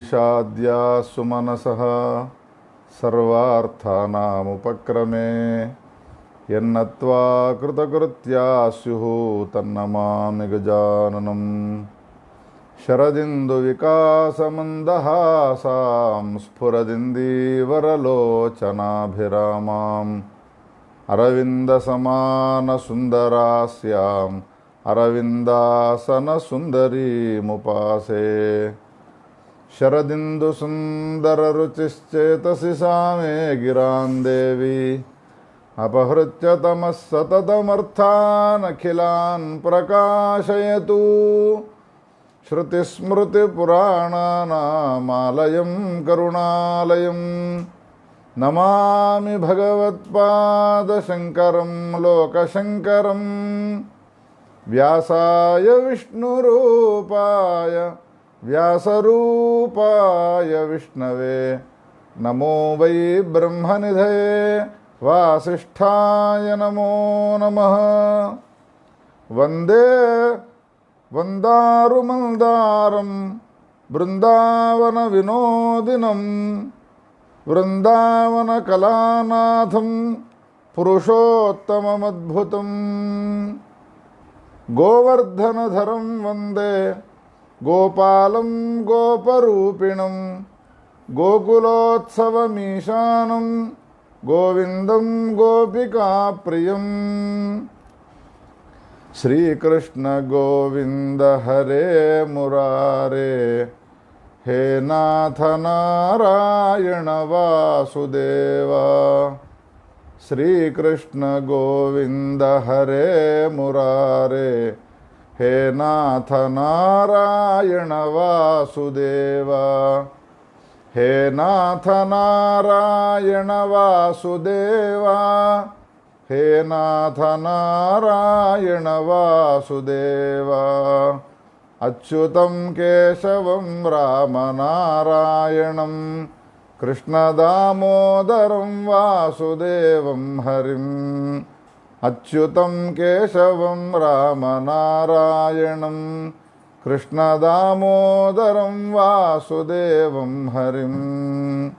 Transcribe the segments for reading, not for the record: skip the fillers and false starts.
ईशाद्या सुमनसः सर्वार्थानामुपक्रमे यन्नत्वा कृतकृत्या स्युः तन्नमामि गजाननं शरदिन्दुविकासमन्दहासां स्फुरदिन्दीवरलोचनाभिरामाम् अरविन्दसमानसुन्दरास्याम् अरविन्दासनसुन्दरीमुपासे शरदिन्दुसुन्दररुचिश्चेतसि सा मे गिरां देवी अपहृत्य तमः सततमर्थानखिलान् प्रकाशयतु श्रुतिस्मृतिपुराणानामालयं करुणालयं नमामि भगवत्पादशङ्करं लोकशङ्करं व्यासाय विष्णुरूपाय व्यासरूपाय विष्णवे नमो वै ब्रह्मनिधये वासिष्ठाय नमो नमः। वन्दे वन्दारुमन्दारं बृन्दावनविनोदिनं वृन्दावनकलानाथं पुरुषोत्तममद्भुतं गोवर्धनधरं वन्दे गोपालं गोपरूपिणं गोकुलोत्सवमीशानं गोविन्दं गोपिकाप्रियम्। श्रीकृष्ण गोविन्द हरे मुरारे हे नाथ नारायण वासुदेव। श्रीकृष्ण गोविन्द हरे मुरारे हे नाथ नारायण वासुदेव। हे नाथ नारायण वासुदेव। हे नाथ नारायण वासुदेव। अच्युतं केशवं रामनारायणं कृष्णदामोदरं वासुदेवं हरिम्। अच्युतं केशवं रामनारायणं कृष्णदामोदरं वासुदेवं हरिम्।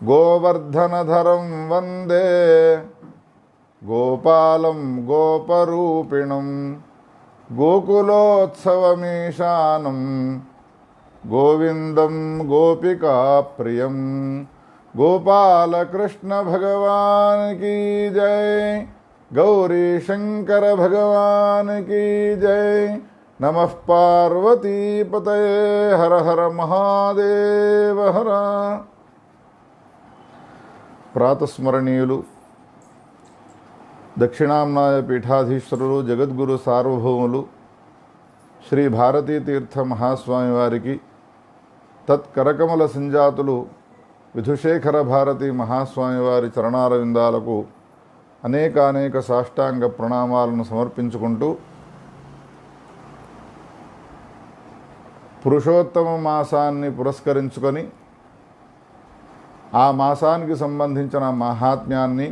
गोवर्धनधरं वन्दे गोपालं गोपरूपिणं गोकुलोत्सवमीशानं गोविन्दं गोपिकाप्रियं। गोपालकृष्ण भगवान की जय। गौरी शंकर भगवान की जय। नमः पार्वती पतये हर हर महादेव हर। प्रातस्मरणीयुलु దక్షిణాంనాయ పీఠాధీశ్వరులు జగద్గురు సార్వభౌములు శ్రీ భారతీ తీర్థ మహాస్వామి వారికి, తత్కరకమల సంజాతులు విధుశేఖర భారతీ మహాస్వామి వారి చరణారవిందాలకు అనేక సాష్టాంగ ప్రణామాలను సమర్పించుకుంటూ, పురుషోత్తమ మాసాన్ని పురస్కరించుకొని ఆ మాసానికి సంబంధించిన మహాత్మ్యాన్ని,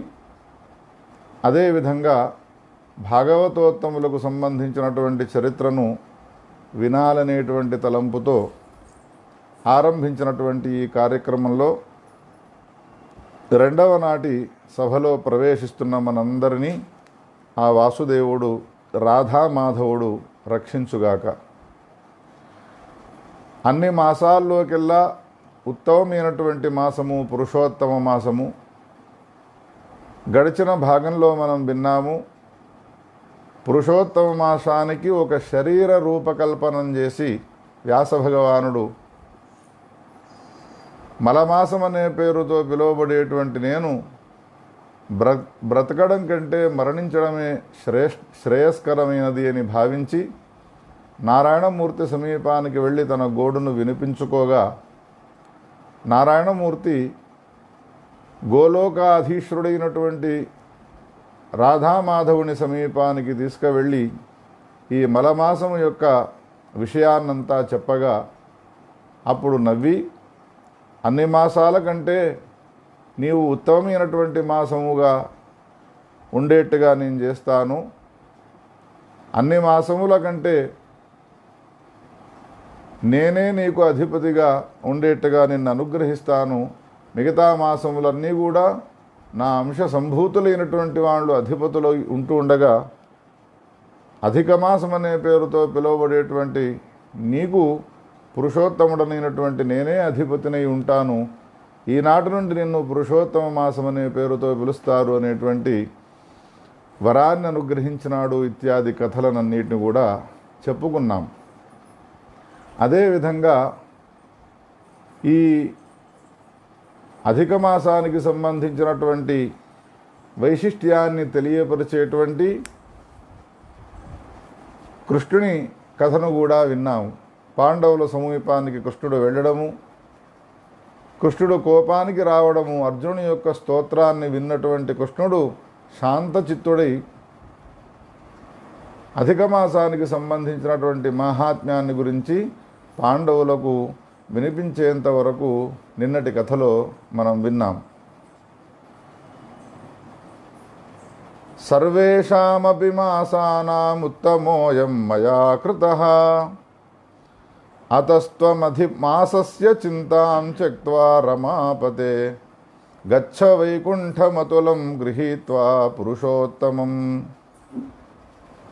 అదేవిధంగా భాగవతోత్తములకు సంబంధించినటువంటి చరిత్రను వినాలనేటువంటి తలంపుతో ఆరంభించినటువంటి ఈ కార్యక్రమంలో రెండవ నాటి సభలో ప్రవేశిస్తున్న మనందరినీ ఆ వాసుదేవుడు రాధామాధవుడు రక్షించుగాక. అన్ని మాసాల్లోకెల్లా ఉత్తమమైనటువంటి మాసము పురుషోత్తమ మాసము. గడిచిన భాగంలో మనం విన్నాము, పురుషోత్తమ మాసానికి ఒక శరీర రూపకల్పనం చేసి వ్యాస భగవానుడు మలమాసం అనే పేరుతో పిలువబడేటువంటి నేను బ్రతకడం కంటే మరణించడమే శ్రేయస్కరమైనది అని భావించి నారాయణమూర్తి సమీపానికి వెళ్ళి తన గోడును వినిపించుకోగా, నారాయణమూర్తి గోలోకాధీశ్వరుడైనటువంటి రాధామాధవుని సమీపానికి తీసుకువెళ్ళి ఈ మలమాసము యొక్క విషయాన్నంతా చెప్పగా, అప్పుడు నవ్వి, అన్ని మాసాల కంటే నీవు ఉత్తమమైనటువంటి మాసముగా ఉండేట్టుగా నేను చేస్తాను, అన్ని మాసముల కంటే నేనే నీకు అధిపతిగా ఉండేట్టుగా నిన్ను అనుగ్రహిస్తాను. మిగతా మాసములన్నీ కూడా నా అంశ సంభూతులైనటువంటి వాళ్ళు అధిపతులు ఉంటూ ఉండగా అధిక మాసం అనే పేరుతో పిలువబడేటువంటి నీకు పురుషోత్తముడనైనటువంటి నేనే అధిపతినై ఉంటాను. ఈనాటి నుండి నిన్ను పురుషోత్తమ మాసం అనే పేరుతో పిలుస్తారు అనేటువంటి వరాన్ని అనుగ్రహించినాడు ఇత్యాది కథలనన్నిటిని కూడా చెప్పుకున్నాం. అదేవిధంగా ఈ అధిక మాసానికి సంబంధించినటువంటి వైశిష్ట్యాన్ని తెలియపరిచేటువంటి కృష్ణుని కథను కూడా విన్నాము. పాండవుల సమీపానికి కృష్ణుడు వెళ్ళడము, కృష్ణుడు కోపానికి రావడము, అర్జునుని యొక్క స్తోత్రాన్ని విన్నటువంటి కృష్ణుడు శాంతచిత్తుడై అధిక మాసానికి సంబంధించినటువంటి మహాత్మ్యాన్ని గురించి పాండవులకు వినిపించేంత వరకు నిన్నటి కథలో మనం విన్నాం. సర్వేషామపి మాసానాం ఉత్తమోయం మయా కృతః అతస్త్వమధి మాసస్య చింతాం త్యక్త్వా రమాపతే గచ్చ వైకుంఠమతులం గృహీత్వా పురుషోత్తమం.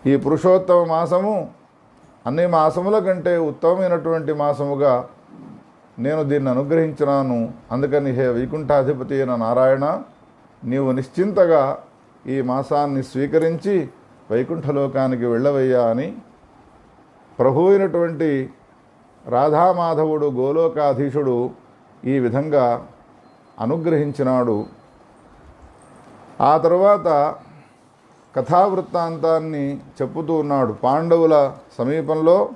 ఈ పురుషోత్తమ మాసము అన్ని మాసముల కంటే ఉత్తమమైనటువంటి మాసముగా నేను దీన్ని అనుగ్రహించినాను. అందుకని హే వైకుంఠాధిపతి అయిన నారాయణ, నీవు నిశ్చింతగా ఈ మాసాన్ని స్వీకరించి వైకుంఠలోకానికి వెళ్ళవయ్యా అని ప్రభు అయినటువంటి రాధామాధవుడు గోలోకాధీశుడు ఈ విధంగా అనుగ్రహించినాడు. ఆ తరువాత కథావృత్తాంతాన్ని చెప్పుతూ ఉన్నాడు. పాండవుల సమీపంలో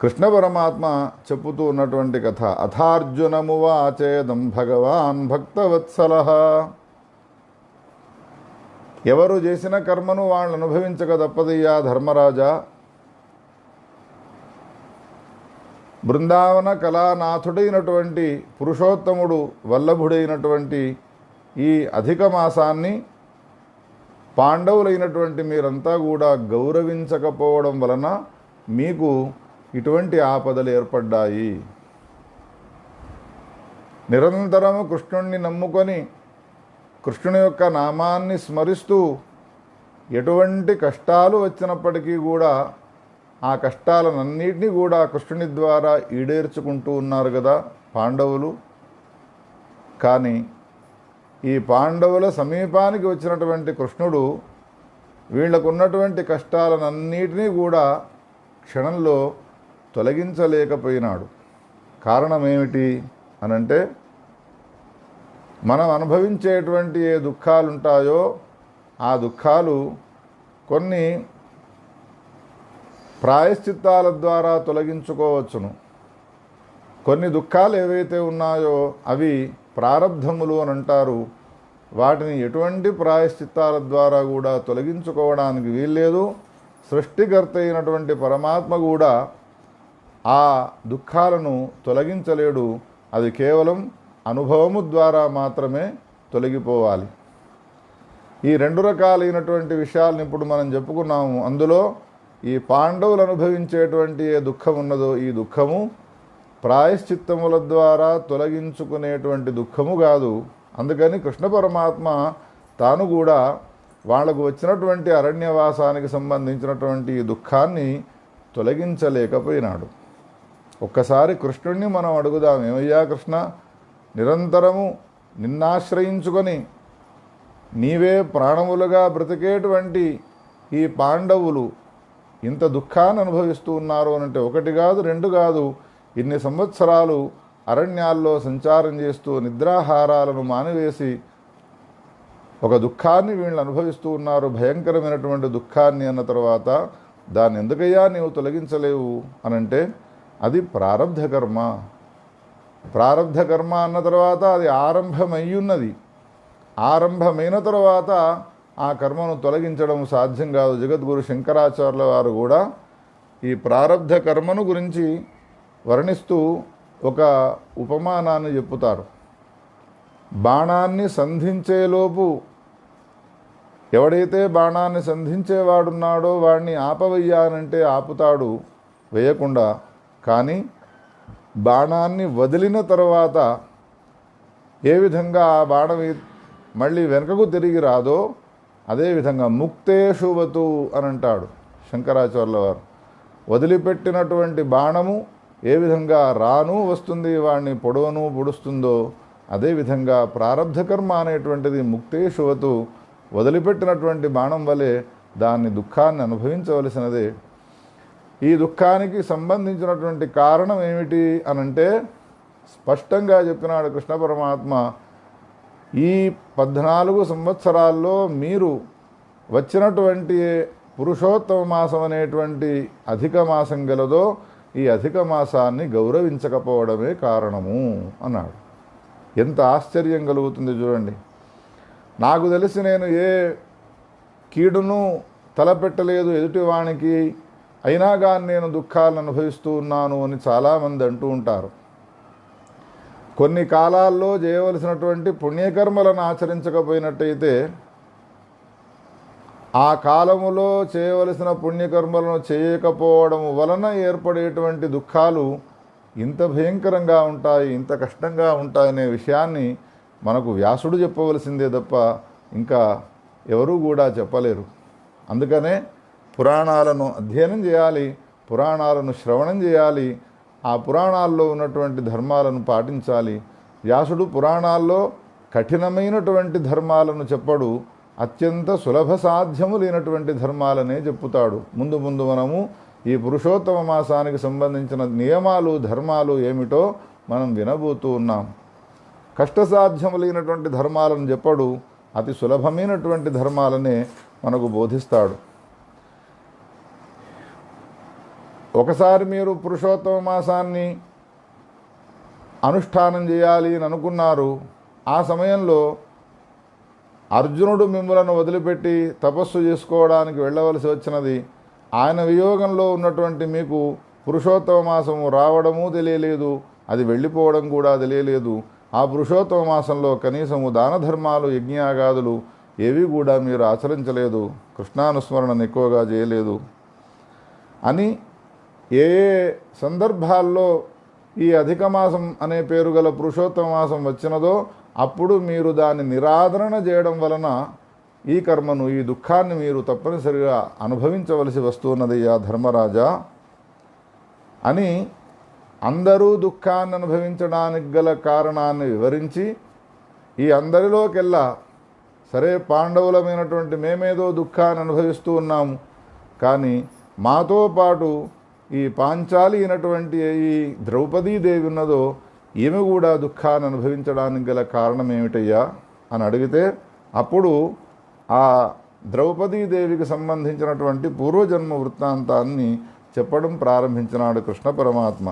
కృష్ణ పరమాత్మ చెప్పుతూ ఉన్నటువంటి కథ. అథార్జునమువాచేదం భగవాన్ భక్తవత్సలః. ఎవరు చేసిన కర్మను వాళ్ళు అనుభవించక తప్పదయ్యా ధర్మరాజా. బృందావన కళానాథుడైనటువంటి పురుషోత్తముడు వల్లభుడైనటువంటి ఈ అధిక మాసాన్ని పాండవులైనటువంటి మీరంతా కూడా గౌరవించకపోవడం వలన మీకు ఇటువంటి ఆపదలు ఏర్పడ్డాయి. నిరంతరము కృష్ణుణ్ణి నమ్ముకొని కృష్ణుని యొక్క నామాన్ని స్మరిస్తూ ఎటువంటి కష్టాలు వచ్చినప్పటికీ కూడా ఆ కష్టాలనన్నిటినీ కూడా కృష్ణుని ద్వారా ఈడేర్చుకుంటూ ఉన్నారు కదా పాండవులు. కానీ ఈ పాండవుల సమీపానికి వచ్చినటువంటి కృష్ణుడు వీళ్లకున్నటువంటి కష్టాలనన్నిటినీ కూడా క్షణంలో తొలగించలేకపోయినాడు. కారణమేమిటి అనంటే, మనం అనుభవించేటువంటి ఏ దుఃఖాలు ఉంటాయో ఆ దుఃఖాలు కొన్ని ప్రాయశ్చిత్తాల ద్వారా తొలగించుకోవచ్చును. కొన్ని దుఃఖాలు ఏవైతే ఉన్నాయో అవి ప్రారబ్ధములు అని అంటారు. వాటిని ఎటువంటి ప్రాయశ్చిత్తాల ద్వారా కూడా తొలగించుకోవడానికి వీల్లేదు. సృష్టికర్త అయినటువంటి పరమాత్మ కూడా ఆ దుఃఖాలను తొలగించలేడు. అది కేవలం అనుభవము ద్వారా మాత్రమే తొలగిపోవాలి. ఈ రెండు రకాలైనటువంటి విషయాలను ఇప్పుడు మనం చెప్పుకున్నాము. అందులో ఈ పాండవులు అనుభవించేటువంటి ఏ దుఃఖం ఉన్నదో ఈ దుఃఖము ప్రాయశ్చిత్తముల ద్వారా తొలగించుకునేటువంటి దుఃఖము కాదు. అందుకని కృష్ణ పరమాత్మ తాను కూడా వాళ్లకు వచ్చినటువంటి అరణ్యవాసానికి సంబంధించినటువంటి దుఃఖాన్ని తొలగించలేకపోయినాడు. ఒక్కసారి కృష్ణుణ్ణి మనం అడుగుదాం, ఏమయ్యా కృష్ణ, నిరంతరము నిన్నాశ్రయించుకొని నీవే ప్రాణములుగా బ్రతికేటువంటి ఈ పాండవులు ఇంత దుఃఖాన్ని అనుభవిస్తూ ఉన్నారు అనంటే ఒకటి కాదు రెండు కాదు, ఇన్ని సంవత్సరాలు అరణ్యాల్లో సంచారం చేస్తూ నిద్రాహారాలను మానివేసి ఒక దుఃఖాన్ని వీళ్ళు అనుభవిస్తూ ఉన్నారు, భయంకరమైనటువంటి దుఃఖాన్ని అన్న తర్వాత దాన్ని ఎందుకయ్యా నీవు తొలగించలేవు అనంటే అది ప్రారబ్ధ కర్మ. ప్రారబ్ధ కర్మ అన్న తర్వాత అది ఆరంభమయ్యున్నది. ఆరంభమైన తర్వాత ఆ కర్మను తొలగించడం సాధ్యం కాదు. జగద్గురు శంకరాచార్యుల వారు కూడా ఈ ప్రారబ్ధ కర్మను గురించి వర్ణిస్తూ ఒక ఉపమానాన్ని చెప్పుతారు. బాణాన్ని సంధించేలోపు ఎవడైతే బాణాన్ని సంధించేవాడున్నాడో వాడిని ఆపవయ్యానంటే ఆపుతాడు, వేయకుండా, కానీ బాణాన్ని వదిలిన తర్వాత ఏ విధంగా ఆ బాణం మళ్ళీ వెనుకకు తిరిగి రాదో అదేవిధంగా ముక్తేషువతు అని అంటాడు శంకరాచార్యుల వారు. వదిలిపెట్టినటువంటి బాణము ఏ విధంగా రాను వస్తుంది, వాడిని పొడవను పొడుస్తుందో అదేవిధంగా ప్రారబ్ధ కర్మ అనేటువంటిది ముక్తేషువతు, వదిలిపెట్టినటువంటి బాణం వలె దాన్ని దుఃఖాన్ని అనుభవించవలసినదే. ఈ దుఃఖానికి సంబంధించినటువంటి కారణం ఏమిటి అనంటే స్పష్టంగా చెప్పినాడు కృష్ణ పరమాత్మ. ఈ 14 సంవత్సరాల్లో మీరు వచ్చినటువంటి పురుషోత్తమ మాసం అనేటువంటి అధిక మాసం గలదో ఈ అధిక మాసాన్ని గౌరవించకపోవడమే కారణము అన్నాడు. ఎంత ఆశ్చర్యం కలుగుతుంది చూడండి. నాకు తెలిసి నేను ఏ కీడును తలపెట్టలేదు ఎదుటివానికి, అయినా కానీ నేను దుఃఖాలను అనుభవిస్తూ ఉన్నాను అని చాలామంది అంటూ ఉంటారు. కొన్ని కాలాల్లో చేయవలసినటువంటి పుణ్యకర్మలను ఆచరించకపోయినట్టయితే ఆ కాలములో చేయవలసిన పుణ్యకర్మలను చేయకపోవడం వలన ఏర్పడేటువంటి దుఃఖాలు ఇంత భయంకరంగా ఉంటాయి, ఇంత కష్టంగా ఉంటాయనే విషయాన్ని మనకు వ్యాసుడు చెప్పవలసిందే తప్ప ఇంకా ఎవరూ కూడా చెప్పలేరు. అందుకనే పురాణాలను అధ్యయనం చేయాలి, పురాణాలను శ్రవణం చేయాలి, ఆ పురాణాల్లో ఉన్నటువంటి ధర్మాలను పాటించాలి. వ్యాసుడు పురాణాల్లో కఠినమైనటువంటి ధర్మాలను చెప్పడు, అత్యంత సులభ సాధ్యము లేనటువంటి ధర్మాలనే చెప్పుతాడు. ముందు ముందు మనము ఈ పురుషోత్తమ మాసానికి సంబంధించిన నియమాలు ధర్మాలు ఏమిటో మనం వినబోతూ ఉన్నాం. కష్టసాధ్యము లేనటువంటి ధర్మాలను చెప్పడు, అతి సులభమైనటువంటి ధర్మాలనే మనకు బోధిస్తాడు. ఒకసారి మీరు పురుషోత్తమ మాసాన్ని అనుష్ఠానం చేయాలి అని అనుకున్నారు. ఆ సమయంలో అర్జునుడు మిమ్మలను వదిలిపెట్టి తపస్సు చేసుకోవడానికి వెళ్ళవలసి వచ్చినది. ఆయన వియోగంలో ఉన్నటువంటి మీకు పురుషోత్తమ మాసము రావడము తెలియలేదు, అది వెళ్ళిపోవడం కూడా తెలియలేదు. ఆ పురుషోత్తమ మాసంలో కనీసము దాన ధర్మాలు యజ్ఞయాగాదులు ఏవి కూడా మీరు ఆచరించలేదు, కృష్ణానుస్మరణను ఎక్కువగా చేయలేదు అని ఏ సందర్భాల్లో ఈ అధిక మాసం అనే పేరు గల పురుషోత్తమ మాసం వచ్చినదో అప్పుడు మీరు దాన్ని నిరాదరణ చేయడం వలన ఈ కర్మను, ఈ దుఃఖాన్ని మీరు తప్పనిసరిగా అనుభవించవలసి వస్తున్నదయ్యా ధర్మరాజా అని అందరూ దుఃఖాన్ని అనుభవించడానికి గల కారణాన్ని వివరించి, ఈ అందరిలోకెల్లా సరే పాండవులమైనటువంటి మేమేదో దుఃఖాన్ని అనుభవిస్తూ ఉన్నాము, కానీ మాతో పాటు ఈ పాంచాలి అయినటువంటి ఈ ద్రౌపదీదేవి ఉన్నదో ఈమె కూడా దుఃఖాన్ని అనుభవించడానికి గల కారణం ఏమిటయ్యా అని అడిగితే అప్పుడు ఆ ద్రౌపదీదేవికి సంబంధించినటువంటి పూర్వజన్మ వృత్తాంతాన్ని చెప్పడం ప్రారంభించినాడు కృష్ణ పరమాత్మ.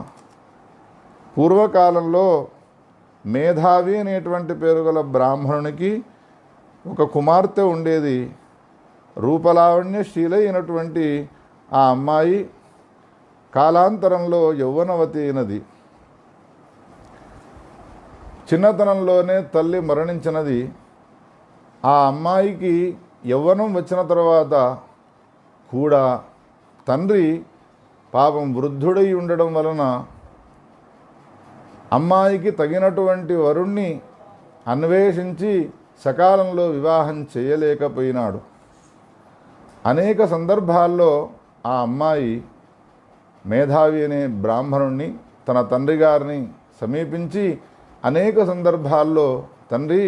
పూర్వకాలంలో మేధావి అనేటువంటి పేరు గల బ్రాహ్మణునికి ఒక కుమార్తె ఉండేది. రూపలావణ్యశీల అయినటువంటి ఆ అమ్మాయి కాలాంతరంలో యౌవనవతి అయినది. చిన్నతనంలోనే తల్లి మరణించినది. ఆ అమ్మాయికి యవ్వనం వచ్చిన తర్వాత కూడా తండ్రి పాపం వృద్ధుడై ఉండడం వలన అమ్మాయికి తగినటువంటి వరుణ్ణి అన్వేషించి సకాలంలో వివాహం చేయలేకపోయినాడు. అనేక సందర్భాల్లో ఆ అమ్మాయి మేధావి అనే బ్రాహ్మణుణ్ణి తన తండ్రి గారిని సమీపించి అనేక సందర్భాల్లో తండ్రి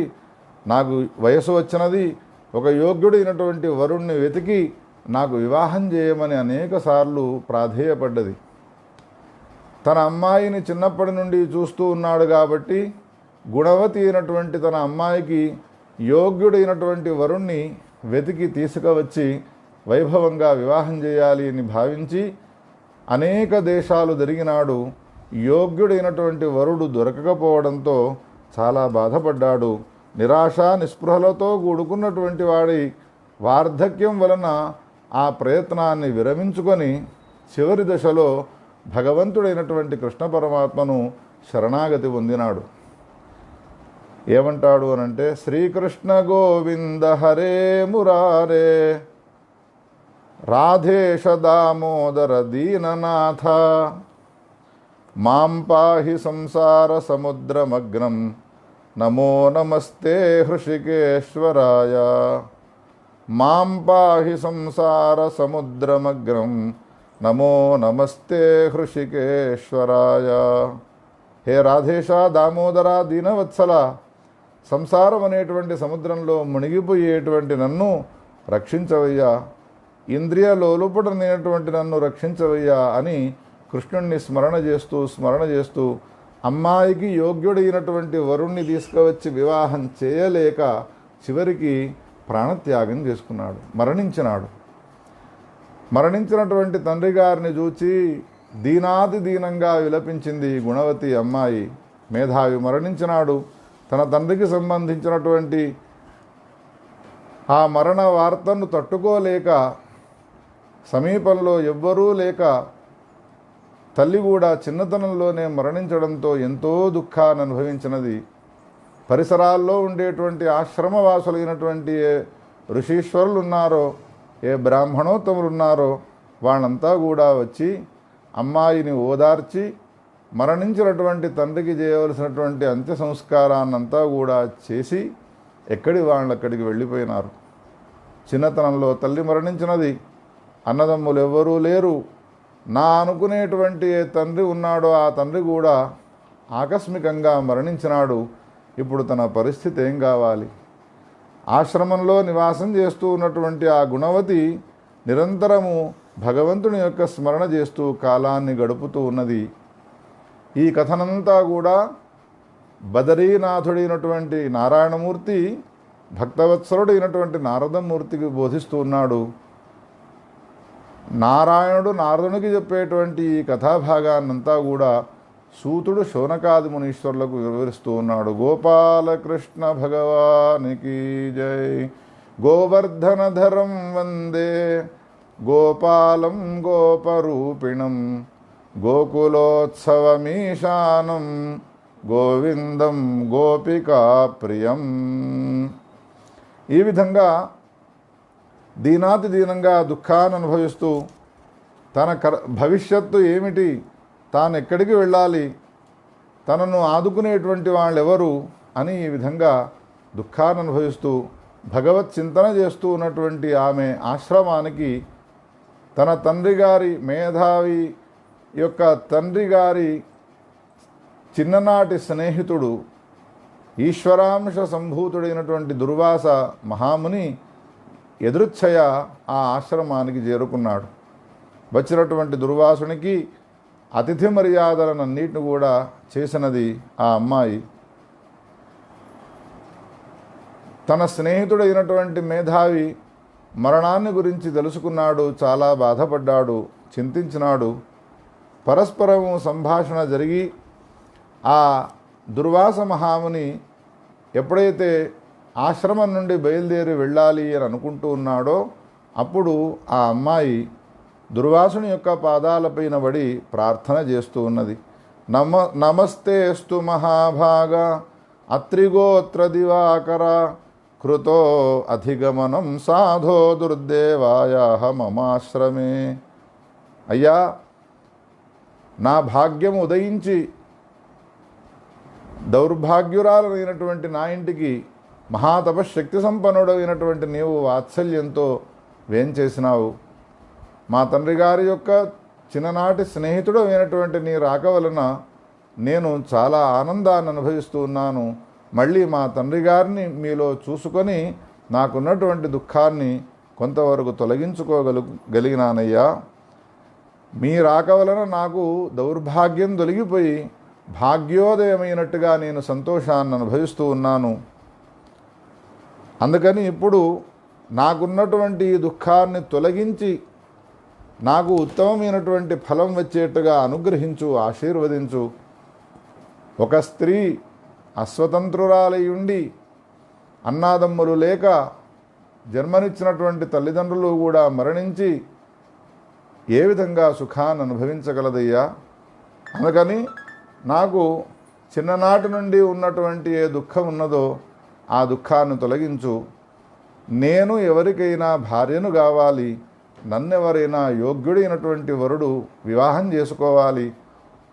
నాకు వయసు వచ్చినది, ఒక యోగ్యుడైనటువంటి వరుణ్ణి వెతికి నాకు వివాహం చేయమని అనేక సార్లు ప్రాధేయపడ్డది. తన అమ్మాయిని చిన్నప్పటి నుండి చూస్తూ ఉన్నాడు కాబట్టి గుణవతి అయినటువంటి తన అమ్మాయికి యోగ్యుడైనటువంటి వరుణ్ణి వెతికి తీసుకువచ్చి వైభవంగా వివాహం చేయాలి అని భావించి అనేక దేశాలు తిరిగినాడు. యోగ్యుడైనటువంటి వరుడు దొరకకపోవడంతో చాలా బాధపడ్డాడు. నిరాశ నిస్పృహలతో కూడుకున్నటువంటి వాడి వార్ధక్యం వలన ఆ ప్రయత్నాన్ని విరమించుకొని చివరి దశలో భగవంతుడైనటువంటి కృష్ణ పరమాత్మను శరణాగతి పొందినాడు. ఏమంటాడు అనంటే, శ్రీకృష్ణ గోవింద హరే మురారే రాధేశ దామోదర దీననాథ మాం పాహి సంసార సముద్రమగ్నం నమో నమస్తే హృషికేశ్వరాయ మాం పాహి సంసార సముద్రమగ్నం నమో నమస్తే హృషికేశ్వరాయ. హే రాధేశ దామోదర దీనవత్సల, సంసారం అనేటువంటి సముద్రంలో మునిగిపోయేటువంటి నన్ను రక్షించవయ్యా, ఇంద్రియ లోలుపడనేటువంటి నన్ను రక్షించవయ్యా అని కృష్ణుణ్ణి స్మరణ చేస్తూ అమ్మాయికి యోగ్యుడైనటువంటి వరుణ్ణి తీసుకువచ్చి వివాహం చేయలేక చివరికి ప్రాణత్యాగం చేసుకున్నాడు, మరణించినటువంటి తండ్రి గారిని చూచి దీనాది దీనంగా విలపించింది గుణవతి అమ్మాయి. మేధావి మరణించినాడు. తన తండ్రికి సంబంధించినటువంటి ఆ మరణ వార్తను తట్టుకోలేక, సమీపంలో ఎవ్వరూ లేక తల్లి కూడా చిన్నతనంలోనే మరణించడంతో ఎంతో దుఃఖాన్ని అనుభవించినది. పరిసరాల్లో ఉండేటువంటి ఆశ్రమవాసులైనటువంటి ఏ ఋషీశ్వరులు ఉన్నారో, ఏ బ్రాహ్మణోత్తములు ఉన్నారో వాళ్ళంతా కూడా వచ్చి అమ్మాయిని ఓదార్చి మరణించినటువంటి తండ్రికి చేయవలసినటువంటి అంత్య సంస్కారాన్నంతా కూడా చేసి ఎక్కడి వాళ్ళక్కడికి వెళ్ళిపోయినారు. చిన్నతనంలో తల్లి మరణించినది, అన్నదమ్ములు ఎవ్వరూ లేరు. నా అనుకునేటువంటి ఏ తండ్రి ఉన్నాడో ఆ తండ్రి కూడా ఆకస్మికంగా మరణించినాడు. ఇప్పుడు తన పరిస్థితి ఏం కావాలి? ఆశ్రమంలో నివాసం చేస్తూ ఉన్నటువంటి ఆ గుణవతి నిరంతరము భగవంతుని యొక్క స్మరణ చేస్తూ కాలాన్ని గడుపుతూ ఉన్నది. ఈ కథనంతా కూడా బదరీనాథుడైనటువంటి నారాయణమూర్తి భక్తవత్సలుడైనటువంటి నారదమూర్తికి బోధిస్తూ ఉన్నాడు. నారాయణుడు నారదునికి చెప్పేటువంటి ఈ కథాభాగాన్నంతా కూడా సూతుడు శౌనకాది మునీశ్వరులకు వివరిస్తూ ఉన్నాడు. గోపాలకృష్ణ భగవానికి జై. గోవర్ధనధరం వందే గోపాలం గోపరూపిణం గోకులోత్సవమీశానం గోవిందం గోపికా ప్రియం. ఈ విధంగా దీనాతి దీనంగా దుఃఖాన్ని అనుభవిస్తూ తన భవిష్యత్తు ఏమిటి, తాను ఎక్కడికి వెళ్ళాలి, తనను ఆదుకునేటువంటి వాళ్ళెవరు అని ఈ విధంగా దుఃఖాన్ని అనుభవిస్తూ భగవత్ చింతన చేస్తూ ఉన్నటువంటి ఆమె ఆశ్రమానికి తన తండ్రి గారి మేధావి యొక్క తండ్రి గారి చిన్ననాటి స్నేహితుడు ఈశ్వరాంశ సంభూతుడైనటువంటి దుర్వాస మహాముని ఎదురుచ్ఛయ ఆ ఆశ్రమానికి చేరుకున్నాడు. వచ్చినటువంటి దుర్వాసునికి అతిథి మర్యాదలనన్నిటిని కూడా చేసినది ఆ అమ్మాయి. తన స్నేహితుడైనటువంటి మేధావి మరణాన్ని గురించి తెలుసుకున్నాడు, చాలా బాధపడ్డాడు, చింతించినాడు. పరస్పరము సంభాషణ జరిగి ఆ దుర్వాస మహాముని ఎప్పుడైతే ఆశ్రమం నుండి బయలుదేరి వెళ్ళాలి అని అనుకుంటూ ఉన్నాడో అప్పుడు ఆ అమ్మాయి దుర్వాసుని యొక్క పాదాలపైన పడి ప్రార్థన చేస్తూ ఉన్నది. నమస్తేస్తు మహాభాగ అత్రిగోత్ర దివాకర కృతో అధిగమనం సాధో దుర్దేవాయ మమాశ్రమే. అయ్యా, నా భాగ్యం ఉదయించి దౌర్భాగ్యురాలైనటువంటి నా ఇంటికి మహాతపశక్తి సంపన్నుడైనటువంటి నీవు వాత్సల్యంతో వేంచేసినావు. మా తండ్రి గారి యొక్క చిన్ననాటి స్నేహితుడు అయినటువంటి నీ రాక వలన నేను చాలా ఆనందాన్ని అనుభవిస్తూ ఉన్నాను. మళ్ళీ మా తండ్రి గారిని మీలో చూసుకొని నాకున్నటువంటి దుఃఖాన్ని కొంతవరకు తొలగించుకోగలిగినానయ్యా. మీ రాక వలన నాకు దౌర్భాగ్యం తొలగిపోయి భాగ్యోదయమైనట్టుగా నేను సంతోషాన్ని అనుభవిస్తూ ఉన్నాను. అందుకని ఇప్పుడు నాకున్నటువంటి ఈ దుఃఖాన్ని తొలగించి నాకు ఉత్తమమైనటువంటి ఫలం వచ్చేట్టుగా అనుగ్రహించు, ఆశీర్వదించు. ఒక స్త్రీ అస్వతంత్రురాలై ఉండి అన్నాదమ్ములు లేక జన్మనిచ్చినటువంటి తల్లిదండ్రులు కూడా మరణించి ఏ విధంగా సుఖాన్ని అనుభవించగలదయ్యా? అందుకని నాకు చిన్ననాటి నుండి ఉన్నటువంటి ఏ దుఃఖం ఉన్నదో ఆ దుఃఖాన్ని తొలగించు. నేను ఎవరికైనా భార్యను కావాలి, నన్నెవరైనా యోగ్యుడైనటువంటి వరుడు వివాహం చేసుకోవాలి,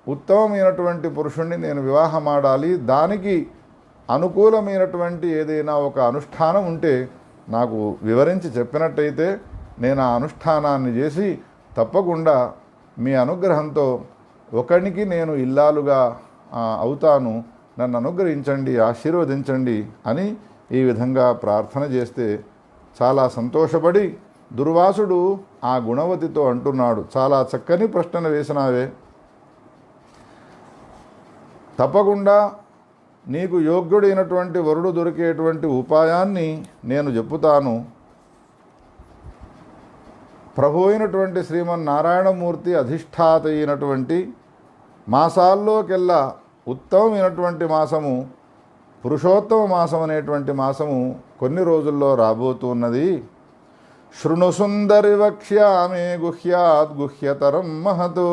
ఉత్తమమైనటువంటి పురుషుణ్ణి నేను వివాహమాడాలి, దానికి అనుకూలమైనటువంటి ఏదైనా ఒక అనుష్ఠానం ఉంటే నాకు వివరించి చెప్పినట్టయితే నేను ఆ అనుష్ఠానాన్ని చేసి తప్పకుండా మీ అనుగ్రహంతో ఒకనికి నేను ఇల్లాలుగా అవుతాను, నన్ను అనుగ్రహించండి, ఆశీర్వదించండి అని ఈ విధంగా ప్రార్థన చేస్తే చాలా సంతోషపడి దుర్వాసుడు ఆ గుణవతితో అంటున్నాడు, చాలా చక్కని ప్రశ్నలు వేసినావే, తప్పకుండా నీకు యోగ్యుడైనటువంటి వరుడు దొరికేటువంటి ఉపాయాన్ని నేను చెప్పుతాను. ప్రభు అయినటువంటి శ్రీమన్నారాయణమూర్తి అధిష్టాత అయినటువంటి మాసాల్లోకెల్లా ఉత్తమమైనటువంటి మాసము పురుషోత్తమ మాసం అనేటువంటి మాసము కొన్ని రోజుల్లో రాబోతున్నది. శృణు సుందరి వక్ష్యామి గుహ్యాద్ గుహ్యతరం మహతు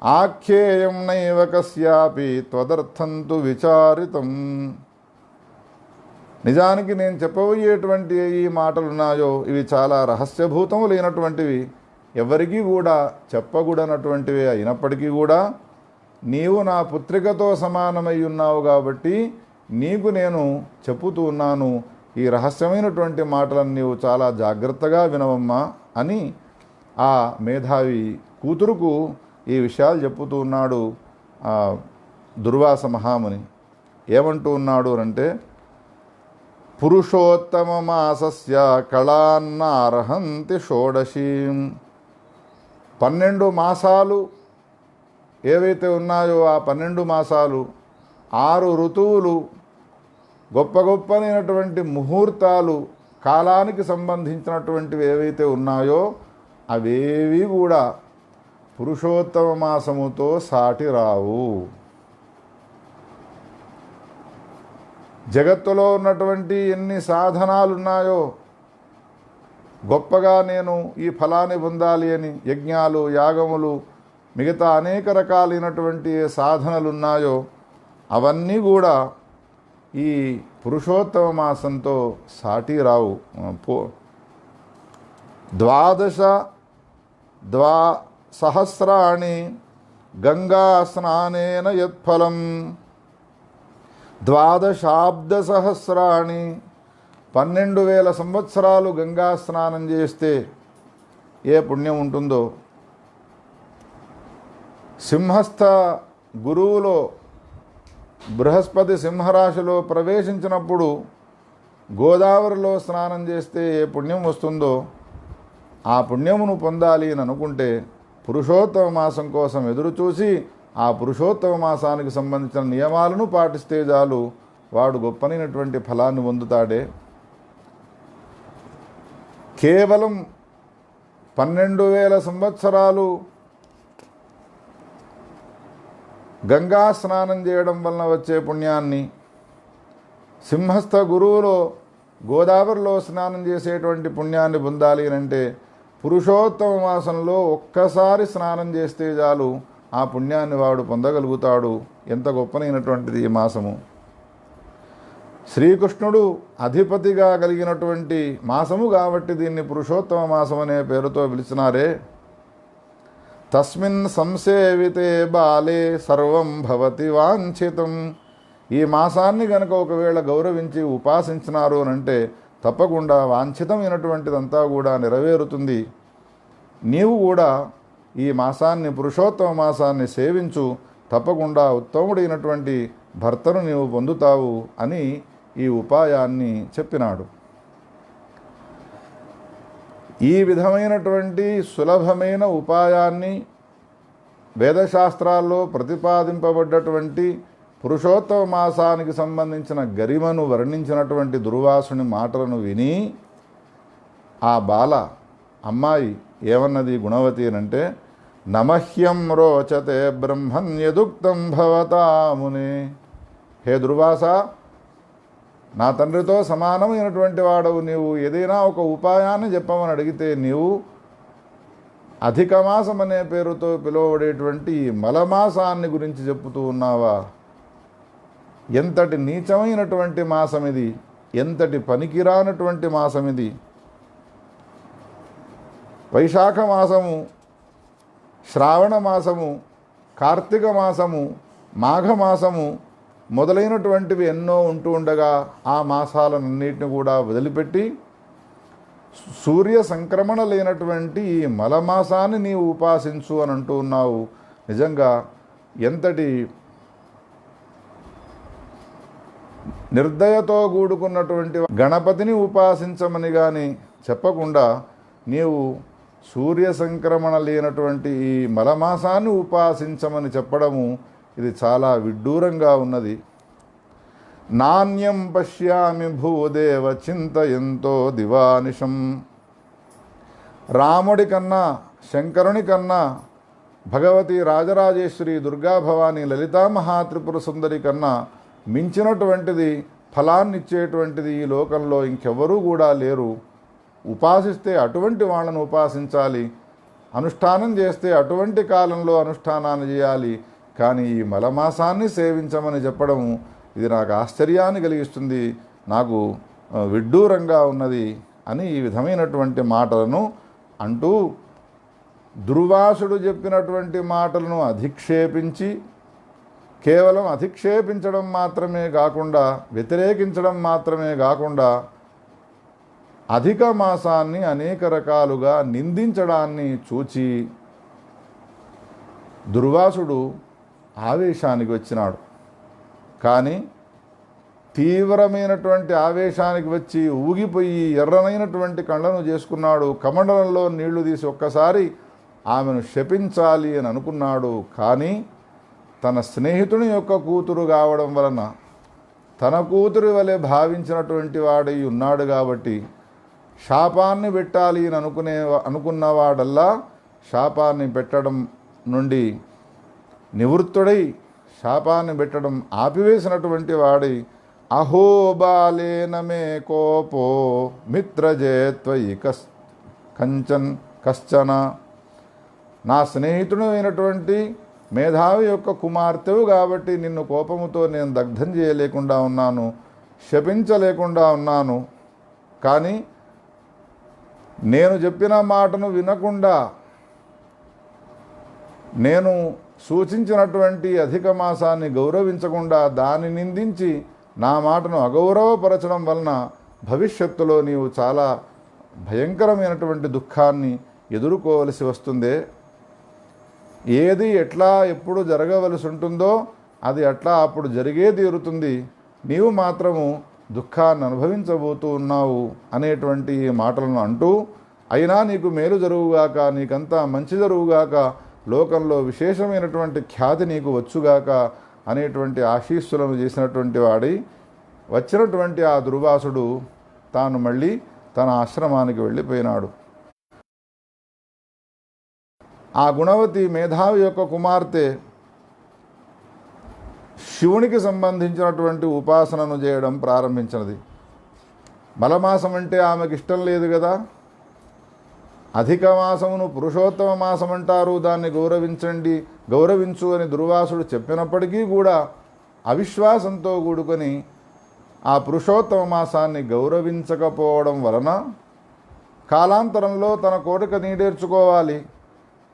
ఆఖ్యేయం నైవ కస్యాపి త్వదర్థంతు విచారితం. నిజానికి నేను చెప్పబోయేటువంటి ఈ మాటలున్నాయో ఇవి చాలా రహస్యభూతములైనటువంటివి, ఎవరికీ కూడా చెప్పకూడనటువంటివి అయినప్పటికీ కూడా నీవు నా పుత్రికతో సమానమై ఉన్నావు కాబట్టి నీకు నేను చెప్పుతూ ఉన్నాను, ఈ రహస్యమైనటువంటి మాటలను నీవు చాలా జాగ్రత్తగా వినవమ్మా అని ఆ మేధావి కూతురుకు ఈ విషయాలు చెప్పుతూ ఉన్నాడు దుర్వాస మహాముని. ఏమంటూ ఉన్నాడు అంటే, పురుషోత్తమ మాసస్య కళాన్నార్హంతి షోడశీం. 12 మాసాలు ఏవైతే ఉన్నాయో ఆ 12 మాసాలు 6 ఋతువులు గొప్ప గొప్పనైనటువంటి ముహూర్తాలు కాలానికి సంబంధించినటువంటివి ఏవైతే ఉన్నాయో అవేవి కూడా పురుషోత్తమ మాసముతో సాటి రావు. జగత్తులో ఉన్నటువంటి ఎన్ని సాధనాలు ఉన్నాయో గొప్పగా నేను ఈ ఫలాన్ని పొందాలి అని యజ్ఞాలు, యాగములు, మిగతా అనేక రకాలైనటువంటి సాధనలు ఉన్నాయో అవన్నీ కూడా ఈ పురుషోత్తమ మాసంతో సాటి రావు. 12 సహస్రాణి గంగా స్నానేన యత్ఫలం 12 సహస్రాణి 12,000 సంవత్సరాలు గంగా స్నానం చేస్తే ఏ పుణ్యం ఉంటుందో. సింహస్థ గురువులో బృహస్పతి సింహరాశిలో ప్రవేశించినప్పుడు గోదావరిలో స్నానం చేస్తే ఏ పుణ్యం వస్తుందో ఆ పుణ్యమును పొందాలి అని అనుకుంటే పురుషోత్తమ మాసం కోసం ఎదురుచూసి ఆ పురుషోత్తమ మాసానికి సంబంధించిన నియమాలను పాటిస్తే చాలు, వాడు గొప్పనైనటువంటి ఫలాన్ని పొందుతాడే. కేవలం 12,000 సంవత్సరాలు గంగా స్నానం చేయడం వలన వచ్చే పుణ్యాన్ని, సింహస్థ గురువులో గోదావరిలో స్నానం చేసేటువంటి పుణ్యాన్ని పొందాలి అంటే పురుషోత్తమ మాసంలో ఒక్కసారి స్నానం చేస్తే చాలు ఆ పుణ్యాన్ని వాడు పొందగలుగుతాడు. ఎంత గొప్పనైనటువంటిది ఈ మాసము. శ్రీకృష్ణుడు అధిపతిగా కలిగినటువంటి మాసము కాబట్టి దీన్ని పురుషోత్తమ మాసం అనే పేరుతో పిలిచినారే. తస్మిన్ సంసేవితే బాలే సర్వం భవతి వాంఛితం. ఈ మాసాన్ని గనక ఒకవేళ గౌరవించి ఉపాసించినారు అనంటే తప్పకుండా వాంఛితమైనటువంటిదంతా కూడా నెరవేరుతుంది. నీవు కూడా ఈ మాసాన్ని పురుషోత్తమ మాసాన్ని సేవించు, తప్పకుండా ఉత్తముడైనటువంటి భర్తను నీవు పొందుతావు అని ఈ ఉపాయాన్ని చెప్పినాడు. ఈ విధమైనటువంటి సులభమైన ఉపాయాన్ని వేదశాస్త్రాల్లో ప్రతిపాదింపబడ్డటువంటి పురుషోత్తమ మాసానికి సంబంధించిన గరిమను వర్ణించినటువంటి దుర్వాసుని మాటలను విని ఆ బాల అమ్మాయి ఏమన్నది గుణవతి అంటే, నమహ్యం రోచతే బ్రహ్మణ్యదుక్తం భవతామునే. హే దుర్వాస, నా తండ్రితో సమానమైనటువంటి వాడవు నీవు, ఏదైనా ఒక ఉపాయాన్ని చెప్పమని అడిగితే నీవు అధిక మాసం అనే పేరుతో పిలువబడేటువంటి మలమాసాన్ని గురించి చెప్పుతూ ఉన్నావా? ఎంతటి నీచమైనటువంటి మాసం ఇది, ఎంతటి పనికిరానటువంటి మాసం ఇది. వైశాఖ మాసము, శ్రావణ మాసము, కార్తీక మాసము, మాఘమాసము మొదలైనటువంటివి ఎన్నో ఉంటూ ఉండగా ఆ మాసాలన్నింటిని కూడా వదిలిపెట్టి సూర్య సంక్రమణ లేనటువంటి ఈ మలమాసాన్ని నీవు ఉపాసించు అని అంటూ ఉన్నావు. నిజంగా ఎంతటి నిర్దయతో కూడుకున్నటువంటి గణపతిని ఉపాసించమని కానీ చెప్పకుండా నీవు సూర్య సంక్రమణ లేనటువంటి ఈ మలమాసాన్ని ఉపాసించమని చెప్పడము ఇది చాలా విడ్డూరంగా ఉన్నది. నాణ్యం పశ్యామి భూదేవ చింతయంతో దివానిశం. రాముడి కన్నా, శంకరుని కన్నా, భగవతి రాజరాజేశ్వరి, దుర్గా భవాని, లలితా మహాత్రిపుర సుందరి కన్నా మించినటువంటిది, ఫలాన్నిచ్చేటువంటిది ఈ లోకంలో ఇంకెవరూ కూడా లేరు. ఉపాసిస్తే అటువంటి వాళ్ళను ఉపాసించాలి, అనుష్ఠానం చేస్తే అటువంటి కాలంలో అనుష్ఠానాన్ని చేయాలి. కానీ ఈ మలమాసాన్ని సేవించమని చెప్పడం ఇది నాకు ఆశ్చర్యాన్ని కలిగిస్తుంది, నాకు విడ్డూరంగా ఉన్నది అని ఈ విధమైనటువంటి మాటలను అంటూ దుర్వాసుడు చెప్పినటువంటి మాటలను అధిక్షేపించి, కేవలం అధిక్షేపించడం మాత్రమే కాకుండా, వ్యతిరేకించడం మాత్రమే కాకుండా అధిక మాసాన్ని అనేక రకాలుగా నిందించడాన్ని చూచి దుర్వాసుడు ఆవేశానికి వచ్చినాడు. కానీ తీవ్రమైనటువంటి ఆవేశానికి వచ్చి ఊగిపోయి ఎర్రనైనటువంటి కళ్ళను చేసుకున్నాడు. కమండలంలో నీళ్లు తీసి ఒక్కసారి ఆమెను శపించాలి అని అనుకున్నాడు. కానీ తన స్నేహితుని యొక్క కూతురు కావడం వలన తన కూతురి వలె భావించినటువంటి వాడై ఉన్నాడు కాబట్టి శాపాన్ని పెట్టాలి అని అనుకున్నవాడల్లా శాపాన్ని పెట్టడం నుండి నివృత్తుడై శాపాన్ని పెట్టడం ఆపివేసినటువంటి వాడై అహో బాలేన మే కోపో మిత్రజేత్వయి కశ్చన. నా స్నేహితుడు అయినటువంటి మేధావి యొక్క కుమార్తెవు కాబట్టి నిన్ను కోపముతో నేను దగ్ధం చేయలేకుండా ఉన్నాను, శపించలేకుండా ఉన్నాను. కానీ నేను చెప్పిన మాటను వినకుండా నేను సూచించినటువంటి అధిక మాసాన్ని గౌరవించకుండా దాన్ని నిందించి నా మాటను అగౌరవపరచడం వలన భవిష్యత్తులో నీవు చాలా భయంకరమైనటువంటి దుఃఖాన్ని ఎదుర్కోవలసి వస్తుందే. ఏది ఎట్లా ఎప్పుడు జరగవలసి ఉంటుందో అది అట్లా అప్పుడు జరిగే తీరుతుంది. నీవు మాత్రము దుఃఖాన్ని అనుభవించబోతూ ఉన్నావు అనేటువంటి మాటలను అంటూ, అయినా నీకు మేలు జరుగుగాక, నీకంతా మంచి జరుగుగాక, లోకంలో విశేషమైనటువంటి ఖ్యాతి నీకు వచ్చుగాక అనేటువంటి ఆశీస్సులను చేసినటువంటి వాడి వచ్చినటువంటి ఆ దుర్వాసుడు తాను మళ్ళీ తన ఆశ్రమానికి వెళ్ళిపోయినాడు. ఆ గుణవతి మేధావి యొక్క కుమార్తె శివునికి సంబంధించినటువంటి ఉపాసనను చేయడం ప్రారంభించినది. మలమాసం అంటే ఆమెకి ఇష్టం లేదు కదా. అధిక మాసమును పురుషోత్తమ మాసం అంటారు, దాన్ని గౌరవించు అని దుర్వాసుడు చెప్పినప్పటికీ కూడా అవిశ్వాసంతో కూడుకొని ఆ పురుషోత్తమ మాసాన్ని గౌరవించకపోవడం వలన కాలాంతరంలో తన కోరిక నీడేర్చుకోవాలి.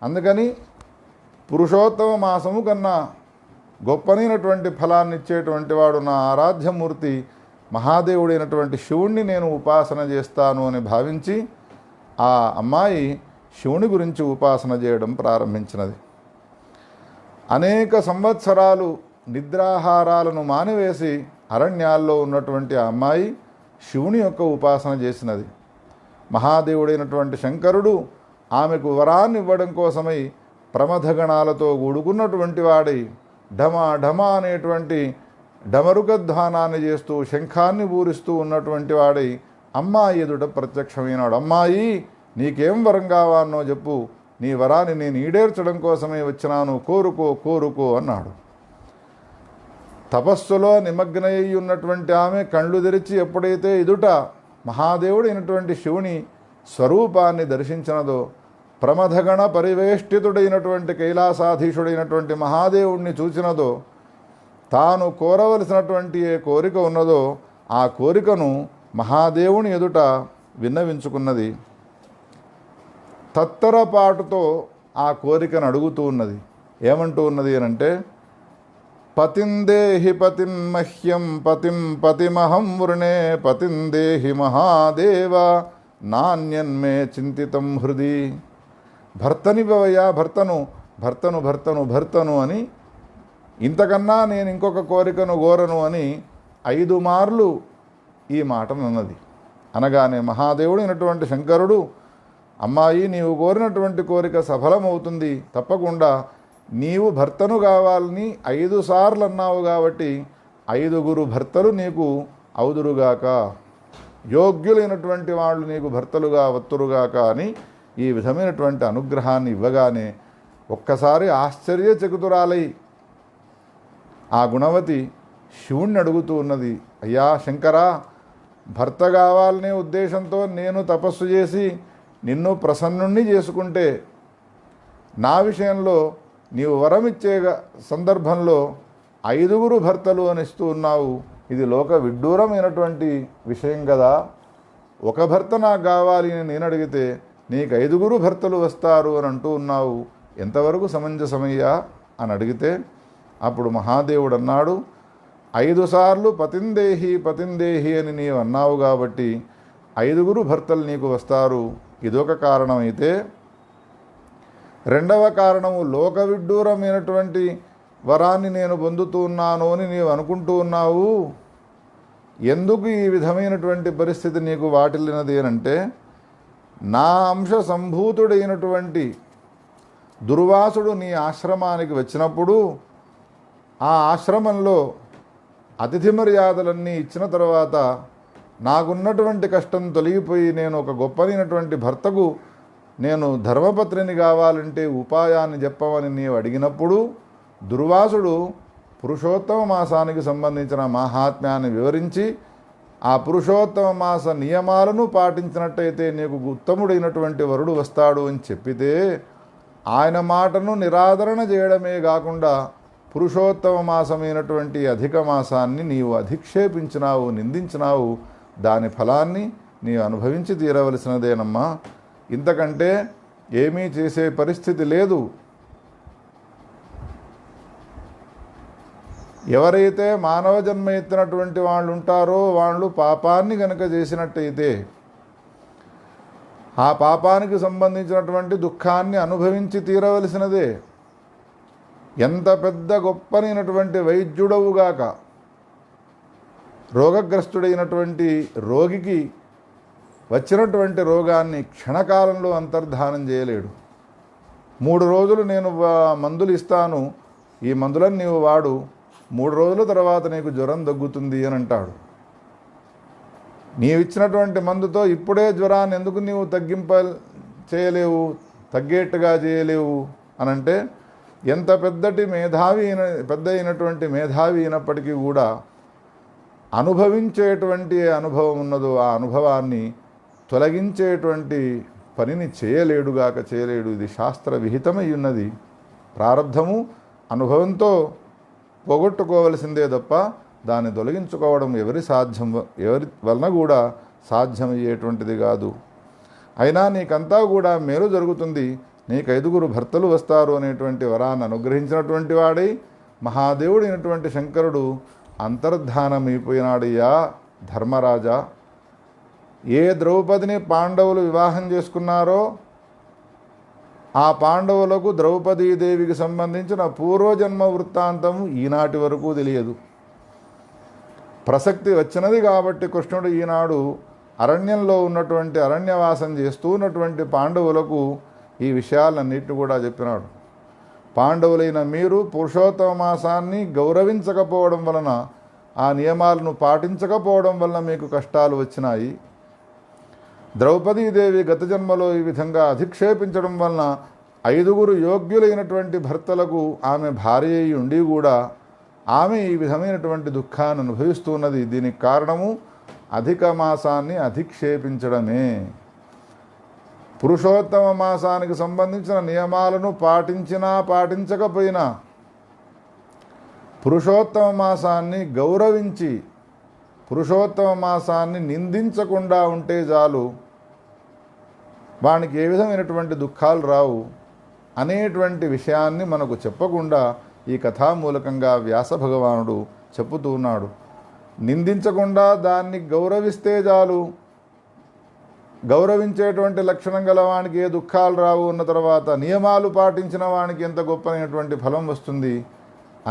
అందుకని పురుషోత్తమ మాసము కన్నా గొప్పనైనటువంటి ఫలాన్ని ఇచ్చేటువంటి వాడు నా ఆరాధ్యమూర్తి మహాదేవుడైనటువంటి శివుణ్ణి నేను ఉపాసన చేస్తాను అని భావించి ఆ అమ్మాయి శివుని గురించి ఉపాసన చేయడం ప్రారంభించినది. అనేక సంవత్సరాలు నిద్రాహారాలను మానివేసి అరణ్యాల్లో ఉన్నటువంటి ఆ అమ్మాయి శివుని యొక్క ఉపాసన చేసినది. మహాదేవుడైనటువంటి శంకరుడు ఆమెకు వరాన్ని ఇవ్వడం కోసమై ప్రమథగణాలతో కూడుకున్నటువంటి వాడై ఢమా ఢమా అనేటువంటి డమరుకధ్వానాన్ని చేస్తూ శంఖాన్ని పూరిస్తూ ఉన్నటువంటి వాడై అమ్మాయి ఎదుట ప్రత్యక్షమైనాడు. అమ్మాయి, నీకేం వరం కావాలనో చెప్పు, నీ వరాన్ని నేను ఈడేర్చడం కోసమే వచ్చినాను, కోరుకో కోరుకో అన్నాడు. తపస్సులో నిమగ్నై ఉన్నటువంటి ఆమె కళ్ళు తెరిచి ఎప్పుడైతే ఎదుట మహాదేవుడైనటువంటి శివుని స్వరూపాన్ని దర్శించినదో, ప్రమథగణ పరివేష్టితుడైనటువంటి కైలాసాధీశుడైనటువంటి మహాదేవుణ్ణి చూచినదో, తాను కోరవలసినటువంటి ఏ కోరిక ఉన్నదో ఆ కోరికను మహాదేవుని ఎదుట విన్నవించుకున్నది. తత్తరపాటుతో ఆ కోరికను అడుగుతూ ఉన్నది. ఏమంటూ ఉన్నది అనంటే, పతిందేహి పతిన్మహ్యం పతిం పతిమహం వృణే పతిందేహి మహాదేవ నాణ్యన్మే చింతితం హృది. భర్తనివ్వవయ్యా, భర్తను అని, ఇంతకన్నా నేను ఇంకొక కోరికను కోరను అని 5 మార్లు ఈ మాటనన్నది. అనగానే మహాదేవుడు అయినటువంటి శంకరుడు, అమ్మాయి, నీవు కోరినటువంటి కోరిక సఫలమవుతుంది తప్పకుండా. నీవు భర్తను కావాలని 5 సార్లు అన్నావు కాబట్టి 5గురు భర్తలు నీకు అవుదురుగాక, యోగ్యులైనటువంటి వాళ్ళు నీకు భర్తలుగా వత్తురుగాక అని ఈ విధమైనటువంటి అనుగ్రహాన్ని ఇవ్వగానే ఒక్కసారి ఆశ్చర్యచకితురాలై ఆ గుణవతి శివుణ్ణి అడుగుతూ ఉన్నది, అయ్యా శంకరా, భర్త కావాలనే ఉద్దేశంతో నేను తపస్సు చేసి నిన్ను ప్రసన్నుణ్ణి చేసుకుంటే నా విషయంలో నీవు వరమిచ్చే సందర్భంలో 5గురు భర్తలు అని ఇస్తూ ఉన్నావు. ఇది లోక విడ్డూరమైనటువంటి విషయం కదా. ఒక భర్త నాకు కావాలి అని నేను అడిగితే నీకు 5గురు భర్తలు వస్తారు అని అంటూ ఉన్నావు. ఎంతవరకు సమంజసమయ్యా అని అడిగితే అప్పుడు మహాదేవుడు అన్నాడు, 5 సార్లు పతిందేహి అని నీవు అన్నావు కాబట్టి 5గురు భర్తలు నీకు వస్తారు. ఇదొక కారణమైతే, రెండవ కారణము లోక విడ్డూరమైనటువంటి వరాన్ని నేను పొందుతూ ఉన్నాను అని నీవు అనుకుంటూ ఉన్నావు. ఎందుకు ఈ విధమైనటువంటి పరిస్థితి నీకు వాటిల్లినది అనంటే, నా అంశ సంభూతుడైనటువంటి దుర్వాసుడు నీ ఆశ్రమానికి వచ్చినప్పుడు ఆ ఆశ్రమంలో అతిథి మర్యాదలన్నీ ఇచ్చిన తర్వాత నాకున్నటువంటి కష్టం తొలగిపోయి నేను ఒక గొప్పదైనటువంటి భర్తకు నేను ధర్మపత్రిని కావాలంటే ఉపాయాన్ని చెప్పమని నీవు అడిగినప్పుడు దుర్వాసుడు పురుషోత్తమ మాసానికి సంబంధించిన మహాత్మ్యాన్ని వివరించి ఆ పురుషోత్తమ మాస నియమాలను పాటించినట్టయితే నీకు ఉత్తముడైనటువంటి వరుడు వస్తాడు అని చెప్పితే ఆయన మాటను నిరాదరణ చేయడమే కాకుండా పురుషోత్తమ మాసమైనటువంటి అధిక మాసాన్ని నీవు అధిక్షేపించినావు, నిందించినావు. దాని ఫలాన్ని నీవు అనుభవించి తీరవలసినదేనమ్మా. ఇంతకంటే ఏమీ చేసే పరిస్థితి లేదు. ఎవరైతే మానవ జన్మ ఎత్తినటువంటి వాళ్ళు ఉంటారో వాళ్ళు పాపాన్ని గనక చేసినట్టయితే ఆ పాపానికి సంబంధించినటువంటి దుఃఖాన్ని అనుభవించి తీరవలసినదే. ఎంత పెద్ద గొప్పనైనటువంటి వైద్యుడవుగాక రోగగ్రస్తుడైనటువంటి రోగికి వచ్చినటువంటి రోగాన్ని క్షణకాలంలో అంతర్ధానం చేయలేడు. 3 రోజులు నేను మందులు ఇస్తాను, ఈ మందులను నీవు వాడు, 3 రోజుల తర్వాత నీకు జ్వరం తగ్గుతుంది అని అంటాడు. నీవిచ్చినటువంటి మందుతో ఇప్పుడే జ్వరాన్ని ఎందుకు నీవు చేయలేవు, తగ్గేట్టుగా చేయలేవు అనంటే, ఎంత పెద్ద అయినటువంటి మేధావి అయినప్పటికీ కూడా అనుభవించేటువంటి అనుభవం ఉన్నదో ఆ అనుభవాన్ని తొలగించేటువంటి పనిని చేయలేడు. ఇది శాస్త్ర విహితమై ఉన్నది. ప్రారబ్ధము అనుభవంతో పోగొట్టుకోవలసిందే తప్ప దాన్ని తొలగించుకోవడం ఎవరి వలన కూడా సాధ్యమయ్యేటువంటిది కాదు. అయినా నీకంతా కూడా మేలు జరుగుతుంది, నీకు 5గురు భర్తలు వస్తారు అనేటువంటి వరాన్ని అనుగ్రహించినటువంటి వాడై మహాదేవుడైనటువంటి శంకరుడు అంతర్ధానమైపోయినాడయ్యా ధర్మరాజా. ఏ ద్రౌపదిని పాండవులు వివాహం చేసుకున్నారో ఆ పాండవులకు ద్రౌపదీదేవికి సంబంధించిన పూర్వజన్మ వృత్తాంతము ఈనాటి వరకు తెలియదు. ప్రసక్తి వచ్చినది కాబట్టి కృష్ణుడు ఈనాడు అరణ్యంలో ఉన్నటువంటి అరణ్యవాసం చేస్తూ ఉన్నటువంటి పాండవులకు ఈ విషయాలన్నిటిని కూడా చెప్పినాడు. పాండవులైన మీరు పురుషోత్తమ మాసాన్ని గౌరవించకపోవడం వలన, ఆ నియమాలను పాటించకపోవడం వలన మీకు కష్టాలు వచ్చినాయి. ద్రౌపదీదేవి గత జన్మలో ఈ విధంగా అధిక్షేపించడం వలన 5గురు యోగ్యులైనటువంటి భర్తలకు ఆమె భార్య అయి ఉండి కూడా ఆమె ఈ విధమైనటువంటి దుఃఖాన్ని అనుభవిస్తున్నది. దీనికి కారణము అధిక మాసాన్ని అధిక్షేపించడమే. పురుషోత్తమ మాసానికి సంబంధించిన నియమాలను పాటించినా పాటించకపోయినా పురుషోత్తమ మాసాన్ని గౌరవించి పురుషోత్తమ మాసాన్ని నిందించకుండా ఉంటే చాలు. వానికి ఏ విధమైనటువంటి దుఃఖాలు రావు అనేటువంటి విషయాన్ని మనకు చెప్పకుండా ఈ కథామూలకంగా వ్యాస భగవానుడు చెప్పుతూ ఉన్నాడు. నిందించకుండా దాన్ని గౌరవిస్తే చాలు, గౌరవించేటువంటి లక్షణం గల వానికి ఏ దుఃఖాలు రావు, ఉన్న తర్వాత నియమాలు పాటించిన వానికి ఎంత గొప్పనైనటువంటి ఫలం వస్తుంది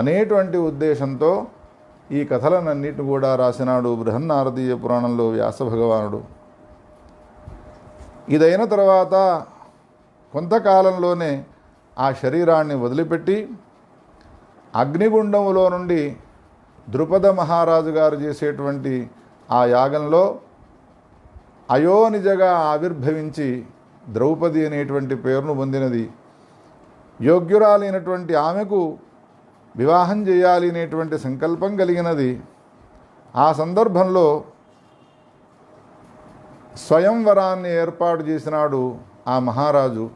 అనేటువంటి ఉద్దేశంతో ఈ కథలనన్నిటిని కూడా రాసినాడు బృహన్నారదీయ పురాణంలో వ్యాస భగవానుడు. ఇదైన తర్వాత కొంతకాలంలోనే ఆ శరీరాన్ని వదిలిపెట్టి అగ్నిగుండములో నుండి ద్రుపద మహారాజు గారు చేసేటువంటి ఆ యాగంలో అయోనిజగా ఆవిర్భవించి ద్రౌపది అనేటువంటి పేరును పొందినది. యోగ్యురాలైనటువంటి ఆమెకు వివాహం చేయాలి అనేటువంటి సంకల్పం కలిగినది. ఆ సందర్భంలో స్వయంవరాన్ని ఏర్పాటు చేసినాడు ఆ మహారాజు.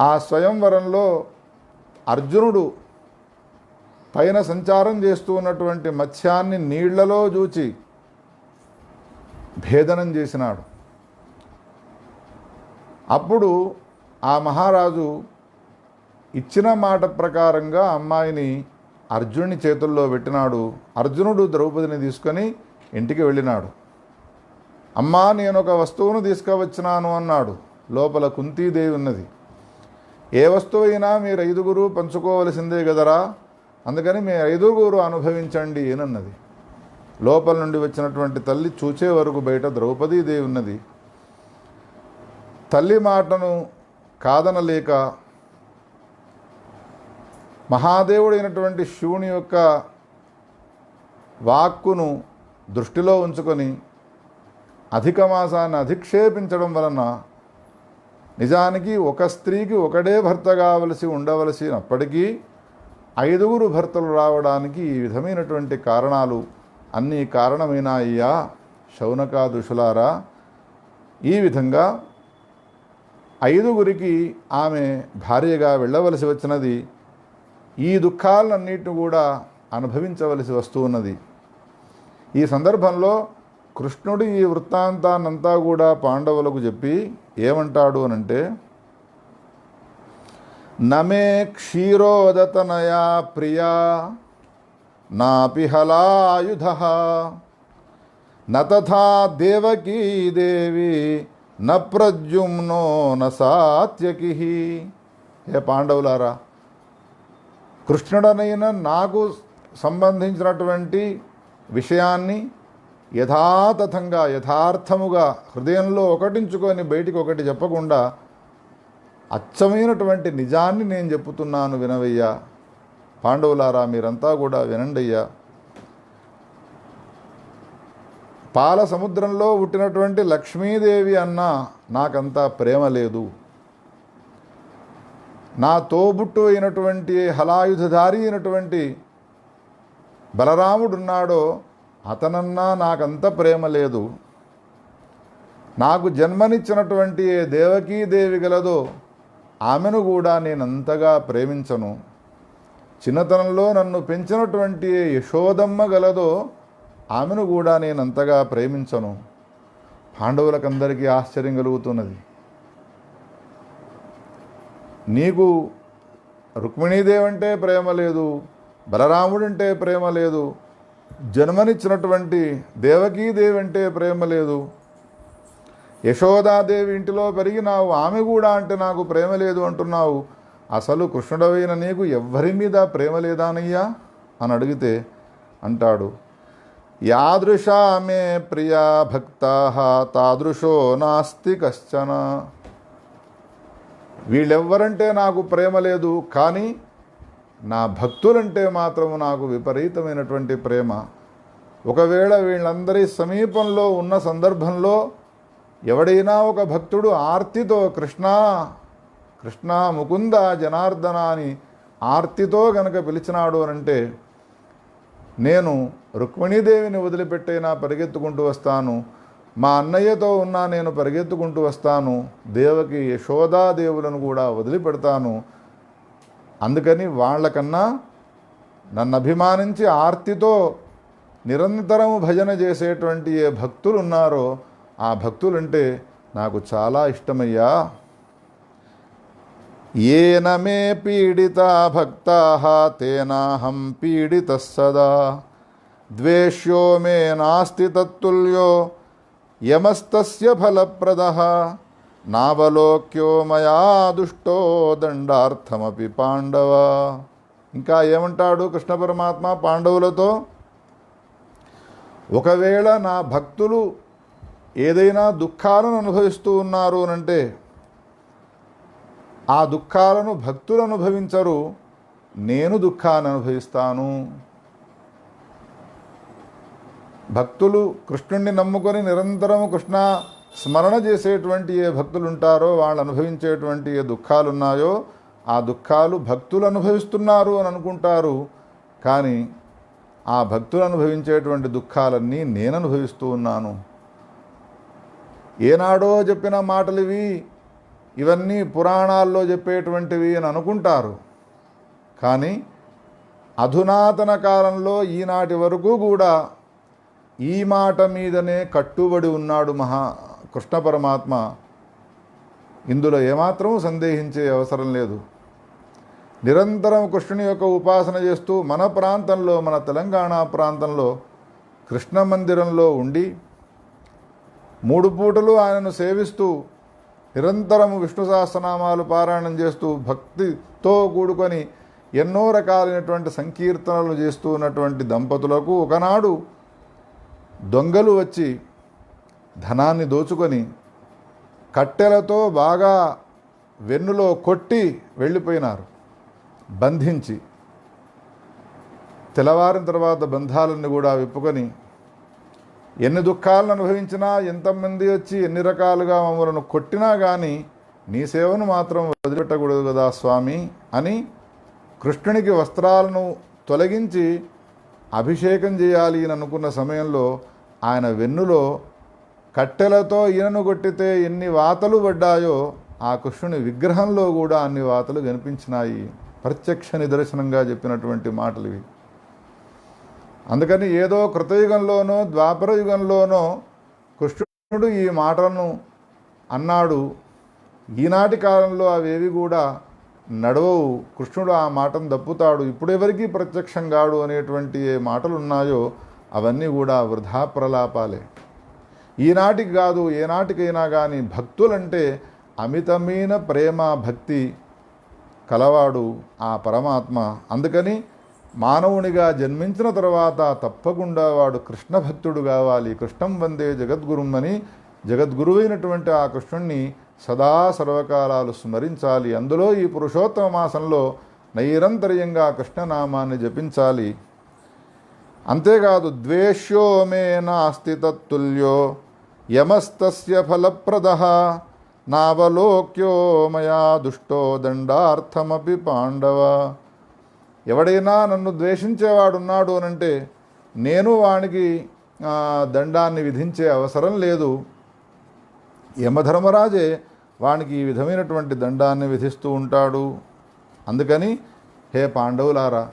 ఆ స్వయంవరంలో అర్జునుడు పైన సంచారం చేస్తూ ఉన్నటువంటి మత్స్యాన్ని నీళ్లలో చూచి భేదనం చేసినాడు. అప్పుడు ఆ మహారాజు ఇచ్చిన మాట ప్రకారంగా అమ్మాయిని అర్జునుని చేతుల్లో పెట్టినాడు. అర్జునుడు ద్రౌపదిని తీసుకొని ఇంటికి వెళ్ళినాడు. అమ్మా, నేను ఒక వస్తువును తీసుకువచ్చినాను అన్నాడు. లోపల కుంతీదేవి ఉన్నది. ఏ వస్తువు అయినా మీరు 5గురు పంచుకోవలసిందే కదరా, అందుకని మీ 5గురు అనుభవించండి ఏనన్నది. లోపల నుండి వచ్చినటువంటి తల్లి చూచే వరకు బయట ద్రౌపదీదేవి ఉన్నది. తల్లి మాటను కాదనలేక మహాదేవుడైనటువంటి శివుని యొక్క వాక్కును దృష్టిలో ఉంచుకొని అధిక మాసాన్ని అధిక్షేపించడం వలన నిజానికి ఒక స్త్రీకి ఒకడే భర్త కావలసి ఉండవలసినప్పటికీ 5గురు భర్తలు రావడానికి ఈ విధమైనటువంటి కారణాలు అన్నీ కారణమైనాయ్యా శౌనకాదుషులారా. ఈ విధంగా 5గురికి ఆమె భార్యగా వెళ్ళవలసి వచ్చినది. ఈ దుఃఖాలన్నిటిని కూడా అనుభవించవలసి వస్తున్నది. ఈ సందర్భంలో కృష్ణుడు ఈ వృత్తాంతాన్నంతా కూడా పాండవులకు చెప్పి ఏమంటాడు అనంటే, నమే క్షీరోదతనయా ప్రియా నాపి హలాయుధ నథా దేవకీ దేవి న ప్రద్యుమ్నో న సాత్యకి. హే పాండవులారా, కృష్ణుడనైన నాకు సంబంధించినటువంటి విషయాన్ని యథాతథంగా యథార్థముగా హృదయంలో ఒకటించుకొని బయటికి ఒకటి చెప్పకుండా అచ్చమైనటువంటి నిజాన్ని నేను చెప్పుతున్నాను వినవయ్యా. పాండవులారా, మీరంతా కూడా వినండయ్యా. పాల సముద్రంలో పుట్టినటువంటి లక్ష్మీదేవి అన్నా నాకంతా ప్రేమ లేదు. నా తోబుట్టు అయినటువంటి హలాయుధధారి అయినటువంటి బలరాముడున్నాడో అతనన్నా నాకంత ప్రేమ లేదు. నాకు జన్మనిచ్చినటువంటి ఏ దేవకీదేవి గలదో ఆమెను కూడా నేనంతగా ప్రేమించను. చిన్నతనంలో నన్ను పెంచినటువంటి ఏ యశోదమ్మ గలదో ఆమెను కూడా నేనంతగా ప్రేమించను. పాండవులకందరికీ ఆశ్చర్యం కలుగుతున్నది. నీకు రుక్మిణీదేవి అంటే ప్రేమ లేదు, బలరాముడంటే ప్రేమ లేదు, జన్మనిచ్చినటువంటి దేవకీదేవి అంటే ప్రేమ లేదు, యశోదాదేవి ఇంటిలో పెరిగినావు, ఆమె కూడా అంటే నాకు ప్రేమ లేదు అంటున్నావు. అసలు కృష్ణుడవైన నీకు ఎవ్వరి మీద ప్రేమ లేదానయ్యా అని అడిగితే అంటాడు, యాదృశా మే ప్రియా భక్తా తాదృశో నాస్తి కశ్చన. వీళ్ళెవ్వరంటే నాకు ప్రేమ లేదు, కానీ నా భక్తులంటే మాత్రము నాకు విపరీతమైనటువంటి ప్రేమ. ఒకవేళ వీళ్ళందరి సమీపంలో ఉన్న సందర్భంలో ఎవడైనా ఒక భక్తుడు ఆర్తితో కృష్ణ కృష్ణ ముకుంద జనార్దన అని ఆర్తితో గనక పిలిచినాడు అనంటే నేను రుక్మిణీదేవిని వదిలిపెట్టైనా పరిగెత్తుకుంటూ వస్తాను, మా అన్నయ్యతో ఉన్నా నేను పరిగెత్తుకుంటూ వస్తాను, దేవకి యశోదాదేవులను కూడా వదిలిపెడతాను. అందుకని వాళ్ళకన్నా నన్ను అభిమానించి ఆర్తితో నిరంతరము భజన చేసేటువంటి ఏ భక్తులు ఉన్నారో ఆ భక్తులంటే నాకు చాలా ఇష్టమయ్యా. ఏన మే పీడితా భక్తాః తేనాహం పీడితః సదా. ద్వేష్యో మే నాస్తి తత్తుల్యో యమస్తస్య ఫలప్రదః. నావలోక్యో మయా దుష్టో దండార్థమపి పాండవ. ఇంకా ఏమంటాడు కృష్ణ పరమాత్మ పాండవులతో? ఒకవేళ నా భక్తులు ఏదైనా దుఃఖాలను అనుభవిస్తూ ఉన్నారు అనంటే ఆ దుఃఖాలను భక్తులు అనుభవించరు, నేను దుఃఖాన్ని అనుభవిస్తాను. భక్తులు కృష్ణుణ్ణి నమ్ముకొని నిరంతరము కృష్ణ స్మరణ చేసేటువంటి ఏ భక్తులు ఉంటారో వాళ్ళు అనుభవించేటువంటి ఏ దుఃఖాలు ఉన్నాయో ఆ దుఃఖాలు భక్తులు అనుభవిస్తున్నారు అని అనుకుంటారు. కానీ ఆ భక్తులు అనుభవించేటువంటి దుఃఖాలన్నీ నేను అనుభవిస్తూ ఉన్నాను. ఏనాడో చెప్పిన మాటలు ఇవన్నీ పురాణాల్లో చెప్పేటువంటివి అని అనుకుంటారు. కానీ అధునాతన కాలంలో ఈనాటి వరకు కూడా ఈ మాట మీదనే కట్టుబడి ఉన్నాడు కృష్ణ పరమాత్మ. ఇందులో ఏమాత్రం సందేహించే అవసరం లేదు. నిరంతరం కృష్ణుని యొక్క ఉపాసన చేస్తూ మన ప్రాంతంలో, మన తెలంగాణ ప్రాంతంలో కృష్ణ మందిరంలో ఉండి 3 పూటలు ఆయనను సేవిస్తూ నిరంతరము విష్ణు సహస్రనామాలు పారాయణం చేస్తూ భక్తితో కూడుకొని ఎన్నో రకాలైనటువంటి సంకీర్తనలు చేస్తూ ఉన్నటువంటి దంపతులకు ఒకనాడు దొంగలు వచ్చి ధనాన్ని దోచుకొని కట్టెలతో బాగా వెన్నులో కొట్టి వెళ్ళిపోయినారు, బంధించి. తెల్లవారిన తర్వాత బంధాలన్నీ కూడా విప్పుకొని ఎన్ని దుఃఖాలను అనుభవించినా, ఎంతమంది వచ్చి ఎన్ని రకాలుగా మమ్మల్ని కొట్టినా కానీ నీ సేవను మాత్రం వదిలిపెట్టకూడదు కదా స్వామి అని కృష్ణునికి వస్త్రాలను తొలగించి అభిషేకం చేయాలి అని అనుకున్న సమయంలో ఆయన వెన్నులో కట్టెలతో ఈయనను కొట్టితే ఎన్ని వాతలు పడ్డాయో ఆ కృష్ణుని విగ్రహంలో కూడా అన్ని వాతలు కనిపించినాయి. ప్రత్యక్ష నిదర్శనంగా చెప్పినటువంటి మాటలు ఇవి. అందుకని ఏదో కృతయుగంలోనో ద్వాపర యుగంలోనో కృష్ణుడు ఈ మాటలను అన్నాడు. ఈనాటి కాలంలో అవేవి కూడా నడవవు. కృష్ణుడు ఆ మాటను దప్పుతాడు, ఇప్పుడెవరికి ప్రత్యక్షం కాడు అనేటువంటి ఏ మాటలు ఉన్నాయో అవన్నీ కూడా వృధా ప్రలాపాలే. ఈనాటికి కాదు, ఏనాటికైనా కానీ భక్తులంటే అమితమైన ప్రేమ భక్తి కలవాడు ఆ పరమాత్మ. అందుకని మానవునిగా జన్మించిన తర్వాత తప్పకుండా వాడు కృష్ణ భక్తుడు కావాలి. కృష్ణం వందే జగద్గురుం అని జగద్గురువైనటువంటి ఆ కృష్ణుణ్ణి సదా సర్వకాలాలు స్మరించాలి. అందులో ఈ పురుషోత్తమ మాసంలో నైరంతర్యంగా కృష్ణనామాన్ని జపించాలి. అంతేకాదు ద్వేష్యో మే నాస్తి తత్తుల్యో యమస్తస్య ఫలప్రదః. నావలోక్యో మయా దుష్టో దండార్థమపి పాండవ. ఎవడైనా నన్ను ద్వేషించేవాడున్నాడు అనంటే నేను వానికి దండాన్ని విధించే అవసరం లేదు. యమధర్మరాజే వానికి ఈ విధమైనటువంటి దండాన్ని విధిస్తూ ఉంటాడు. అందుకని హే పాండవులారా,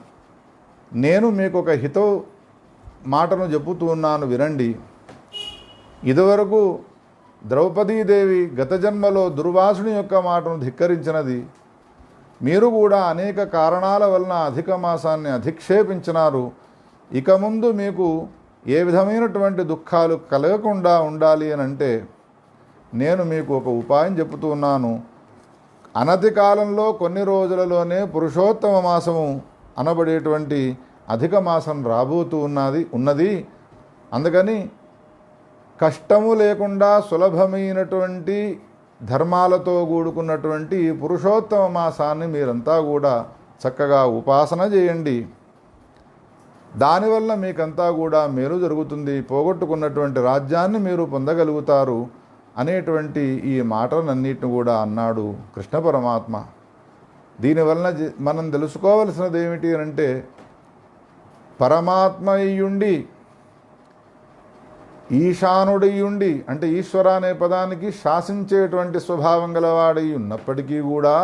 నేను మీకు ఒక హితవు మాటను చెబుతూ ఉన్నాను, వినండి. ఇదివరకు ద్రౌపదీదేవి గత జన్మలో దుర్వాసుని యొక్క మాటను ధిక్కరించినది. మీరు కూడా అనేక కారణాల వలన అధిక మాసాన్ని అధిక్షేపించినారు. ఇక ముందు మీకు ఏ విధమైనటువంటి దుఃఖాలు కలగకుండా ఉండాలి అని అంటే నేను మీకు ఒక ఉపాయం చెబుతూ ఉన్నాను. అనతి కాలంలో కొన్ని రోజులలోనే పురుషోత్తమ మాసము అనబడేటువంటి అధిక మాసం రాబోతూ ఉన్నది. అందుకని కష్టము లేకుండా సులభమైనటువంటి ధర్మాలతో కూడుకున్నటువంటి ఈ పురుషోత్తమ మాసాన్ని మీరంతా కూడా చక్కగా ఉపాసన చేయండి. దానివల్ల మీకంతా కూడా మేలు జరుగుతుంది, పోగొట్టుకున్నటువంటి రాజ్యాన్ని మీరు పొందగలుగుతారు అనేటువంటి ఈ మాటలన్నిటిని కూడా అన్నాడు కృష్ణ పరమాత్మ. దీనివలన మనం తెలుసుకోవలసినది ఏమిటి అంటే పరమాత్మ అయ్యుండి ఈశానుడయ్యుండి అంటే ఈశ్వర అనే పదానికి శాసించేటువంటి స్వభావం గలవాడై ఉన్నప్పటికీ కూడా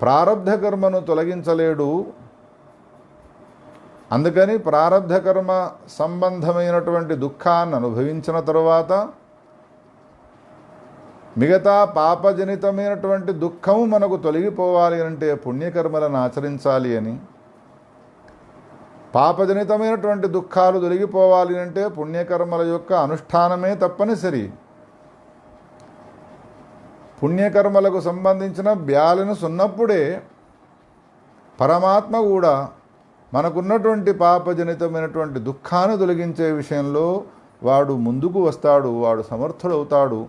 ప్రారబ్ధ కర్మను తొలగించలేడు. అందుకని ప్రారబ్ధ కర్మ సంబంధమైనటువంటి దుఃఖాన్ని అనుభవించిన తరువాత మిగతా పాపజనితమైనటువంటి దుఃఖము మనకు తొలగిపోవాలి అంటే పుణ్యకర్మలను ఆచరించాలి అని, పాపజనితమైనటువంటి దుఃఖాలు తొలగిపోవాలి అంటే పుణ్యకర్మల యొక్క అనుష్ఠానమే తప్పనిసరి. పుణ్యకర్మలకు సంబంధించిన బ్యాలెన్స్ ఉన్నప్పుడే పరమాత్మ కూడా మనకున్నటువంటి పాపజనితమైనటువంటి దుఃఖాన్ని తొలగించే విషయంలో వాడు ముందుకు వస్తాడు, వాడు సమర్థుడవుతాడు.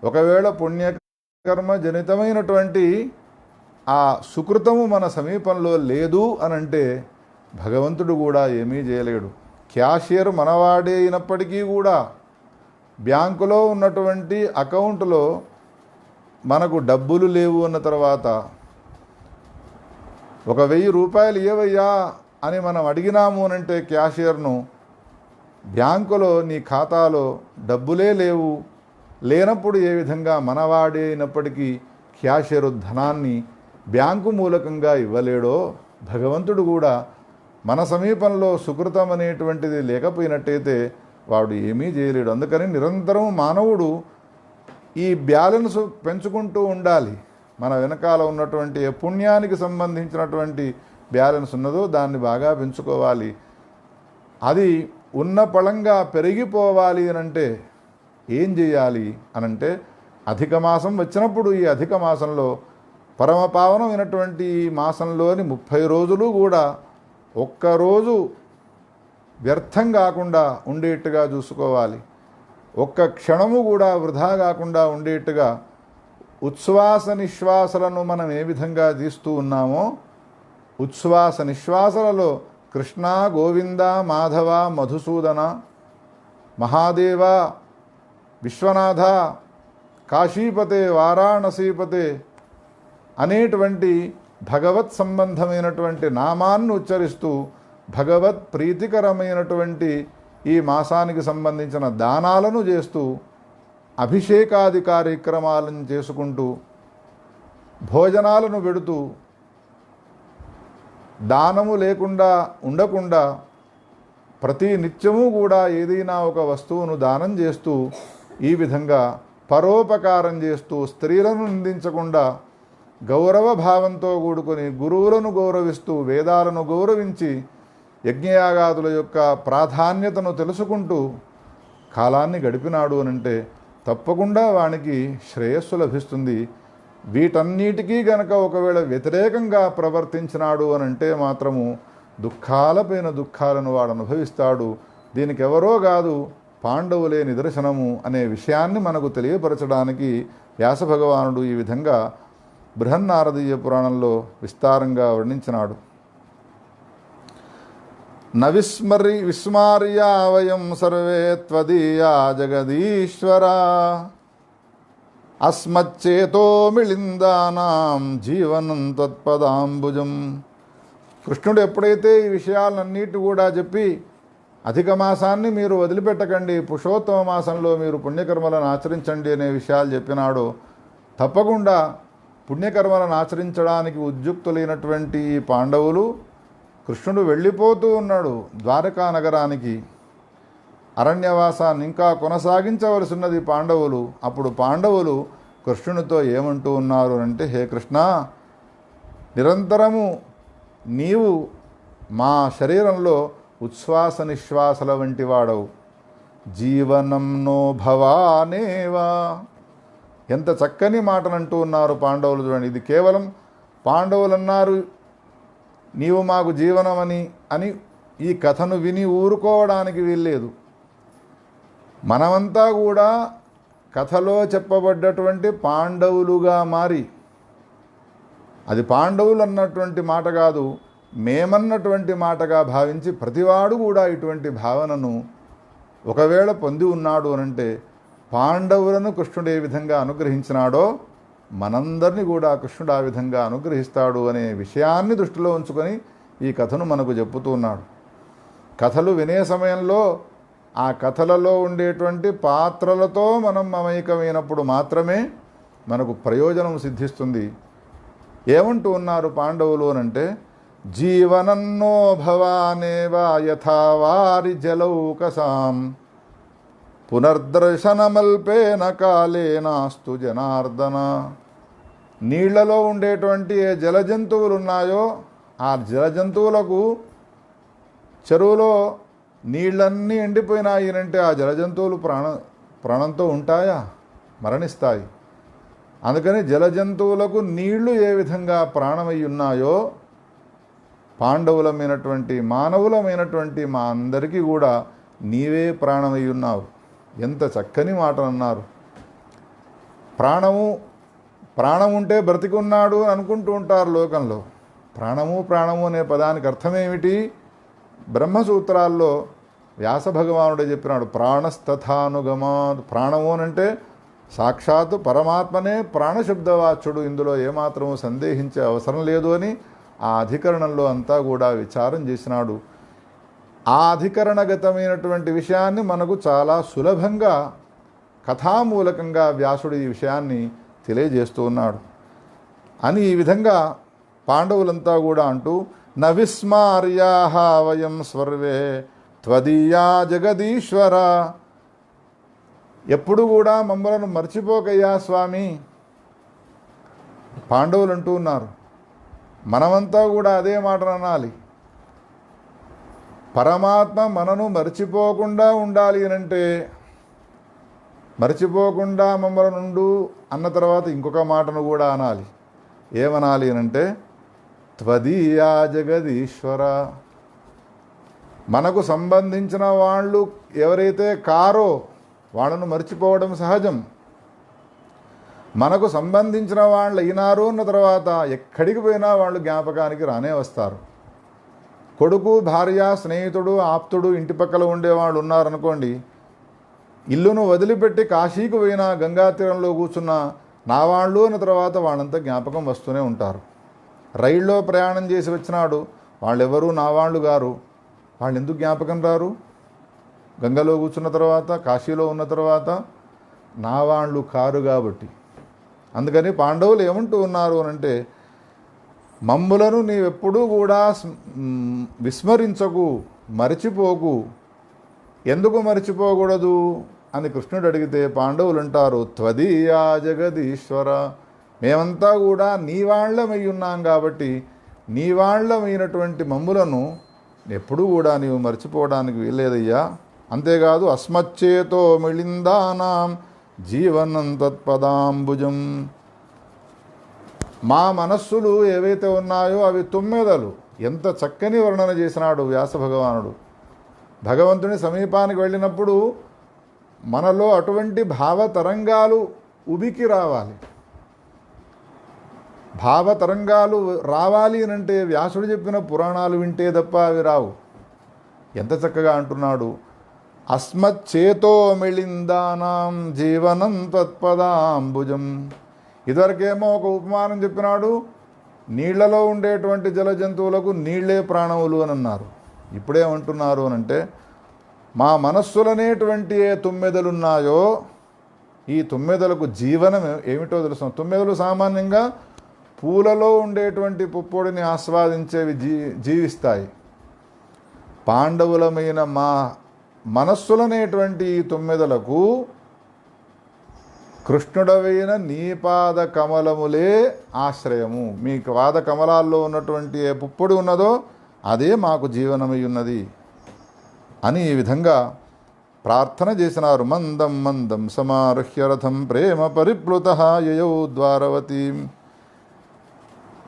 ఒకవేళ పుణ్యకర్మ జనితమైనటువంటి ఆ సుకృతము మన సమీపంలో లేదు అనంటే భగవంతుడు కూడా ఏమీ చేయలేడు. క్యాషియర్ మనవాడే అయినప్పటికీ కూడా బ్యాంకులో ఉన్నటువంటి అకౌంట్లో మనకు డబ్బులు లేవు అన్న తర్వాత 1,000 రూపాయలు ఏవయ్యా అని మనం అడిగినాము అనంటే క్యాషియర్ను, బ్యాంకులో నీ ఖాతాలో డబ్బులే లేవు, లేనప్పుడు ఏ విధంగా మనవాడే అయినప్పటికీ క్యాషియరు ధనాన్ని బ్యాంకు మూలకంగా ఇవ్వలేడో భగవంతుడు కూడా మన సమీపంలో సుకృతం అనేటువంటిది లేకపోయినట్టయితే వాడు ఏమీ చేయలేడు. అందుకని నిరంతరం మానవుడు ఈ బ్యాలెన్స్ పెంచుకుంటూ ఉండాలి. మన వెనకాల ఉన్నటువంటి పుణ్యానికి సంబంధించినటువంటి బ్యాలెన్స్ ఉన్నదో దాన్ని బాగా పెంచుకోవాలి. అది ఉన్న పళంగా పెరిగిపోవాలి అనంటే ఏం చేయాలి అనంటే, అధిక మాసం వచ్చినప్పుడు ఈ అధిక మాసంలో పరమపావనమైనటువంటి ఈ మాసంలోని 30 రోజులు కూడా ఒక్కరోజు వ్యర్థం కాకుండా ఉండేట్టుగా చూసుకోవాలి. ఒక్క క్షణము కూడా వృధా కాకుండా ఉండేట్టుగా ఉచ్ఛ్వాస నిశ్వాసలను మనం ఏ విధంగా తీస్తూ ఉన్నామో, ఉచ్ఛ్వాస నిశ్వాసలలో కృష్ణ, గోవింద, మాధవ, మధుసూదన, మహాదేవ, విశ్వనాథ, కాశీపతే, వారాణసీపతే అనేటువంటి భగవత్ సంబంధమైనటువంటి నామాన్ని ఉచ్చరిస్తూ భగవత్ ప్రీతికరమైనటువంటి ఈ మాసానికి సంబంధించిన దానాలను చేస్తూ, అభిషేకాది కార్యక్రమాలను చేసుకుంటూ, భోజనాలను పెడుతూ, దానము లేకుండా ఉండకుండా ప్రతి నిత్యము కూడా ఏదైనా ఒక వస్తువును దానం చేస్తూ, ఈ విధంగా పరోపకారం చేస్తూ, స్త్రీలను నిందించకుండా గౌరవ భావంతో కూడుకొని గురువులను గౌరవిస్తూ, వేదాలను గౌరవించి, యజ్ఞయాగాదుల యొక్క ప్రాధాన్యతను తెలుసుకుంటూ కాలాన్ని గడిపినాడు అనంటే తప్పకుండా వానికి శ్రేయస్సు లభిస్తుంది. వీటన్నిటికీ గనక ఒకవేళ వ్యతిరేకంగా ప్రవర్తించినాడు అనంటే మాత్రము దుఃఖాలపైన దుఃఖాలను వాడు అనుభవిస్తాడు. దీనికి ఎవరో కాదు, పాండవులే నిదర్శనము అనే విషయాన్ని మనకు తెలియపరచడానికి వ్యాస భగవానుడు ఈ విధంగా బృహన్నారదీయ పురాణంలో విస్తారంగా వర్ణించినాడు. న విస్మార్యా వయం సర్వే త్వదీయా జగదీశ్వరా అస్మచ్చేతో మిళిందానాం జీవనం తత్పదాంబుజం. కృష్ణుడు ఎప్పుడైతే ఈ విషయాలన్నిటి కూడా చెప్పి అధిక మాసాన్ని మీరు వదిలిపెట్టకండి, పురుషోత్తమ మాసంలో మీరు పుణ్యకర్మలను ఆచరించండి అనే విషయాలు చెప్పినాడో, తప్పకుండా పుణ్యకర్మలను ఆచరించడానికి ఉద్యుక్తులైనటువంటి ఈ పాండవులు, కృష్ణుడు వెళ్ళిపోతూ ఉన్నాడు ద్వారకా నగరానికి, అరణ్యవాసాన్ని ఇంకా కొనసాగించవలసి ఉన్నది పాండవులు. అప్పుడు పాండవులు కృష్ణునితో ఏమంటూ ఉన్నారు అంటే, హే కృష్ణ, నిరంతరము నీవు మా శరీరంలో ఉచ్ఛ్వాస నిశ్వాసల వంటి వాడవు, జీవనం నో భవానేవా. ఎంత చక్కని మాటలు అంటూ ఉన్నారు పాండవులు. చూడండి, ఇది కేవలం పాండవులు అన్నారు నీవు మాకు జీవనమని అని ఈ కథను విని ఊరుకోవడానికి వీల్లేదు. మనమంతా కూడా కథలో చెప్పబడ్డటువంటి పాండవులుగా మారి, అది పాండవులు అన్నటువంటి మాట కాదు, మేమన్నటువంటి మాటగా భావించి ప్రతివాడు కూడా ఇటువంటి భావనను ఒకవేళ పొంది ఉన్నాడు అనంటే, పాండవులను కృష్ణుడు ఏ విధంగా అనుగ్రహించినాడో మనందరినీ కూడా కృష్ణుడు ఆ విధంగా అనుగ్రహిస్తాడు అనే విషయాన్ని దృష్టిలో ఉంచుకొని ఈ కథను మనకు చెప్పుతూ ఉన్నాడు. కథలు వినే సమయంలో ఆ కథలలో ఉండేటువంటి పాత్రలతో మనం మమైకమైనప్పుడు మాత్రమే మనకు ప్రయోజనం సిద్ధిస్తుంది. ఏమంటూ ఉన్నారు పాండవులు అనంటే, జీవనన్నో భవానేవా యథా వారి జలౌకసాం పునర్దర్శనమల్పేన కాలేనాస్తు జనార్దన. నీళ్లలో ఉండేటువంటి ఏ జలజంతువులు ఉన్నాయో ఆ జలజంతువులకు చెరువులో నీళ్ళన్నీ ఎండిపోయినాయినంటే ఆ జలజంతువులు ప్రాణంతో ఉంటాయా? మరణిస్తాయి. అందుకని జలజంతువులకు నీళ్లు ఏ విధంగా ప్రాణమై ఉన్నాయో పాండవులమైనటువంటి మానవులమైనటువంటి మా అందరికీ కూడా నీవే ప్రాణమై ఉన్నావు. ఎంత చక్కని మాట అన్నారు. ప్రాణం ఉంటే బ్రతికున్నాడు అని అనుకుంటూ ఉంటారు లోకంలో. ప్రాణము అనే పదానికి అర్థమేమిటి? బ్రహ్మసూత్రాల్లో వ్యాస భగవానుడే చెప్పినాడు, ప్రాణస్తథానుగమాత్. ప్రాణము అంటే సాక్షాత్తు పరమాత్మనే ప్రాణశబ్దవాచ్యుడు, ఇందులో ఏమాత్రము సందేహించే అవసరం లేదు అని ఆ అధికరణంలో అంతా కూడా విచారం చేసినాడు. ఆ అధికరణగతమైనటువంటి విషయాన్ని మనకు చాలా సులభంగా కథామూలకంగా వ్యాసుడు ఈ విషయాన్ని తెలియజేస్తూ ఉన్నాడు అని ఈ విధంగా పాండవులంతా కూడా అంటూ, న విస్మార్యాహ వయం స్వర్వే త్వదీయా జగదీశ్వర. ఎప్పుడు కూడా మమ్మలను మర్చిపోకయ్యా స్వామి. పాండవులు అంటూ ఉన్నారు. మనమంతా కూడా అదే మాట అనాలి. పరమాత్మ మనను మర్చిపోకుండా ఉండాలి అనంటే, మర్చిపోకుండా మమ్మల్ని నుండు అన్న తర్వాత ఇంకొక మాటను కూడా అనాలి. ఏమనాలి అనంటే, త్వదీయా జగదీశ్వర. మనకు సంబంధించిన వాళ్ళు ఎవరైతే కారో వాళ్ళను మర్చిపోవడం సహజం. మనకు సంబంధించిన వాళ్ళు అయినారు అన్న తర్వాత ఎక్కడికి పోయినా వాళ్ళు జ్ఞాపకానికి రానే వస్తారు. కొడుకు, భార్య, స్నేహితుడు, ఆప్తుడు, ఇంటి పక్కల ఉండేవాళ్ళు ఉన్నారనుకోండి, ఇల్లును వదిలిపెట్టి కాశీకి పోయినా గంగా తీరంలో కూర్చున్న నా వాళ్ళు అన్న తర్వాత వాళ్ళంతా జ్ఞాపకం వస్తూనే ఉంటారు. రైల్లో ప్రయాణం చేసి వచ్చినాడు, వాళ్ళెవరూ నా వాళ్ళు గారు, వాళ్ళు ఎందుకు జ్ఞాపకం రారు? గంగలో కూర్చున్న తర్వాత, కాశీలో ఉన్న తర్వాత నా వాళ్ళు కారు కాబట్టి. అందుకని పాండవులు ఏమంటూ ఉన్నారు అనంటే, మమ్ములను నీవెప్పుడూ కూడా విస్మరించకు, మరిచిపోకు. ఎందుకు మరిచిపోకూడదు అని కృష్ణుడు అడిగితే పాండవులు అంటారు, త్వదీయా జగదీశ్వర. మేమంతా కూడా నీ వాళ్ళమై ఉన్నాం కాబట్టి నీ వాళ్ళమైనటువంటి మమ్ములను ఎప్పుడూ కూడా నీవు మర్చిపోవడానికి వీల్లేదయ్యా. అంతేకాదు, అస్మచ్చేతో మిళిందానాం జీవనం తత్పదాంబుజం. మా మనస్సులు ఏవైతే ఉన్నాయో అవి తుమ్మెదలు. ఎంత చక్కని వర్ణన చేసినాడు వ్యాస భగవానుడు. భగవంతుని సమీపానికి వెళ్ళినప్పుడు మనలో అటువంటి భావతరంగాలు ఉబికి రావాలి. భావతరంగాలు రావాలి అనంటే వ్యాసుడు చెప్పిన పురాణాలు వింటే తప్ప అవి రావు. ఎంత చక్కగా అంటున్నాడు, అస్మచ్చేతో మిళిందానాం జీవనం తత్పదాంబుజం. ఇదివరకేమో ఒక ఉపమానం చెప్పినాడు, నీళ్లలో ఉండేటువంటి జల జంతువులకు నీళ్లే ప్రాణములు అని అన్నారు. ఇప్పుడేమంటున్నారు అనంటే, మా మనస్సులనేటువంటి ఏ తుమ్మెదలున్నాయో ఈ తుమ్మెదలకు జీవనం ఏమిటో తెలుసు. తుమ్మెదలు సామాన్యంగా పూలలో ఉండేటువంటి పుప్పొడిని ఆస్వాదించేవి జీవిస్తాయి. పాండవులమైన మా మనస్సులనేటువంటి ఈ తుమ్మెదలకు కృష్ణుడవైన నీ పాద కమలములే ఆశ్రయము. మీ పాద కమలాల్లో ఉన్నటువంటి ఏ పుప్పొడి ఉన్నదో అదే మాకు జీవనమై ఉన్నది అని ఈ విధంగా ప్రార్థన చేసినారు. మందం మందం సమారుహ్య రథం ప్రేమ పరిప్లుతః యయౌ ద్వారవతీం.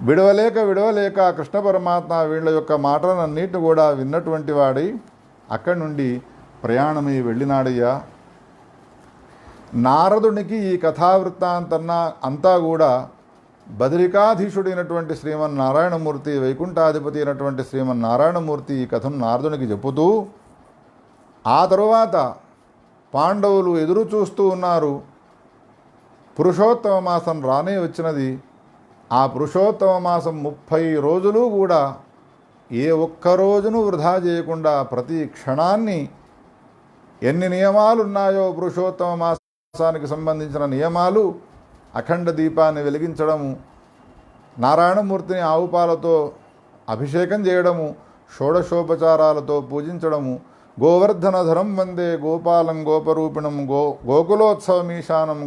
విడవలేక కృష్ణ పరమాత్మ వీళ్ళ యొక్క మాటలన్నిటిని కూడా విన్నటువంటి వాడై అక్కడి నుండి ప్రయాణమై వెళ్ళినాడయ్యా. నారదునికి ఈ కథావృత్తాంతన్నా అంతా కూడా బదరికాధీశుడైనటువంటి శ్రీమన్నారాయణమూర్తి, వైకుంఠాధిపతి అయినటువంటి శ్రీమన్నారాయణమూర్తి ఈ కథను నారదునికి చెప్పుతూ, ఆ తరువాత పాండవులు ఎదురు చూస్తూ ఉన్నారు. పురుషోత్తమ మాసం రానే వచ్చినది. ఆ పురుషోత్తమ మాసం 30 రోజులు కూడా ఏ ఒక్క రోజును వృధా చేయకుండా ప్రతి క్షణాన్ని ఎన్ని నియమాలు ఉన్నాయో పురుషోత్తమ మాసానికి సంబంధించిన నియమాలు, అఖండ దీపాన్ని వెలిగించడము, నారాయణమూర్తిని ఆవుపాలతో అభిషేకం చేయడము, షోడశోపచారాలతో పూజించడము, గోవర్ధనధరం వందే గోపాలం గోపరూపిణం గోకులోత్సవమీశానం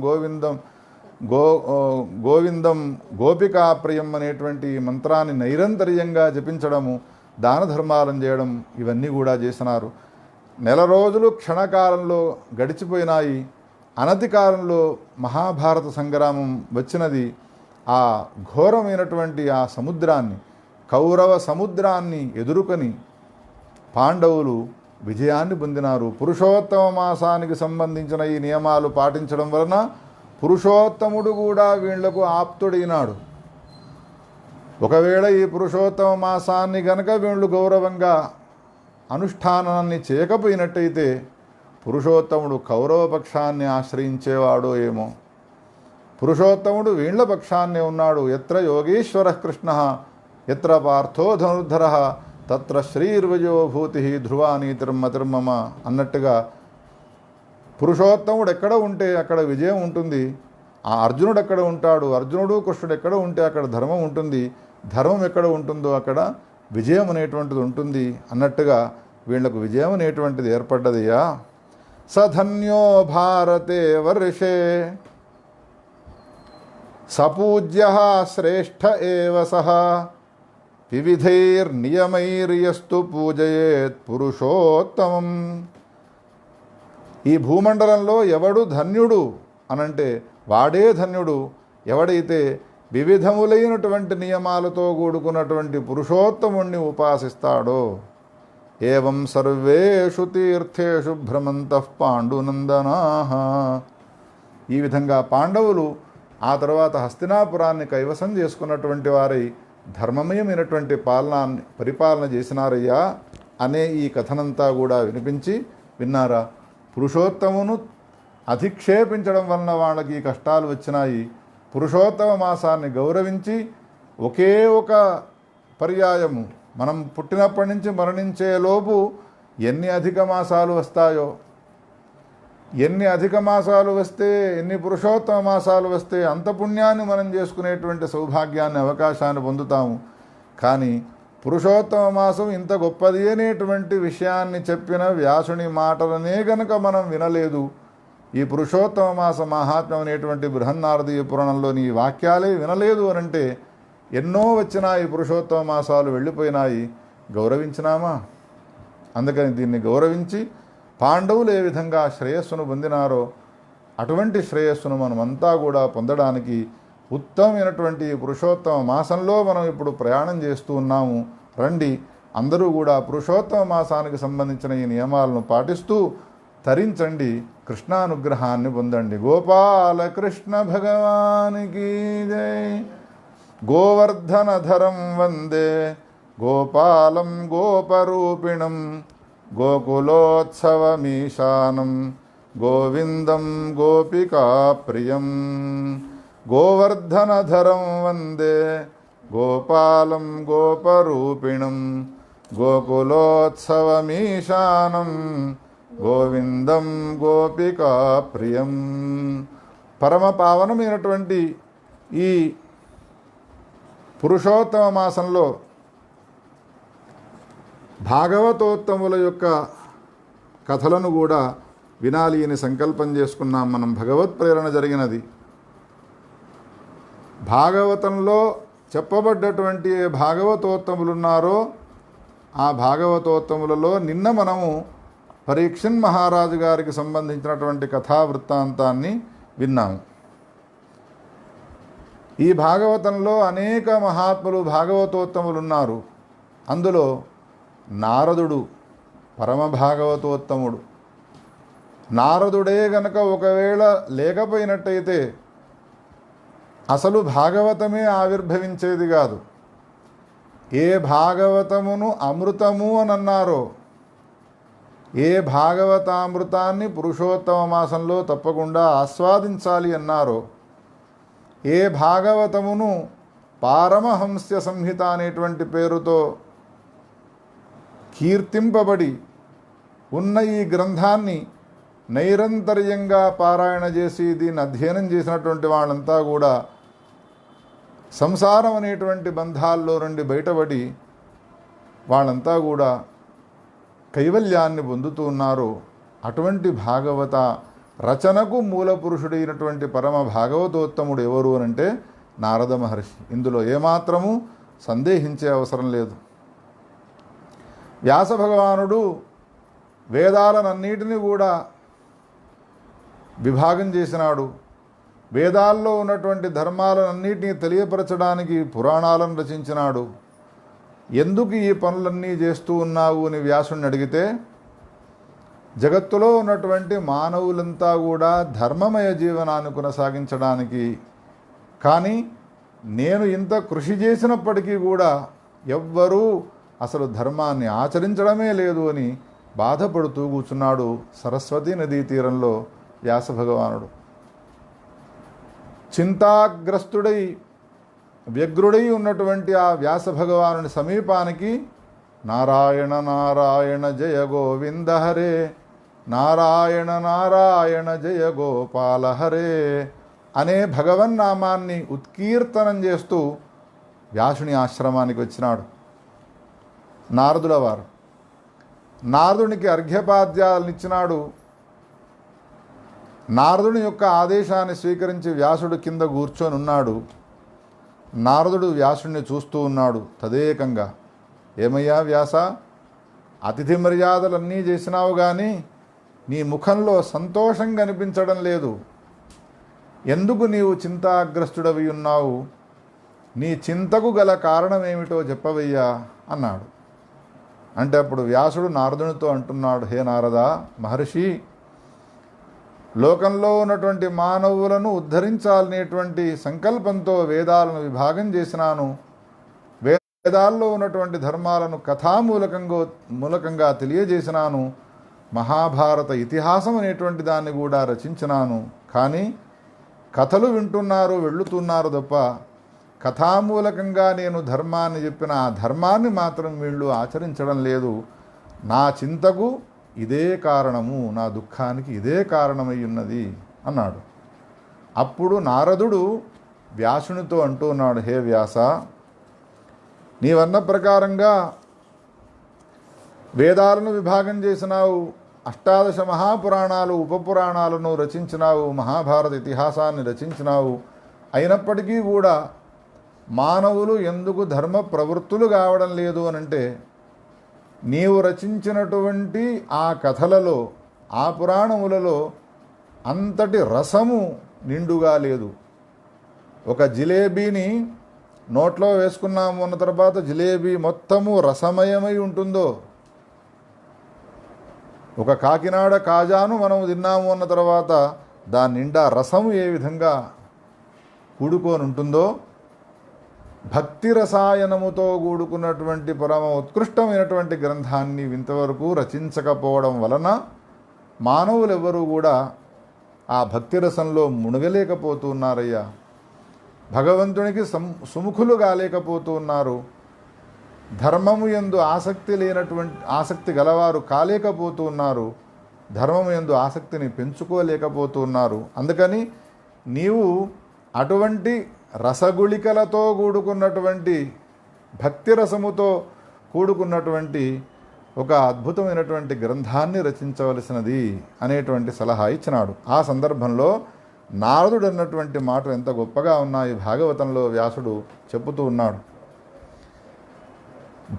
గోవిందం గోపికాప్రియం అనేటువంటి మంత్రాన్ని నైరంతర్యంగా జపించడము, దాన ధర్మాలను చేయడం, ఇవన్నీ కూడా చేసినారు. నెల రోజులు క్షణకాలంలో గడిచిపోయినాయి. అనతి కాలంలో మహాభారత సంగ్రామం వచ్చినది. ఆ ఘోరమైనటువంటి ఆ సముద్రాన్ని, కౌరవ సముద్రాన్ని ఎదుర్కొని పాండవులు విజయాన్ని పొందినారు. పురుషోత్తమ మాసానికి సంబంధించిన ఈ నియమాలు పాటించడం వలన పురుషోత్తముడు కూడా వీళ్లకు ఆప్తుడైనాడు. ఒకవేళ ఈ పురుషోత్తమ మాసాన్ని గనక వీళ్ళు గౌరవంగా అనుష్ఠానాన్ని చేయకపోయినట్టయితే పురుషోత్తముడు కౌరవ పక్షాన్ని ఆశ్రయించేవాడో ఏమో. పురుషోత్తముడు వీళ్ల పక్షాన్నే ఉన్నాడు. ఎత్ర యోగీశ్వర కృష్ణ ఎత్ర పార్థో ధనుర్ధర తత్ర శ్రీర్విజయోభూతి ధ్రువానీతిర్మతిర్మమ అన్నట్టుగా పురుషోత్తముడు ఎక్కడ ఉంటే అక్కడ విజయం ఉంటుంది. ఆ అర్జునుడు ఎక్కడ ఉంటాడు, అర్జునుడు కృష్ణుడు ఎక్కడ ఉంటే అక్కడ ధర్మం ఉంటుంది, ధర్మం ఎక్కడ ఉంటుందో అక్కడ విజయం అనేటువంటిది ఉంటుంది అన్నట్టుగా వీళ్లకు విజయం అనేటువంటిది ఏర్పడ్డదయ్యా. సధన్యో భారతే వర్షే సపూజ్య శ్రేష్ఠ ఏవ సహ వివిధైర్నియమైర్యస్తు పూజయేత్ పురుషోత్తమం. ఈ భూమండలంలో ఎవడు ధన్యుడు అనంటే వాడే ధన్యుడు ఎవడైతే వివిధములైనటువంటి నియమాలతో కూడుకున్నటువంటి పురుషోత్తముణ్ణి ఉపాసిస్తాడో. ఏవం సర్వేషు తీర్థేషు భ్రమంతః పాండునందనాః. ఈ విధంగా పాండవులు ఆ తర్వాత హస్తినాపురాన్ని కైవసం చేసుకున్నటువంటి వారై ధర్మమయమైనటువంటి పరిపాలన చేసినారయ్యా అనే ఈ కథనంతా కూడా విన్నారా. పురుషోత్తమును అధిక్షేపించడం వలన వాళ్ళకి కష్టాలు వచ్చినాయి. పురుషోత్తమ మాసాన్ని గౌరవించి ఒకే ఒక పర్యాయము మనం పుట్టినప్పటి నుంచి మరణించేలోపు ఎన్ని అధిక మాసాలు వస్తాయో, ఎన్ని అధిక మాసాలు వస్తే, ఎన్ని పురుషోత్తమ మాసాలు వస్తే అంత పుణ్యాన్ని మనం చేసుకునేటువంటి సౌభాగ్యాన్ని, అవకాశాన్ని పొందుతాము. కానీ పురుషోత్తమ మాసం ఇంత గొప్పది అనేటువంటి విషయాన్ని చెప్పిన వ్యాసుని మాటలనే గనక మనం వినలేదు. ఈ పురుషోత్తమ మాస మహాత్మ్యం అనేటువంటి బృహన్నారదీయ పురాణంలోని ఈ వాక్యాలే వినలేదు అనంటే ఎన్నో వచ్చినా ఈ పురుషోత్తమ మాసాలు వెళ్ళిపోయినాయి, గౌరవించినామా? అందుకని దీన్ని గౌరవించి పాండవులు ఏ విధంగా శ్రేయస్సును పొందినారో అటువంటి శ్రేయస్సును మనమంతా కూడా పొందడానికి ఉత్తమమైనటువంటి పురుషోత్తమ మాసంలో మనం ఇప్పుడు ప్రయాణం చేస్తూ ఉన్నాము. రండి అందరూ కూడా పురుషోత్తమ మాసానికి సంబంధించిన ఈ నియమాలను పాటిస్తూ తరించండి, కృష్ణానుగ్రహాన్ని పొందండి. గోపాలకృష్ణ భగవానికి జై. గోవర్ధనధరం వందే గోపాలం గోపరూపిణం గోకులోత్సవమీశానం గోవిందం గోపికాప్రియం. గోవర్ధనధరం వందే గోపాలం గోపరూపిణం గోకులోత్సవమీశానం గోవిందం గోపికాప్రియం. పరమ పావనమైనటువంటి ఈ పురుషోత్తమ మాసంలో భాగవతోత్తముల యొక్క కథలను కూడా వినాలి అని సంకల్పం చేసుకున్నాం మనం. భగవత్ ప్రేరణ జరిగినది. భాగవతంలో చెప్పబడ్డటువంటి ఏ భాగవతోత్తములున్నారో ఆ భాగవతోత్తములలో నిన్న మనము పరీక్షన్ మహారాజు గారికి సంబంధించినటువంటి కథావృత్తాంతాన్ని విన్నాము. ఈ భాగవతంలో అనేక మహాత్ములు భాగవతోత్తములున్నారు. అందులో నారదుడు పరమ భాగవతోత్తముడు. నారదుడే గనక ఒకవేళ లేకపోయినట్టయితే అసలు భాగవతమే ఆవిర్భవించేది కాదు. ఏ భాగవతమును అమృతము అని అన్నారో, ఏ భాగవతామృతాన్ని పురుషోత్తమ మాసంలో తప్పకుండా ఆస్వాదించాలి అన్నారో, ఏ భాగవతమును పారమహంస్య సంహిత అనేటువంటి పేరుతో కీర్తింపబడి ఉన్న ఈ గ్రంథాన్ని నైరంతర్యంగా పారాయణ చేసి దీన్ని అధ్యయనం చేసినటువంటి వాళ్ళంతా కూడా సంసారం అనేటువంటి బంధాల్లో నుండి బయటపడి వాళ్ళంతా కూడా కైవల్యాన్ని పొందుతూ ఉన్నారో అటువంటి భాగవత రచనకు మూల పురుషుడైనటువంటి పరమ భాగవతోత్తముడు ఎవరు అనంటే నారద మహర్షి. ఇందులో ఏమాత్రము సందేహించే అవసరం లేదు. వ్యాస భగవానుడు వేదాలనన్నిటినీ కూడా విభాగం చేసినాడు. వేదాల్లో ఉన్నటువంటి ధర్మాలన్నిటినీ తెలియపరచడానికి పురాణాలను రచించినాడు. ఎందుకు ఈ పనులన్నీ చేస్తూ ఉన్నావు అని వ్యాసుని అడిగితే, జగత్తులో ఉన్నటువంటి మానవులంతా కూడా ధర్మమయ జీవనాన్ని కొనసాగించడానికి, కానీ నేను ఇంత కృషి చేసినప్పటికీ కూడా ఎవ్వరూ అసలు ధర్మాన్ని ఆచరించడమే లేదు అని బాధపడుతూ కూర్చున్నాడు సరస్వతీ నదీ తీరంలో వ్యాస భగవానుడు. చింతాగ్రస్తుడై వ్యగ్రుడై ఉన్నటువంటి ఆ వ్యాస భగవానుని సమీపానికి నారాయణ నారాయణ జయ గోవింద హరే, నారాయణ నారాయణ జయ గోపాల హరే అనే భగవన్నామాన్ని ఉత్కీర్తనం చేస్తూ వ్యాసుని ఆశ్రమానికి వచ్చినాడు నారదుల వారు. నారదునికి అర్ఘ్యపాద్యాలనిచ్చినాడు. నారదుని యొక్క ఆదేశాన్ని స్వీకరించి వ్యాసుడు కింద కూర్చొని ఉన్నాడు. నారదుడు వ్యాసుడిని చూస్తూ ఉన్నాడు తదేకంగా. ఏమయ్యా వ్యాస, అతిథి మర్యాదలన్నీ చేసినావు కానీ నీ ముఖంలో సంతోషం కనిపించడం లేదు. ఎందుకు నీవు చింతాగ్రస్తుడవి ఉన్నావు? నీ చింతకు గల కారణం ఏమిటో చెప్పవయ్యా అన్నాడు. అంటే అప్పుడు వ్యాసుడు నారదునితో అంటున్నాడు, హే నారద మహర్షి, లోకంలో ఉన్నటువంటి మానవులను ఉద్ధరించాలనేటువంటి సంకల్పంతో వేదాలను విభాగం చేసినాను. వేదాల్లో ఉన్నటువంటి ధర్మాలను మూలకంగా తెలియజేసినాను. మహాభారత ఇతిహాసం అనేటువంటి దాన్ని కూడా రచించినాను. కానీ కథలు వింటున్నారు, వెళ్ళుతున్నారు తప్ప కథామూలకంగా నేను ధర్మాన్ని చెప్పిన ఆ ధర్మాన్ని మాత్రం వీళ్ళు ఆచరించడం లేదు. నా చింతకు ఇదే కారణము, నా దుఃఖానికి ఇదే కారణమై ఉన్నది అన్నాడు. అప్పుడు నారదుడు వ్యాసునితో అంటూ ఉన్నాడు, హే వ్యాస, నీవన్న ప్రకారంగా వేదాలను విభాగం చేసినావు, అష్టాదశ మహాపురాణాలు ఉపపురాణాలను రచించినావు, మహాభారత ఇతిహాసాన్ని రచించినావు. అయినప్పటికీ కూడా మానవులు ఎందుకు ధర్మ ప్రవృత్తులు కావడం లేదు అనంటే, నీవు రచించినటువంటి ఆ కథలలో, ఆ పురాణములలో అంతటి రసము నిండుగా లేదు. ఒక జిలేబీని నోట్లో వేసుకున్నాము అన్న తర్వాత జిలేబీ మొత్తము రసమయమై ఉంటుందో, ఒక కాకినాడ కాజాను మనం తిన్నాము అన్న తర్వాత దాని నిండా రసము ఏ విధంగా కూడుకొని ఉంటుందో, భక్తి రసాయనముతో కూడుకున్నటువంటి పరమ ఉత్కృష్టమైనటువంటి గ్రంథాన్ని ఇంతవరకు రచించకపోవడం వలన మానవులెవరూ కూడా ఆ భక్తి రసంలో మునగలేకపోతూ ఉన్నారయ్యా. భగవంతునికి సుముఖులు కాలేకపోతూ ఉన్నారు. ధర్మము యందు ఆసక్తి గలవారు కాలేకపోతూ ఉన్నారు. ధర్మము యందు ఆసక్తిని పెంచుకోలేకపోతూ ఉన్నారు. అందుకని నీవు అటువంటి రసగుళికలతో కూడుకున్నటువంటి భక్తి రసముతో కూడుకున్నటువంటి ఒక అద్భుతమైనటువంటి గ్రంథాన్ని రచించవలసినది అనేటువంటి సలహా ఇచ్చినాడు. ఆ సందర్భంలో నారదుడు అన్నటువంటి మాటలు ఎంత గొప్పగా ఉన్నాయి భాగవతంలో వ్యాసుడు చెబుతూ ఉన్నాడు.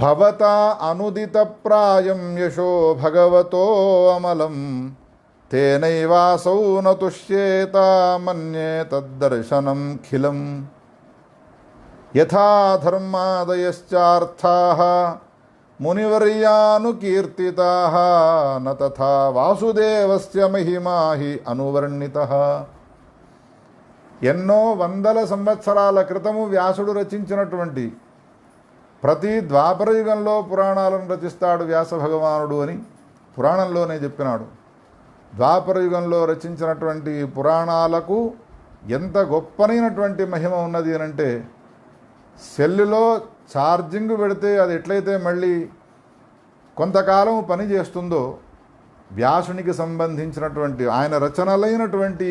భవతా అనుదిత ప్రాయం యశో భగవతో అమలం తేనైవాసౌ నతుష్యేత మన్యే తద్దర్శనం ఖిలం యథా ధర్మాదయశ్చార్థాః మునివర్యానుకీర్తితాః న తథా వాసుదేవస్య మహిమా హి అనువర్ణితః. ఎన్నో వందల సంవత్సరాల క్రితము వ్యాసుడు రచించినటువంటి, ప్రతి ద్వాపర యుగంలో పురాణాలను రచిస్తాడు వ్యాస భగవానుడు అని పురాణంలోనే చెప్పినాడు. ద్వాపర యుగంలో రచించినటువంటి పురాణాలకు ఎంత గొప్పనైనటువంటి మహిమ ఉన్నది అనంటే, సెల్లులో ఛార్జింగ్ పెడితే అది ఎట్లయితే మళ్ళీ కొంతకాలం పని చేస్తుందో, వ్యాసునికి సంబంధించినటువంటి ఆయన రచనలైనటువంటి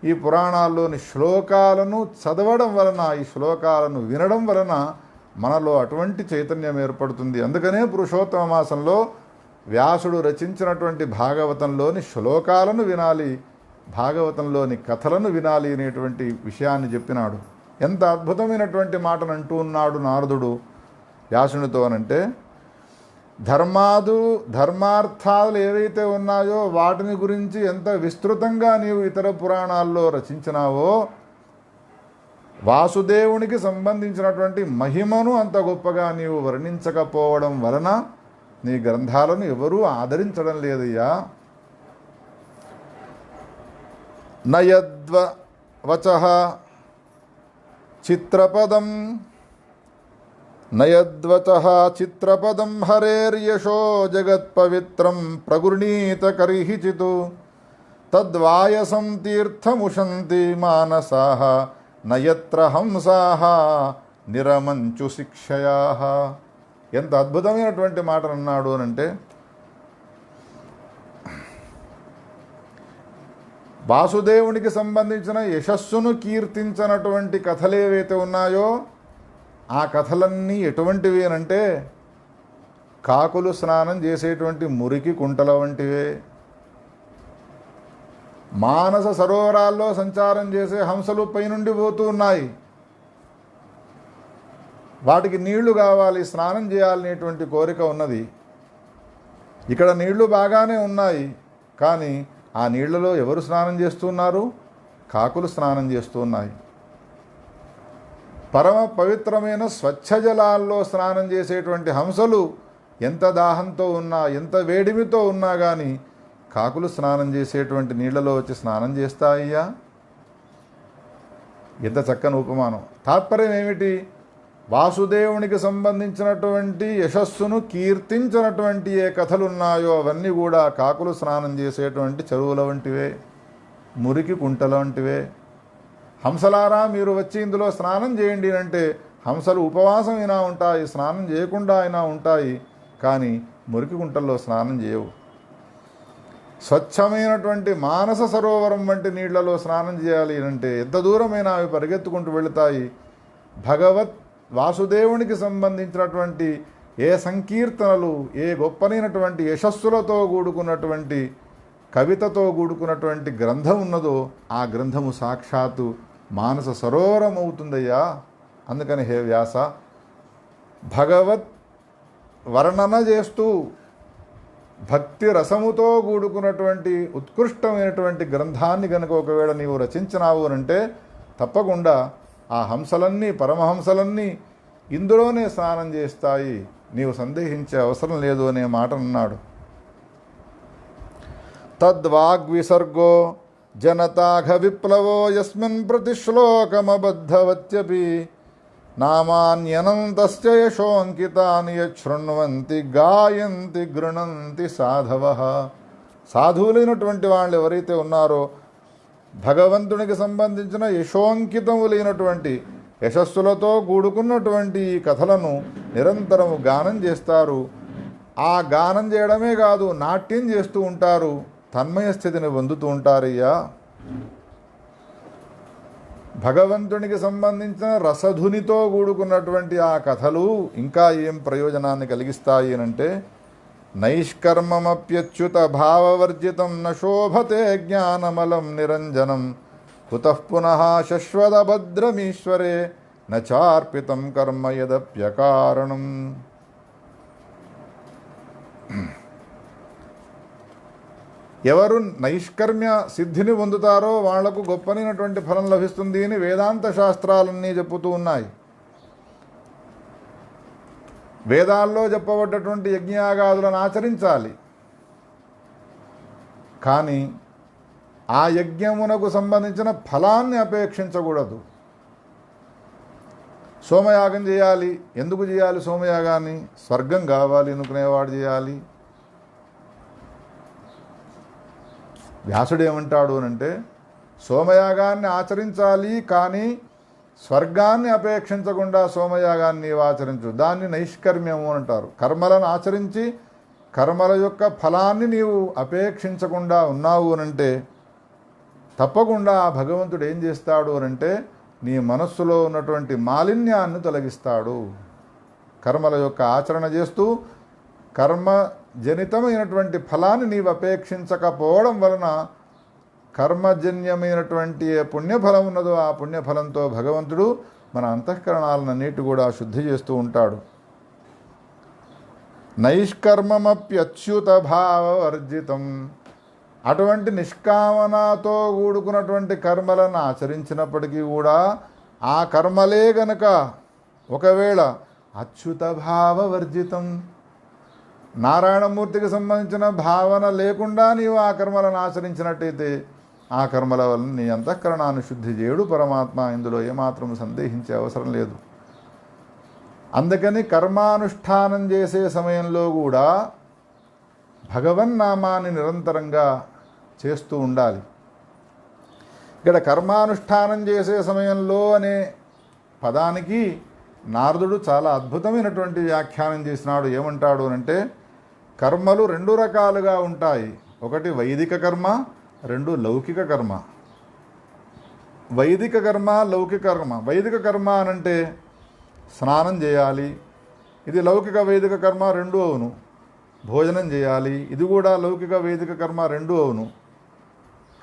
ఈ పురాణాల్లోని శ్లోకాలను చదవడం వలన, ఈ శ్లోకాలను వినడం వలన మనలో అటువంటి చైతన్యం ఏర్పడుతుంది. అందుకనే పురుషోత్తమ మాసంలో వ్యాసుడు రచించినటువంటి భాగవతంలోని శ్లోకాలను వినాలి, భాగవతంలోని కథలను వినాలి అనేటువంటి విషయాన్ని చెప్పినాడు. ఎంత అద్భుతమైనటువంటి మాటను అంటూ ఉన్నాడు నారదుడు వ్యాసునితో అనంటే, ధర్మార్థాలు ఏవైతే ఉన్నాయో వాటిని గురించి ఎంత విస్తృతంగా నీవు ఇతర పురాణాల్లో రచించినావో, వాసుదేవునికి సంబంధించినటువంటి మహిమను అంత గొప్పగా నీవు వర్ణించకపోవడం వలన నీ గ్రంథాలను ఎవరూ ఆదరించడం లేదయ్యా. నయద్వచః చిత్రపదం హరేర్యశో జగత్పవిత్రం ప్రగృణీత కర్హిచితు తద్వాయసం తీర్థముషంతి మానసాః నయత్ర హంసాః నిరమంచు శిక్షయాః. ఎంత అద్భుతమైనటువంటి మాటలు అన్నాడు అనంటే, వాసుదేవునికి సంబంధించిన యశస్సును కీర్తించినటువంటి కథలు ఏవైతే ఉన్నాయో ఆ కథలన్నీ ఎటువంటివి అనంటే, కాకులు స్నానం చేసేటువంటి మురికి కుంటల వంటివే, మానస సరోవరాల్లో సంచారం చేసే హంసలు పైనుండి పోతూ ఉన్నాయి, వాటికి నీళ్లు కావాలి, స్నానం చేయాలనేటువంటి కోరిక ఉన్నది. ఇక్కడ నీళ్లు బాగానే ఉన్నాయి, కానీ ఆ నీళ్లలో ఎవరు స్నానం చేస్తున్నారు? కాకులు స్నానం చేస్తూ ఉన్నాయి. పరమ పవిత్రమైన స్వచ్ఛ జలాల్లో స్నానం చేసేటువంటి హంసలు ఎంత దాహంతో ఉన్నా, ఎంత వేడిమితో ఉన్నా కానీ కాకులు స్నానం చేసేటువంటి నీళ్లలో వచ్చి స్నానం చేస్తాయ్యా. ఎంత చక్కని ఉపమానం. తాత్పర్యం ఏమిటి? వాసుదేవునికి సంబంధించినటువంటి యశస్సును కీర్తించినటువంటి ఏ కథలున్నాయో అవన్నీ కూడా కాకులు స్నానం చేసేటువంటి చెరువుల వంటివే, మురికి కుంటల వంటివే. హంసలారా మీరు వచ్చి ఇందులో స్నానం చేయండి అంటే హంసలు ఉపవాసం అయినా ఉంటాయి, స్నానం చేయకుండా అయినా ఉంటాయి, కానీ మురికి కుంటల్లో స్నానం చేయవు. స్వచ్ఛమైనటువంటి మానస సరోవరం వంటి నీళ్లలో స్నానం చేయాలి అంటే ఎంత దూరమైనా అవి పరిగెత్తుకుంటూ వెళుతాయి. వాసుదేవునికి సంబంధించినటువంటి ఏ సంకీర్తనలు, ఏ గొప్పనైనటువంటి యశస్సులతో కూడుకున్నటువంటి కవితతో కూడుకున్నటువంటి గ్రంథం ఉన్నదో ఆ గ్రంథము సాక్షాత్తు మానస సరోవరం అవుతుందయ్యా. అందుకని హే వ్యాస, భగవత్ వర్ణన చేస్తూ భక్తి రసముతో కూడుకున్నటువంటి ఉత్కృష్టమైనటువంటి గ్రంథాన్ని కనుక ఒకవేళ నీవు రచించినావు అంటే తప్పకుండా ఆ హంసలన్నీ, పరమహంసలన్నీ ఇందులోనే స్నానం చేస్తాయి, నీవు సందేహించే అవసరం లేదు అనే మాట అన్నాడు. తద్వాగ్విసర్గో జనతాఘ విప్లవో యస్మిన్ ప్రతిశ్లోకమబద్ధవత్యపి నామాన్యనంతస్య యశోంకితాని యశృణ్వంతి గాయంతి గృణంతి సాధవః. సాధువులైనటువంటి వాళ్ళు ఎవరైతే ఉన్నారో భగవంతునికి సంబంధించిన యశోంకితములైనటువంటి యశస్సులతో కూడుకున్నటువంటి ఈ కథలను నిరంతరము గానం చేస్తారు. ఆ గానం చేయడమే కాదు, నాట్యం చేస్తూ ఉంటారు, తన్మయ స్థితిని పొందుతూ ఉంటారయ్యా. భగవంతునికి సంబంధించిన రసధునితో కూడుకున్నటువంటి ఆ కథలు ఇంకా ఏం ప్రయోజనాన్ని కలిగిస్తాయి అంటే, నైష్కర్మమప్యచ్యుత భావవర్జితం న శోభతే జ్ఞానమలం నిరంజనం కుతః పునః శశ్వతభద్రమీశ్వరే నార్పితం కర్మ యదప్యకారణం. ఎవరు నైష్కర్మ్య సిద్ధిని పొందుతారో వాళ్లకు గొప్పనైనటువంటి ఫలం లభిస్తుంది అని వేదాంత శాస్త్రాలన్నీ చెప్పుతూ ఉన్నాయి. వేదాల్లో చెప్పబడ్డటువంటి యజ్ఞయాగాదులను ఆచరించాలి, కానీ ఆ యజ్ఞమునకు సంబంధించిన ఫలాన్ని అపేక్షించకూడదు. సోమయాగం చేయాలి, ఎందుకు చేయాలి సోమయాగాన్ని? స్వర్గం కావాలి అనుకునేవాడు చేయాలి. వ్యాసుడు ఏమంటాడు అంటే, సోమయాగాన్ని ఆచరించాలి, కానీ స్వర్గాన్ని అపేక్షించకుండా సోమయాగాన్ని ఆచరించు, దాన్ని నైష్కర్మ్యము అంటారు. కర్మలను ఆచరించి కర్మల యొక్క ఫలాన్ని నీవు అపేక్షించకుండా ఉన్నావు అనంటే తప్పకుండా ఆ భగవంతుడు ఏం చేస్తాడు అనంటే నీ మనస్సులో ఉన్నటువంటి మాలిన్యాన్ని తొలగిస్తాడు. కర్మల యొక్క ఆచరణ చేస్తూ కర్మ జనితమైనటువంటి ఫలాన్ని నీవు అపేక్షించకపోవడం వలన కర్మజన్యమైనటువంటి ఏ పుణ్యఫలం ఉన్నదో ఆ పుణ్యఫలంతో భగవంతుడు మన అంతఃకరణాలన్నిటి కూడా శుద్ధి చేస్తూ ఉంటాడు. నైష్కర్మమప్యచ్యుత భావవర్జితం, అటువంటి నిష్కామనతో కూడుకున్నటువంటి కర్మలను ఆచరించినప్పటికీ కూడా ఆ కర్మలే గనక ఒకవేళ అచ్యుత భావవర్జితం, నారాయణమూర్తికి సంబంధించిన భావన లేకుండా నీవు ఆ కర్మలను ఆచరించినట్టయితే ఆ కర్మల వలన నీ అంతఃకరణాన్ని శుద్ధి చేయుడు పరమాత్మ. ఇందులో ఏమాత్రం సందేహించే అవసరం లేదు. అందుకని కర్మానుష్ఠానం చేసే సమయంలో కూడా భగవన్నామాన్ని నిరంతరంగా చేస్తూ ఉండాలి. ఇక్కడ కర్మానుష్ఠానం చేసే సమయంలో అనే పదానికి నారదుడు చాలా అద్భుతమైనటువంటి వ్యాఖ్యానం చేసినాడు. ఏమంటాడు అంటే, కర్మలు రెండు రకాలుగా ఉంటాయి. ఒకటి వైదిక కర్మ, రెండు లౌకిక కర్మ. వైదిక కర్మ, లౌకిక కర్మ. వైదిక కర్మ అనంటే స్నానం చేయాలి, ఇది లౌకిక వైదిక కర్మ రెండు అవును. భోజనం చేయాలి, ఇది కూడా లౌకిక వైదిక కర్మ రెండు అవును.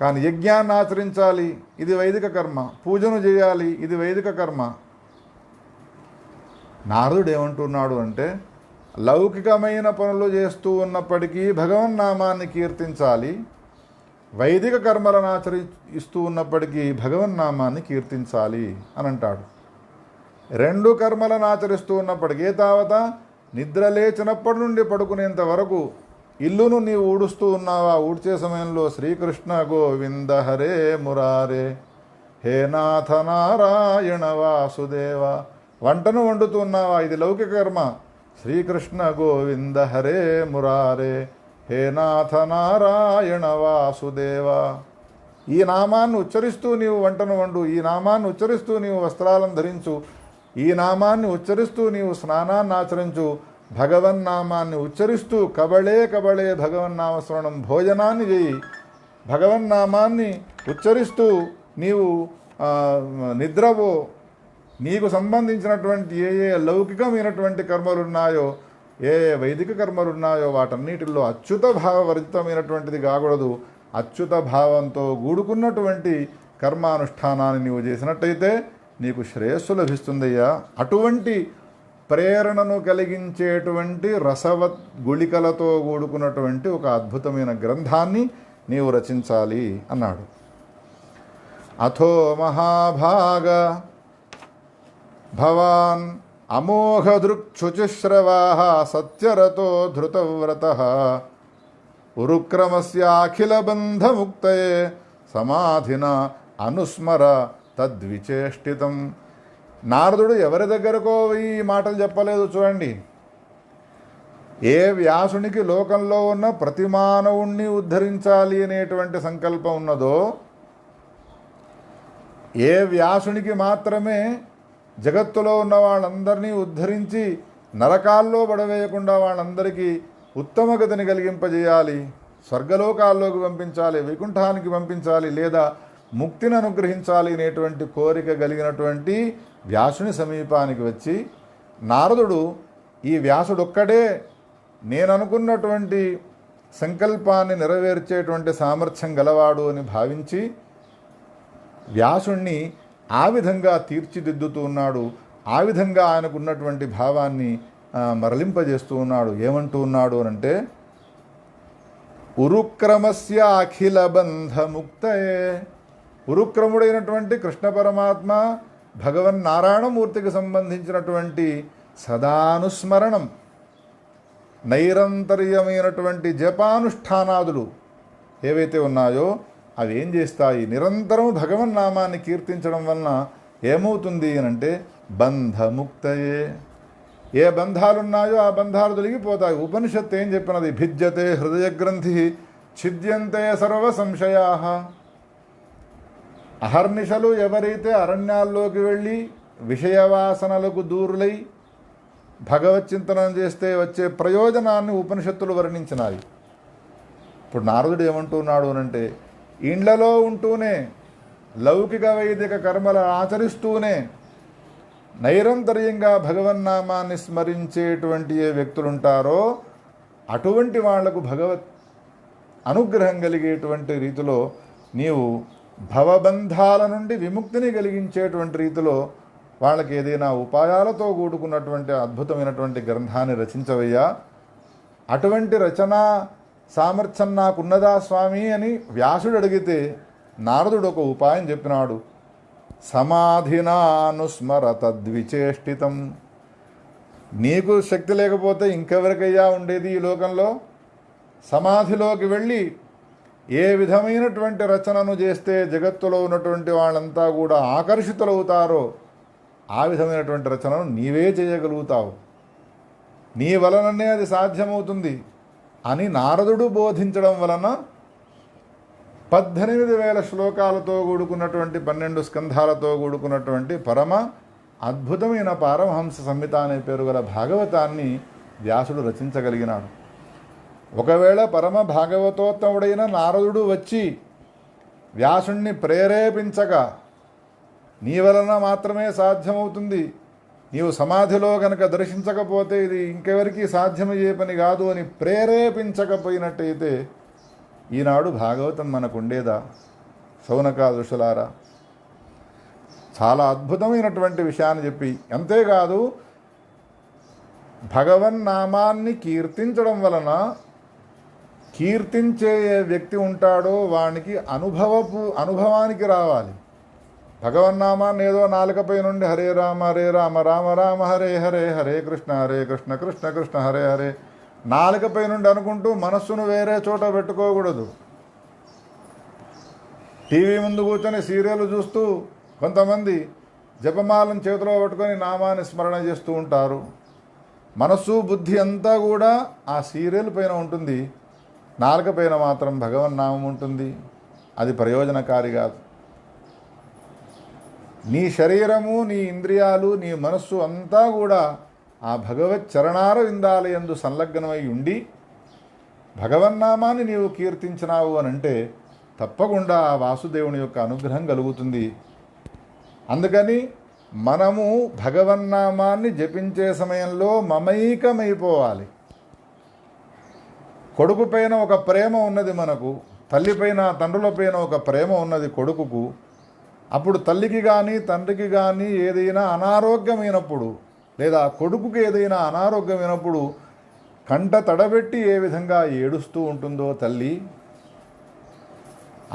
కానీ యజ్ఞాన్ని ఆచరించాలి, ఇది వైదిక కర్మ. పూజను చేయాలి, ఇది వైదిక కర్మ. నారదుడు ఏమంటున్నాడు అంటే, లౌకికమైన పనులు చేస్తూ ఉన్నప్పటికీ భగవన్నామాన్ని కీర్తించాలి, వైదిక కర్మలను ఆచరిస్తూ ఉన్నప్పటికీ భగవన్నామాన్ని కీర్తించాలి అని అంటాడు. రెండు కర్మలను ఆచరిస్తూ ఉన్నప్పటికీ తావత నిద్ర లేచినప్పటి నుండి పడుకునేంత వరకు ఇల్లును నీవు ఊడుస్తూ ఉన్నావా, ఊడ్చే సమయంలో శ్రీకృష్ణ గోవింద హరే మురారే హే నాథ నారాయణ వాసుదేవ. వంటను వండుతున్నావా, ఇది లౌకిక కర్మ. శ్రీకృష్ణ గోవింద హరే మురారే హే నాథ నారాయణ వాసుదేవ. ఈ నామాన్ని ఉచ్చరిస్తూ నీవు వంటను వండు, ఈ నామాన్ని ఉచ్చరిస్తూ నీవు వస్త్రాలను ధరించు, ఈ నామాన్ని ఉచ్చరిస్తూ నీవు స్నానాన్ని ఆచరించు. భగవన్నామాన్ని ఉచ్చరిస్తూ కబళే కబళే భగవన్నామస్మరణం, భోజనాన్ని చేయి. భగవన్నామాన్ని ఉచ్చరిస్తూ నీవు నిద్రవో. నీకు సంబంధించినటువంటి ఏ ఏ లౌకికమైనటువంటి కర్మలున్నాయో, ఏ ఏ వైదిక కర్మలున్నాయో వాటన్నిటిలో అచ్యుత భావవర్జితమైనటువంటిది కాకూడదు. అచ్యుత భావంతో కూడుకున్నటువంటి కర్మానుష్ఠానాన్ని నీవు చేసినట్టయితే నీకు శ్రేయస్సు లభిస్తుందయ్యా. అటువంటి ప్రేరణను కలిగించేటువంటి రసవత్ గుళికలతో కూడుకున్నటువంటి ఒక అద్భుతమైన గ్రంథాన్ని నీవు రచించాలి అన్నాడు. అథో మహాభాగ భవాన్ అమోఘదృక్షుచిశ్రవాః సత్యరతో ధృతవ్రతః ఉరుక్రమస్యాఖిలబంధముక్తయే సమాధిన అనుస్మర తద్విచేష్టితం. నారదుడు ఎవరి దగ్గరకో ఈ మాటలు చెప్పలేదు. చూడండి, ఏ వ్యాసునికి లోకంలో ఉన్న ప్రతి మానవుణ్ణి ఉద్ధరించాలి అనేటువంటి సంకల్పం ఉన్నదో, ఏ వ్యాసునికి మాత్రమే జగత్తులో ఉన్న వాళ్ళందరినీ ఉద్ధరించి నరకాల్లో పడవేయకుండా వాళ్ళందరికీ ఉత్తమ గతిని కలిగింపజేయాలి, స్వర్గలోకాల్లోకి పంపించాలి, వైకుంఠానికి పంపించాలి, లేదా ముక్తిని అనుగ్రహించాలి అనేటువంటి కోరిక కలిగినటువంటి వ్యాసుని సమీపానికి వచ్చి నారదుడు ఈ వ్యాసుడొక్కడే నేను అనుకున్నటువంటి సంకల్పాన్ని నెరవేర్చేటువంటి సామర్థ్యం గలవాడు అని భావించి వ్యాసుణ్ణి ఆ విధంగా తీర్చిదిద్దుతూ ఉన్నాడు. ఆ విధంగా ఆయనకున్నటువంటి భావాన్ని మరలింపజేస్తూ ఉన్నాడు. ఏమంటూ ఉన్నాడు అనంటే, ఉరుక్రమస్య అఖిల బంధముక్తయే. ఉరుక్రముడైనటువంటి కృష్ణ పరమాత్మ భగవన్నారాయణమూర్తికి సంబంధించినటువంటి సదానుస్మరణం, నైరంతర్యమైనటువంటి జపానుష్ఠానాదులు ఏవైతే ఉన్నాయో అవి ఏం చేస్తాయి, నిరంతరం భగవన్నామాన్ని కీర్తించడం వలన ఏమవుతుంది అనంటే బంధముక్తయే. ఏ బంధాలున్నాయో ఆ బంధాలు తొలగిపోతాయి. ఉపనిషత్తు ఏం చెప్పినది, భిద్యతే హృదయ గ్రంథి ఛిద్యంతే సర్వ సంశయా. అహర్నిశలు ఎవరైతే అరణ్యాల్లోకి వెళ్ళి విషయవాసనలకు దూరులై భగవచ్చింతనం చేస్తే వచ్చే ప్రయోజనాన్ని ఉపనిషత్తులు వర్ణించినాయి. ఇప్పుడు నారదుడు ఏమంటున్నాడు అనంటే, ఇండ్లలో ఉంటూనే లౌకిక వైదిక కర్మలు ఆచరిస్తూనే నైరంతర్యంగా భగవన్నామాన్ని స్మరించేటువంటి ఏ వ్యక్తులుంటారో అటువంటి వాళ్లకు భగవత్ అనుగ్రహం కలిగేటువంటి రీతిలో నీవు భవబంధాల నుండి విముక్తిని కలిగించేటువంటి రీతిలో వాళ్ళకి ఏదైనా ఉపాయాలతో కూడుకున్నటువంటి అద్భుతమైనటువంటి గ్రంథాన్ని రచించవయ్యా. అటువంటి రచనా సామర్థ్యం నాకున్నదా స్వామి అని వ్యాసుడు అడిగితే నారదుడు ఒక ఉపాయం చెప్పినాడు. సమాధినానుస్మర తద్విచేష్టితం. నీకు శక్తి లేకపోతే ఇంకెవరికయ్యా ఉండేది ఈ లోకంలో? సమాధిలోకి వెళ్ళి ఏ విధమైనటువంటి రచనను చేస్తే జగత్తులో ఉన్నటువంటి వాళ్ళంతా కూడా ఆకర్షితులవుతారో ఆ విధమైనటువంటి రచనను నీవే చేయగలుగుతావు, నీ వలననే అది సాధ్యమవుతుంది అని నారదుడు బోధించడం వలన 18,000 శ్లోకాలతో కూడుకున్నటువంటి 12 స్కంధాలతో కూడుకున్నటువంటి పరమ అద్భుతమైన పారమహంస సంహిత అనే పేరు గల భాగవతాన్ని వ్యాసుడు రచించగలిగినాడు. ఒకవేళ పరమ భాగవతోత్తముడైన నారదుడు వచ్చి వ్యాసుణ్ణి ప్రేరేపించగా నీ వలన మాత్రమే సాధ్యమవుతుంది, నీవు సమాధిలో గనక దర్శించకపోతే ఇది ఇంకెవరికి సాధ్యమయ్యే పని కాదు అని ప్రేరేపించకపోయినట్టయితే ఈనాడు భాగవతం మనకుండేదా? శౌనకాదృశులారా, చాలా అద్భుతమైనటువంటి విషయాన్ని చెప్పి, అంతేకాదు భగవన్నామాన్ని కీర్తించడం వలన కీర్తించే వ్యక్తి ఉంటాడో వానికి అనుభవానికి రావాలి. భగవన్నామాన్ని ఏదో నాలుకపై నుండి హరే రామ రామ రామ హరే హరే హరే కృష్ణ కృష్ణ కృష్ణ హరే హరే నాలుకపై నుండి అనుకుంటూ మనస్సును వేరే చోట పెట్టుకోకూడదు. టీవీ ముందు కూర్చొని సీరియల్ చూస్తూ కొంతమంది జపమాలను చేతిలో పట్టుకొని నామాన్ని స్మరణ చేస్తూ ఉంటారు. మనస్సు బుద్ధి అంతా కూడా ఆ సీరియల్ పైన ఉంటుంది, నాలుక పైన మాత్రం భగవన్నామం ఉంటుంది. అది ప్రయోజనకారి కాదు. నీ శరీరము, నీ ఇంద్రియాలు, నీ మనస్సు అంతా కూడా ఆ భగవత్ చరణార విందాల యందు సంలగ్నమై ఉండి భగవన్నామాన్ని నీవు కీర్తించినావు అనంటే తప్పకుండా ఆ వాసుదేవుని యొక్క అనుగ్రహం కలుగుతుంది. అందుకని మనము భగవన్నామాన్ని జపించే సమయంలో మమైకమైపోవాలి. కొడుకు పైన ఒక ప్రేమ ఉన్నది మనకు, తల్లిపైన తండ్రులపైన ఒక ప్రేమ ఉన్నది కొడుకుకు. అప్పుడు తల్లికి కానీ తండ్రికి కానీ ఏదైనా అనారోగ్యమైనప్పుడు లేదా కొడుకుకి ఏదైనా అనారోగ్యమైనప్పుడు కంట తడబెట్టి ఏ విధంగా ఏడుస్తూ ఉంటుందో తల్లి,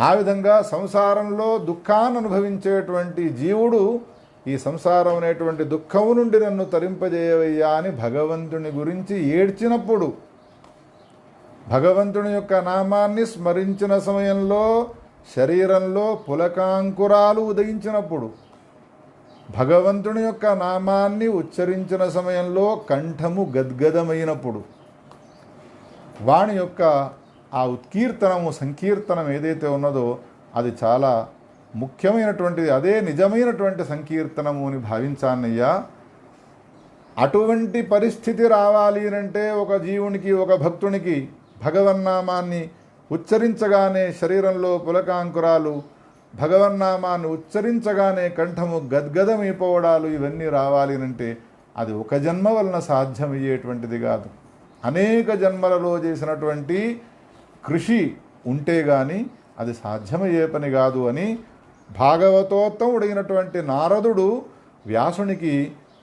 ఆ విధంగా సంసారంలో దుఃఖాన్ని అనుభవించేటువంటి జీవుడు ఈ సంసారం అనేటువంటి దుఃఖము నుండి నన్ను తరింపజేయవయ్యా అని భగవంతుని గురించి ఏడ్చినప్పుడు, భగవంతుని యొక్క నామాన్ని స్మరించిన సమయంలో శరీరంలో పులకాంకురాలు ఉదయించినప్పుడు, భగవంతుని యొక్క నామాన్ని ఉచ్చరించిన సమయంలో కంఠము గద్గదమైనప్పుడు వాని యొక్క ఆ ఉత్కీర్తనము సంకీర్తనం ఏదైతే ఉన్నదో అది చాలా ముఖ్యమైనటువంటిది, అదే నిజమైనటువంటి సంకీర్తనము అని భావించానయ్యా. అటువంటి పరిస్థితి రావాలి అంటే ఒక జీవునికి, ఒక భక్తునికి భగవన్నామాన్ని ఉచ్చరించగానే శరీరంలో పులకాంకురాలు, భగవన్నామాన్ని ఉచ్చరించగానే కంఠము గద్గదమైపోవడాలు ఇవన్నీ రావాలి అంటే అది ఒక జన్మ వలన సాధ్యమయ్యేటువంటిది కాదు. అనేక జన్మలలో చేసినటువంటి కృషి ఉంటే గాని అది సాధ్యమయ్యే పని కాదు అని భాగవతోత్తముడైనటువంటి నారదుడు వ్యాసునికి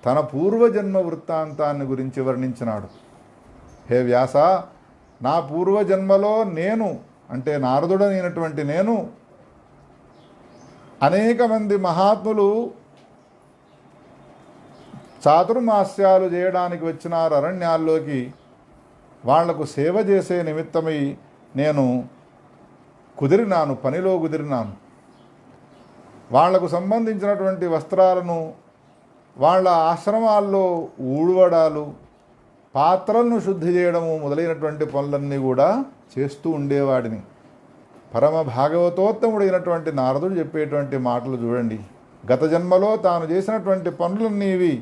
తన పూర్వజన్మ వృత్తాంతాన్ని గురించి వర్ణించినాడు. హే వ్యాస, నా పూర్వజన్మలో నేను అంటే నారదుడనైనటువంటి నేను అనేక మంది మహాత్ములు చాతుర్మాస్యాలు చేయడానికి వచ్చినారు అరణ్యాల్లోకి. వాళ్లకు సేవ చేసే నిమిత్తమై నేను కుదిరినాను, పనిలో కుదిరినాను. వాళ్లకు సంబంధించినటువంటి వస్త్రాలను, వాళ్ళ ఆశ్రమాల్లో ఊడవడాలు, పాత్రలను శుద్ధి చేయడము మొదలైనటువంటి పనులన్నీ కూడా చేస్తూ ఉండేవాడిని. పరమ భాగవతోత్తముడైనటువంటి నారదుడు చెప్పేటువంటి మాటలు చూడండి. గత జన్మలో తాను చేసినటువంటి పనులన్నీ ఇవి.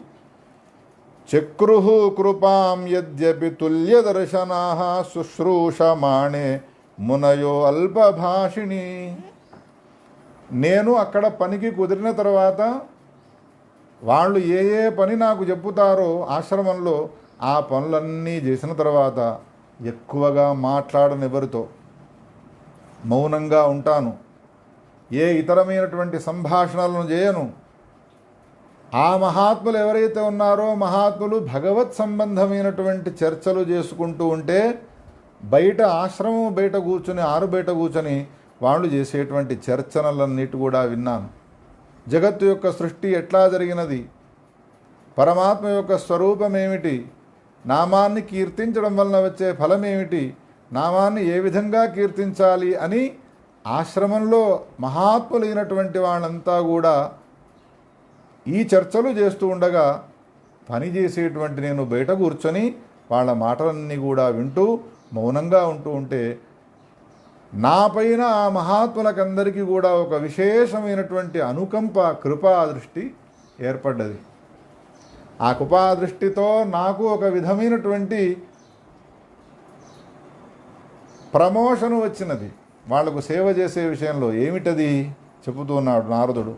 చక్రుహు కృపాం యద్యపి తుల్యదర్శనాః శుశ్రూషమాణే మునయో అల్పభాషిణి. నేను అక్కడ పనికి కుదిరిన తర్వాత వాళ్ళు ఏ పని నాకు చెప్పుతారో ఆశ్రమంలో ఆ పనులన్నీ చేసిన తర్వాత ఎక్కువగా మాట్లాడనెవరితో, మౌనంగా ఉంటాను, ఏ ఇతరమైనటువంటి సంభాషణలను చేయను. ఆ మహాత్ములు ఎవరైతే ఉన్నారో మహాత్ములు భగవత్ సంబంధమైనటువంటి చర్చలు చేసుకుంటూ ఉంటే బయట ఆశ్రమం బయట కూర్చొని బయట కూర్చొని వాళ్ళు చేసేటువంటి చర్చనలన్నిటి కూడా విన్నాను. జగత్తు యొక్క సృష్టి ఎట్లా జరిగినది, పరమాత్మ యొక్క స్వరూపం ఏమిటి, నామాన్ని కీర్తించడం వలన వచ్చే ఫలమేమిటి, నామాన్ని ఏ విధంగా కీర్తించాలి అని ఆశ్రమంలో మహాత్ములైనటువంటి వాళ్ళంతా కూడా ఈ చర్చలు చేస్తూ ఉండగా పని చేసేటువంటి నేను బయట కూర్చొని వాళ్ళ మాటలన్నీ కూడా వింటూ మౌనంగా ఉంటూ ఉంటే నా పైన ఆ మహాత్ములకందరికీ కూడా ఒక విశేషమైనటువంటి అనుకంప కృపా దృష్టి ఏర్పడ్డది. ఆ కృపా దృష్టితో నాకు ఒక విధమైనటువంటి ప్రమోషన్ వచ్చినది వాళ్లకు సేవ చేసే విషయంలో. ఏమిటది చెబుతున్నాడు నారదుడు.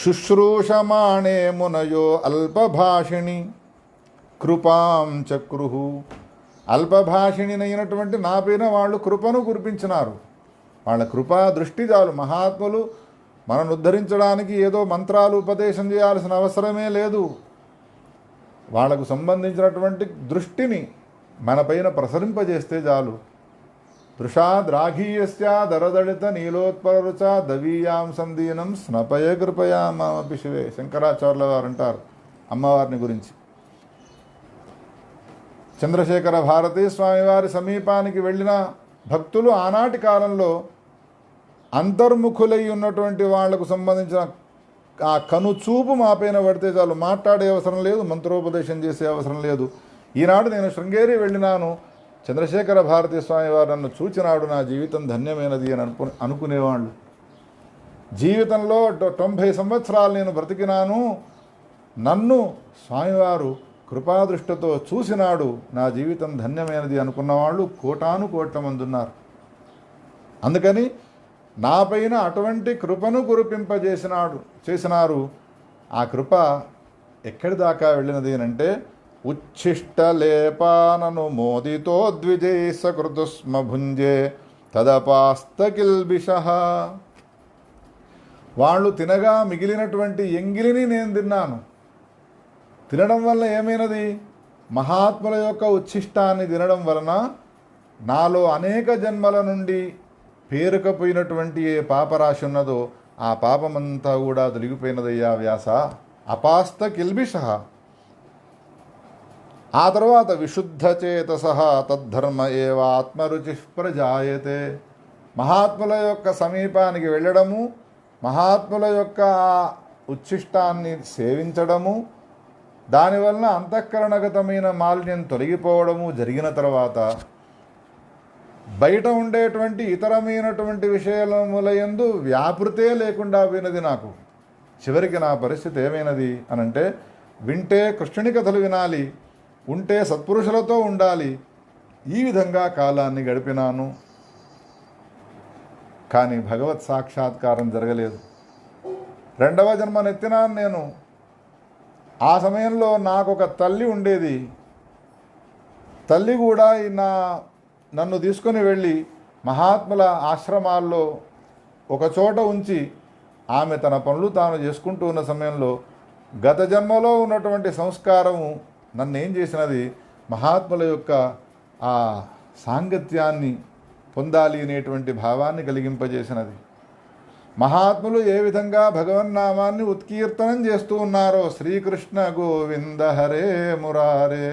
శుశ్రూషమాణే మునయో అల్పభాషిణి కృపాం చక్రుహు. అల్పభాషిణినైనటువంటి నా పైన వాళ్ళు కృపను కురిపించినారు. వాళ్ళ కృపా దృష్టి చాలు. మహాత్ములు మనను ఉద్ధరించడానికి ఏదో మంత్రాలు ఉపదేశం చేయాల్సిన అవసరమే లేదు. వాళ్లకు సంబంధించినటువంటి దృష్టిని మనపైన ప్రసరింపజేస్తే చాలు. దృషాద్రాఘీయస్య దరదళిత నీలోత్పరుచ దవీయాం సందీనం స్నపయ కృపయా మామపి శివే. శంకరాచార్యుల వారు అంటారు అమ్మవారిని గురించి. చంద్రశేఖర భారతీ స్వామివారి సమీపానికి వెళ్ళిన భక్తులు ఆనాటి కాలంలో అంతర్ముఖులై ఉన్నటువంటి వాళ్లకు సంబంధించిన ఆ కనుచూపు మాపైన పడితే చాలు. మాట్లాడే అవసరం లేదు, మంత్రోపదేశం చేసే అవసరం లేదు. ఈనాడు నేను శృంగేరి వెళ్ళినాను, చంద్రశేఖర భారతీ స్వామి వారు నన్ను చూచినాడు, నా జీవితం ధన్యమైనది అని అనుకునేవాళ్ళు. జీవితంలో 90 సంవత్సరాలు నేను బ్రతికినాను, నన్ను స్వామివారు కృపాదృష్టితో చూసినాడు, నా జీవితం ధన్యమైనది అనుకున్నవాళ్ళు కోటాను కోట్ల మంది ఉన్నారు. అందుకని నా పైన అటువంటి కృపను చేసినారు. ఆ కృప ఎక్కడి దాకా వెళ్ళినది అంటే ఉచ్ఛిష్టలేపానను మోదితో ద్విజై సకృతుస్మ భుంజే తదపాస్తకిల్బిష. వాళ్ళు తినగా మిగిలినటువంటి ఎంగిలిని నేను తిన్నాను. తినడం వల్ల ఏమైనది? మహాత్ముల యొక్క ఉచ్ఛిష్టాన్ని తినడం వలన నాలో అనేక జన్మల నుండి పేరుకపోయినటువంటి ఏ పాపరాశి ఉన్నదో ఆ పాపమంతా కూడా తొలగిపోయినదయ్యా వ్యాస. అపాస్త కిల్బిష. ఆ తర్వాత విశుద్ధచేతస తద్ధర్మ ఏవ ఆత్మరుచి ప్రజాయతే. మహాత్ముల యొక్క సమీపానికి వెళ్ళడము, మహాత్ముల యొక్క ఉచ్ఛిష్టాన్ని సేవించడము, దానివలన అంతఃకరణగతమైన మాలిన్యం తొలగిపోవడము జరిగిన తర్వాత బయట ఉండేటువంటి ఇతరమైనటువంటి విషయములయందు వ్యాపృతే లేకుండా పోయినది నాకు. చివరికి నా పరిస్థితి ఏమైనది అనంటే, వింటే కృష్ణుని కథలు వినాలి, ఉంటే సత్పురుషులతో ఉండాలి, ఈ విధంగా కాలాన్ని గడిపినాను. కానీ భగవత్ సాక్షాత్కారం జరగలేదు. 2వ జన్మనెత్తినాను నేను. ఆ సమయంలో నాకు ఒక తల్లి ఉండేది. తల్లి కూడా నన్ను తీసుకొని వెళ్ళి మహాత్ముల ఆశ్రమాల్లో ఒక చోట ఉంచి ఆమె తన పనులు తాను చేసుకుంటూ ఉన్న సమయంలో గత జన్మలో ఉన్నటువంటి సంస్కారము నన్ను ఏం చేసినది? మహాత్ముల యొక్క ఆ సాంగత్యాన్ని పొందాలి అనేటువంటి భావాన్ని కలిగింపజేసినది. మహాత్ములు ఏ విధంగా భగవన్నామాన్ని ఉత్కీర్తనం చేస్తూ ఉన్నారో, శ్రీకృష్ణ గోవింద హరే మురారే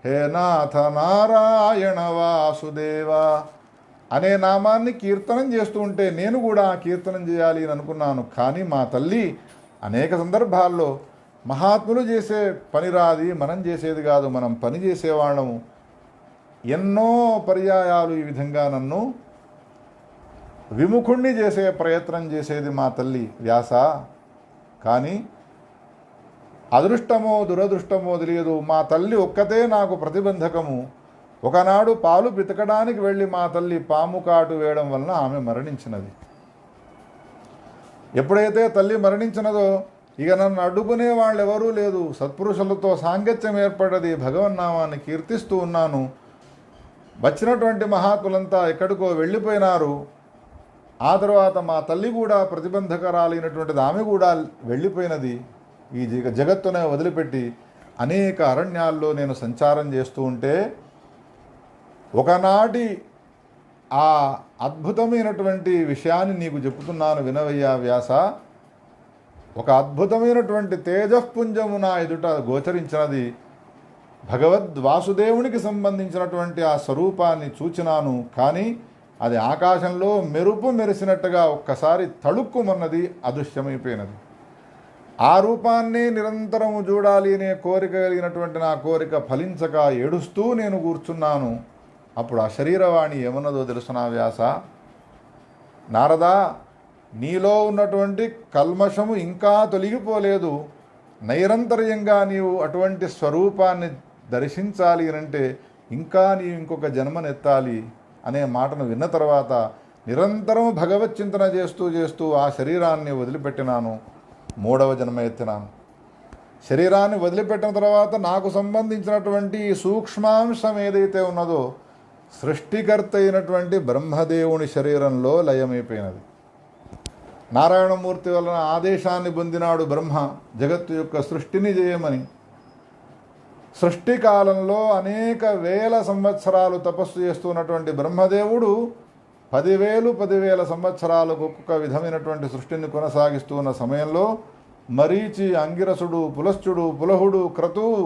హే నాథ నారాయణ వాసుదేవ అనే నామాన్ని కీర్తనం చేస్తూ ఉంటే నేను కూడా కీర్తనం చేయాలి అని అనుకున్నాను. కానీ మా తల్లి అనేక సందర్భాల్లో మహాత్ములు చేసే పని రాది, మనం చేసేది కాదు, మనం పని చేసేవాళ్ళము, ఎన్నో పర్యాయాలు ఈ విధంగా నన్ను విముఖుణ్ణి చేసే ప్రయత్నం చేసేది మా తల్లి వ్యాస. కానీ అదృష్టమో దురదృష్టమో తెలియదు, మా తల్లి ఒక్కతే నాకు ప్రతిబంధకము. ఒకనాడు పాలు పితకడానికి వెళ్ళి మా తల్లి పాము కాటు వేయడం వలన ఆమె మరణించినది. ఎప్పుడైతే తల్లి మరణించినదో ఇక నన్ను అడ్డుకునే వాళ్ళు ఎవరూ లేదు. సత్పురుషులతో సాంగత్యం ఏర్పడ్డది. భగవన్నామాన్ని కీర్తిస్తూ ఉన్నాను. వచ్చినటువంటి మహాత్ములంతా ఎక్కడికో వెళ్ళిపోయినారు. ఆ తర్వాత మా తల్లి కూడా ప్రతిబంధకరాలైనటువంటిది, ఆమె కూడా వెళ్ళిపోయినది. ఈ జగత్తునే వదిలిపెట్టి అనేక అరణ్యాల్లో నేను సంచారం చేస్తూ ఉంటే ఒకనాటి ఆ అద్భుతమైనటువంటి విషయాన్ని నీకు చెబుతున్నాను వినవయ్యా వ్యాస. ఒక అద్భుతమైనటువంటి తేజఃపుంజము నా ఎదుట గోచరించినది. భగవద్వాసుదేవునికి సంబంధించినటువంటి ఆ స్వరూపాన్ని చూచినాను. కానీ అది ఆకాశంలో మెరుపు మెరిసినట్టుగా ఒక్కసారి తళుక్కుమన్నది, అదృశ్యమైపోయినది. ఆ రూపాన్ని నిరంతరము చూడాలి అనే కోరిక కలిగినటువంటి నా కోరిక ఫలించక ఏడుస్తూ నేను కూర్చున్నాను. అప్పుడు ఆ శరీరవాణి ఏమన్నదో తెలుసునా వ్యాస? నారదా, నీలో ఉన్నటువంటి కల్మషము ఇంకా తొలగిపోలేదు. నైరంతర్యంగా నీవు అటువంటి స్వరూపాన్ని దర్శించాలి అంటే ఇంకా నీవు ఇంకొక జన్మనెత్తాలి అనే మాటను విన్న తర్వాత నిరంతరం భగవచ్చింతన చేస్తూ చేస్తూ ఆ శరీరాన్ని వదిలిపెట్టినాను. 3వ జన్మ ఎత్తినాను. శరీరాన్ని వదిలిపెట్టిన తర్వాత నాకు సంబంధించినటువంటి సూక్ష్మాంశం ఏదైతే ఉన్నదో సృష్టికర్త అయినటువంటి బ్రహ్మదేవుని శరీరంలో లయమైపోయినది. నారాయణమూర్తి వలన ఆదేశాన్ని పొందినాడు బ్రహ్మ జగత్తు యొక్క సృష్టిని చేయమని. సృష్టి కాలంలో అనేక వేల సంవత్సరాలు తపస్సు చేస్తున్నటువంటి బ్రహ్మదేవుడు 10,000 సంవత్సరాలకు ఒక్కొక్క విధమైనటువంటి సృష్టిని కొనసాగిస్తున్న సమయంలో మరీచి, అంగిరసుడు, పులశ్చుడు, పులహుడు, క్రతువు,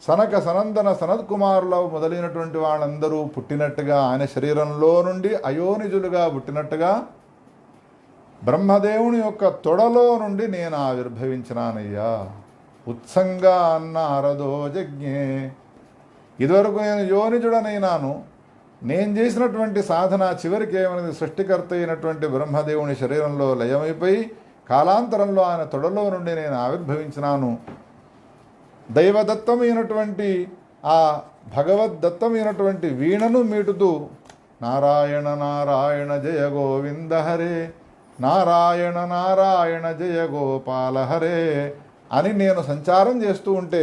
సనక, సనందన, సనత్కుమారుల మొదలైనటువంటి వాళ్ళందరూ పుట్టినట్టుగా, ఆయన శరీరంలో నుండి అయోనిజులుగా పుట్టినట్టుగా బ్రహ్మదేవుని యొక్క తొడలో నుండి నేను ఆవిర్భవించినానయ్యా. ఉత్సంగా అన్న అరదో జజ్ఞే. ఇదివరకు నేను యోనిజుడనైనాను. నేను చేసినటువంటి సాధన చివరికి ఏమైనది, సృష్టికర్త అయినటువంటి బ్రహ్మదేవుని శరీరంలో లయమైపోయి కాలాంతరంలో ఆయన తొడలో నుండి నేను ఆవిర్భవించినాను. దైవదత్తమైనటువంటి ఆ భగవద్దత్తమైనటువంటి వీణను మీటుతూ నారాయణ నారాయణ జయ గోవింద హరే, నారాయణ నారాయణ జయ గోపాల హరే అని నేను సంచారం చేస్తూ ఉంటే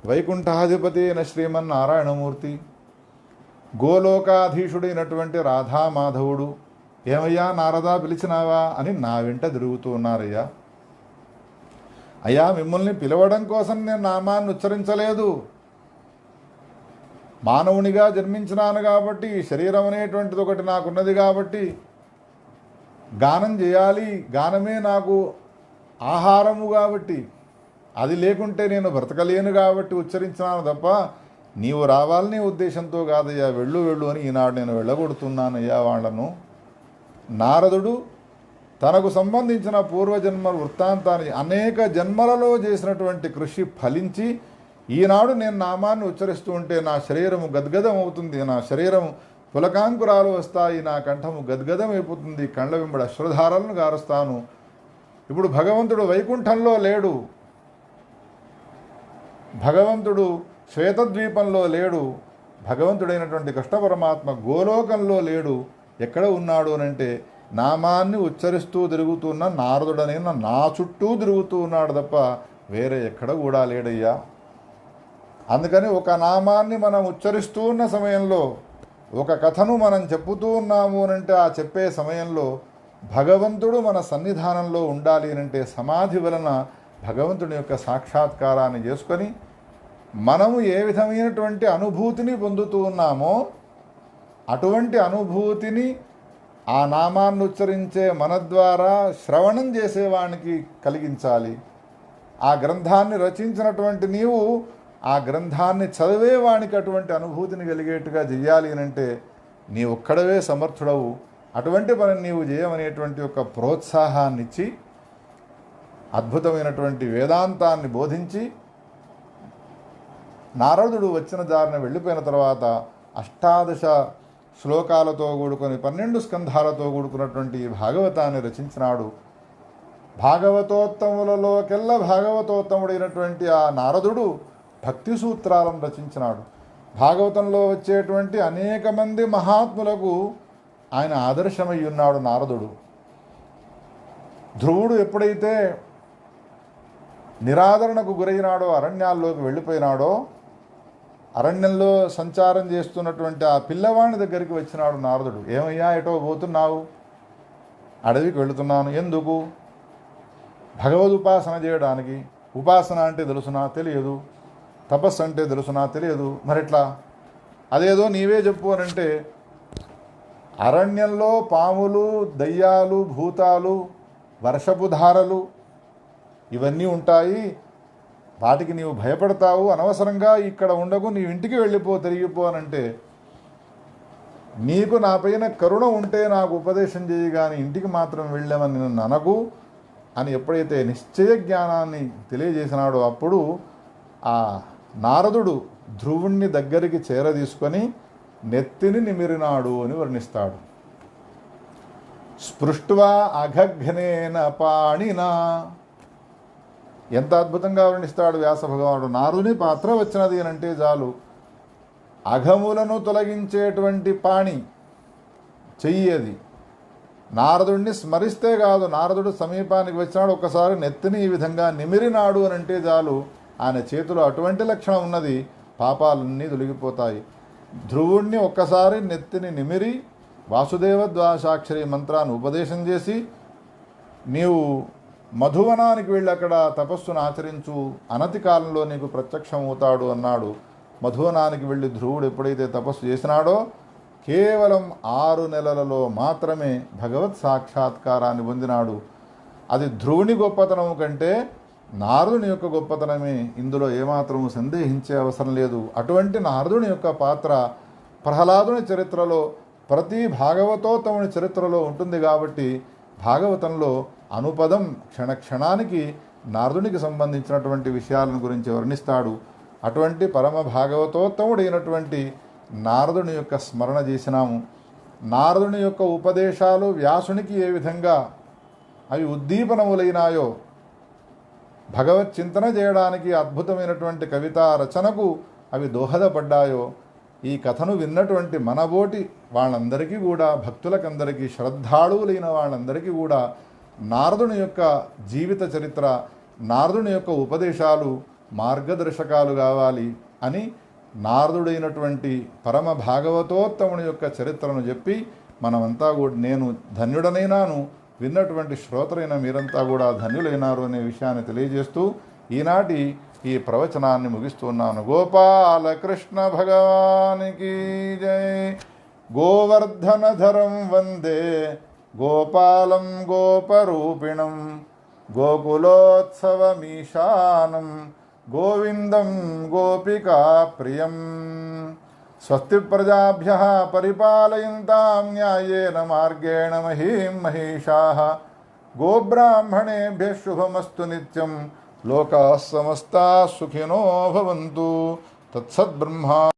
వైకుంఠాధిపతి అయిన శ్రీమన్నారాయణమూర్తి, గోలోకాధీశుడైనటువంటి రాధామాధవుడు, ఏమయ్యా నారదా పిలిచినావా అని నా వెంట తిరుగుతూ ఉన్నారయ్యా. అయ్యా, మిమ్మల్ని పిలవడం కోసం నేను నామాన్ని ఉచ్చరించలేదు. మానవునిగా జన్మించినాను కాబట్టి, శరీరం అనేటువంటిది ఒకటి నాకున్నది కాబట్టి గానం చేయాలి. గానమే నాకు ఆహారము కాబట్టి, అది లేకుంటే నేను బ్రతకలేను కాబట్టి ఉచ్చరించినాను తప్ప నీవు రావాలనే ఉద్దేశంతో కాదయ్యా. వెళ్ళు వెళ్ళు అని ఈనాడు నేను వెళ్ళగొడుతున్నానయ్యా వాళ్లను. నారదుడు తనకు సంబంధించిన పూర్వజన్మ వృత్తాంతాన్ని అనేక జన్మలలో చేసినటువంటి కృషి ఫలించి ఈనాడు నేను నామాన్ని ఉచ్చరిస్తూ ఉంటే నా శరీరము గద్గదం అవుతుంది, నా శరీరము పులకాంకురాలు వస్తాయి, నా కంఠము గద్గదం అయిపోతుంది, కళ్ళ వెంబడి అశ్రుధారాలను గారుస్తాను. ఇప్పుడు భగవంతుడు వైకుంఠంలో లేడు, భగవంతుడు శ్వేతద్వీపంలో లేడు, భగవంతుడైనటువంటి కృష్ణ పరమాత్మ గోలోకంలో లేడు. ఎక్కడ ఉన్నాడు అనంటే నామాన్ని ఉచ్చరిస్తూ తిరుగుతున్న నారదుడనైనా నా చుట్టూ తిరుగుతూ ఉన్నాడు తప్ప వేరే ఎక్కడ కూడా లేడయ్యా. అందుకని ఒక నామాన్ని మనం ఉచ్చరిస్తూ ఉన్న సమయంలో, ఒక కథను మనం చెప్పుతూ ఉన్నాము అనంటే ఆ చెప్పే సమయంలో భగవంతుడు మన సన్నిధానంలో ఉండాలి అనంటే సమాధి వలన భగవంతుడి యొక్క సాక్షాత్కారాన్ని చేసుకొని మనము ఏ విధమైనటువంటి అనుభూతిని పొందుతూ ఉన్నామో అటువంటి అనుభూతిని ఆ నామాన్ని ఉచ్చరించే మన ద్వారా శ్రవణం చేసేవానికి కలిగించాలి. ఆ గ్రంథాన్ని రచించినటువంటి నీవు ఆ గ్రంథాన్ని చదివేవానికి అటువంటి అనుభూతిని కలిగేట్టుగా చెయ్యాలి అనంటే నీ ఒక్కడవే సమర్థుడవు. అటువంటి పని నీవు చేయమనేటువంటి ఒక ప్రోత్సాహాన్ని ఇచ్చి అద్భుతమైనటువంటి వేదాంతాన్ని బోధించి నారదుడు వచ్చిన దారిన వెళ్ళిపోయిన తర్వాత 18 శ్లోకాలతో కూడుకొని 12 స్కంధాలతో కూడుకున్నటువంటి భాగవతాన్ని రచించినాడు. భాగవతోత్తములలోకెల్లా భాగవతోత్తముడైనటువంటి ఆ నారదుడు భక్తి సూత్రాలను రచించినాడు. భాగవతంలో వచ్చేటువంటి అనేక మంది మహాత్ములకు ఆయన ఆదర్శమై ఉన్నాడు నారదుడు. ధ్రువుడు ఎప్పుడైతే నిరాదరణకు గురైనాడో, అరణ్యాల్లోకి వెళ్ళిపోయినాడో, అరణ్యంలో సంచారం చేస్తున్నటువంటి ఆ పిల్లవాడి దగ్గరికి వచ్చినాడు నారదుడు. ఏమయ్యా, ఎటో పోతున్నావు? అడవికి వెళుతున్నాను. ఎందుకు? భగవదుపాసన చేయడానికి. ఉపాసన అంటే తెలుసునా? తెలియదు. తపస్సు అంటే తెలుసునా? తెలియదు. మరెట్లా? అదేదో నీవే చెప్పు అని అంటే, అరణ్యంలో పాములు, దయ్యాలు, భూతాలు, వర్షపు ధారలు ఇవన్నీ ఉంటాయి. వాటికి నీవు భయపడతావు. అనవసరంగా ఇక్కడ ఉండకు, నీవు ఇంటికి వెళ్ళిపో, తిరిగిపో అనంటే, నీకు నా పైన కరుణ ఉంటే నాకు ఉపదేశం చేయి, కానీ ఇంటికి మాత్రం వెళ్ళామని నన్ను అనకు అని ఎప్పుడైతే నిశ్చయ జ్ఞానాన్ని తెలియజేసినాడో అప్పుడు ఆ నారదుడు ధ్రువుణ్ణి దగ్గరికి చేరదీసుకొని నెత్తిని నిమిరినాడు అని వర్ణిస్తాడు. స్పృష్ట్వా అఘఘ్నేన పాణినా. ఎంత అద్భుతంగా వర్ణిస్తాడు వ్యాస భగవానుడు. నారుని పాత్ర వచ్చినది అని అంటే చాలు, అఘములను తొలగించేటువంటి పాణి, చెయ్యి అది. నారదుడిని స్మరిస్తే కాదు, నారదుడు సమీపానికి వచ్చినాడు, ఒక్కసారి నెత్తిని ఈ విధంగా నిమిరినాడు అని అంటే చాలు, ఆయన చేతిలో అటువంటి లక్షణం ఉన్నది, పాపాలన్నీ తొలగిపోతాయి. ధ్రువుణ్ణి ఒక్కసారి నెత్తిని నిమిరి వాసుదేవ ద్వాసాక్షరి మంత్రాన్ని ఉపదేశం చేసి, నీవు మధువనానికి వెళ్ళి అక్కడ తపస్సును ఆచరించు, అనతి కాలంలో నీకు ప్రత్యక్షం అవుతాడు అన్నాడు. మధువనానికి వెళ్ళి ధ్రువుడు ఎప్పుడైతే తపస్సు చేసినాడో కేవలం 6 నెలలలో మాత్రమే భగవత్ సాక్షాత్కారాన్ని పొందినాడు. అది ధ్రువుని గొప్పతనము కంటే నారదుని యొక్క గొప్పతనమే, ఇందులో ఏమాత్రము సందేహించే అవసరం లేదు. అటువంటి నారదుని యొక్క పాత్ర ప్రహ్లాదుని చరిత్రలో, ప్రతి భాగవతోత్తముని చరిత్రలో ఉంటుంది. కాబట్టి భాగవతంలో అనుపదం క్షణక్షణానికి నారదునికి సంబంధించినటువంటి విషయాలను గురించి వర్ణిస్తాడు. అటువంటి పరమ భాగవతోత్తముడైనటువంటి నారదుని యొక్క స్మరణ చేసినాము. నారదుని యొక్క ఉపదేశాలు వ్యాసునికి ఏ విధంగా అవి ఉద్దీపనములైనాయో, భగవత్ చింతన చేయడానికి అద్భుతమైనటువంటి కవితా రచనకు అవి దోహదపడ్డాయో, ఈ కథను విన్నటువంటి మనబోటి వాళ్ళందరికీ కూడా, భక్తులకందరికీ, శ్రద్ధాళువులైన వాళ్ళందరికీ కూడా నారదుని యొక్క జీవిత చరిత్ర, నారదుని యొక్క ఉపదేశాలు మార్గదర్శకాలు కావాలి అని నారదుడైనటువంటి పరమ భాగవతోత్తముని యొక్క చరిత్రను చెప్పి మనమంతా కూడా, నేను ధన్యుడనైనాను, విన్నటువంటి శ్రోతలైన మీరంతా కూడా ధన్యులైనారు అనే విషయాన్ని తెలియజేస్తూ ఈనాటి ఈ ప్రవచనాన్ని ముగిస్తున్నాను. గోపాలకృష్ణ భగవానికి జై. గోవర్ధనధరం వందే గోపాలం గోపరూపిణం గోకులోత్సవమీశానం గోవిందం గోపికా ప్రియం. స్వస్తి ప్రజాభ్యః పరిపాలయంతాం న్యాయేన మార్గేణ మహీం మహిషాః. గోబ్రాహ్మణేభ్యः శుభమస్తు నిత్యం. లోకాः సమస్తాः సుఖినో భవంతు. తత్సద్బ్రహ్మ.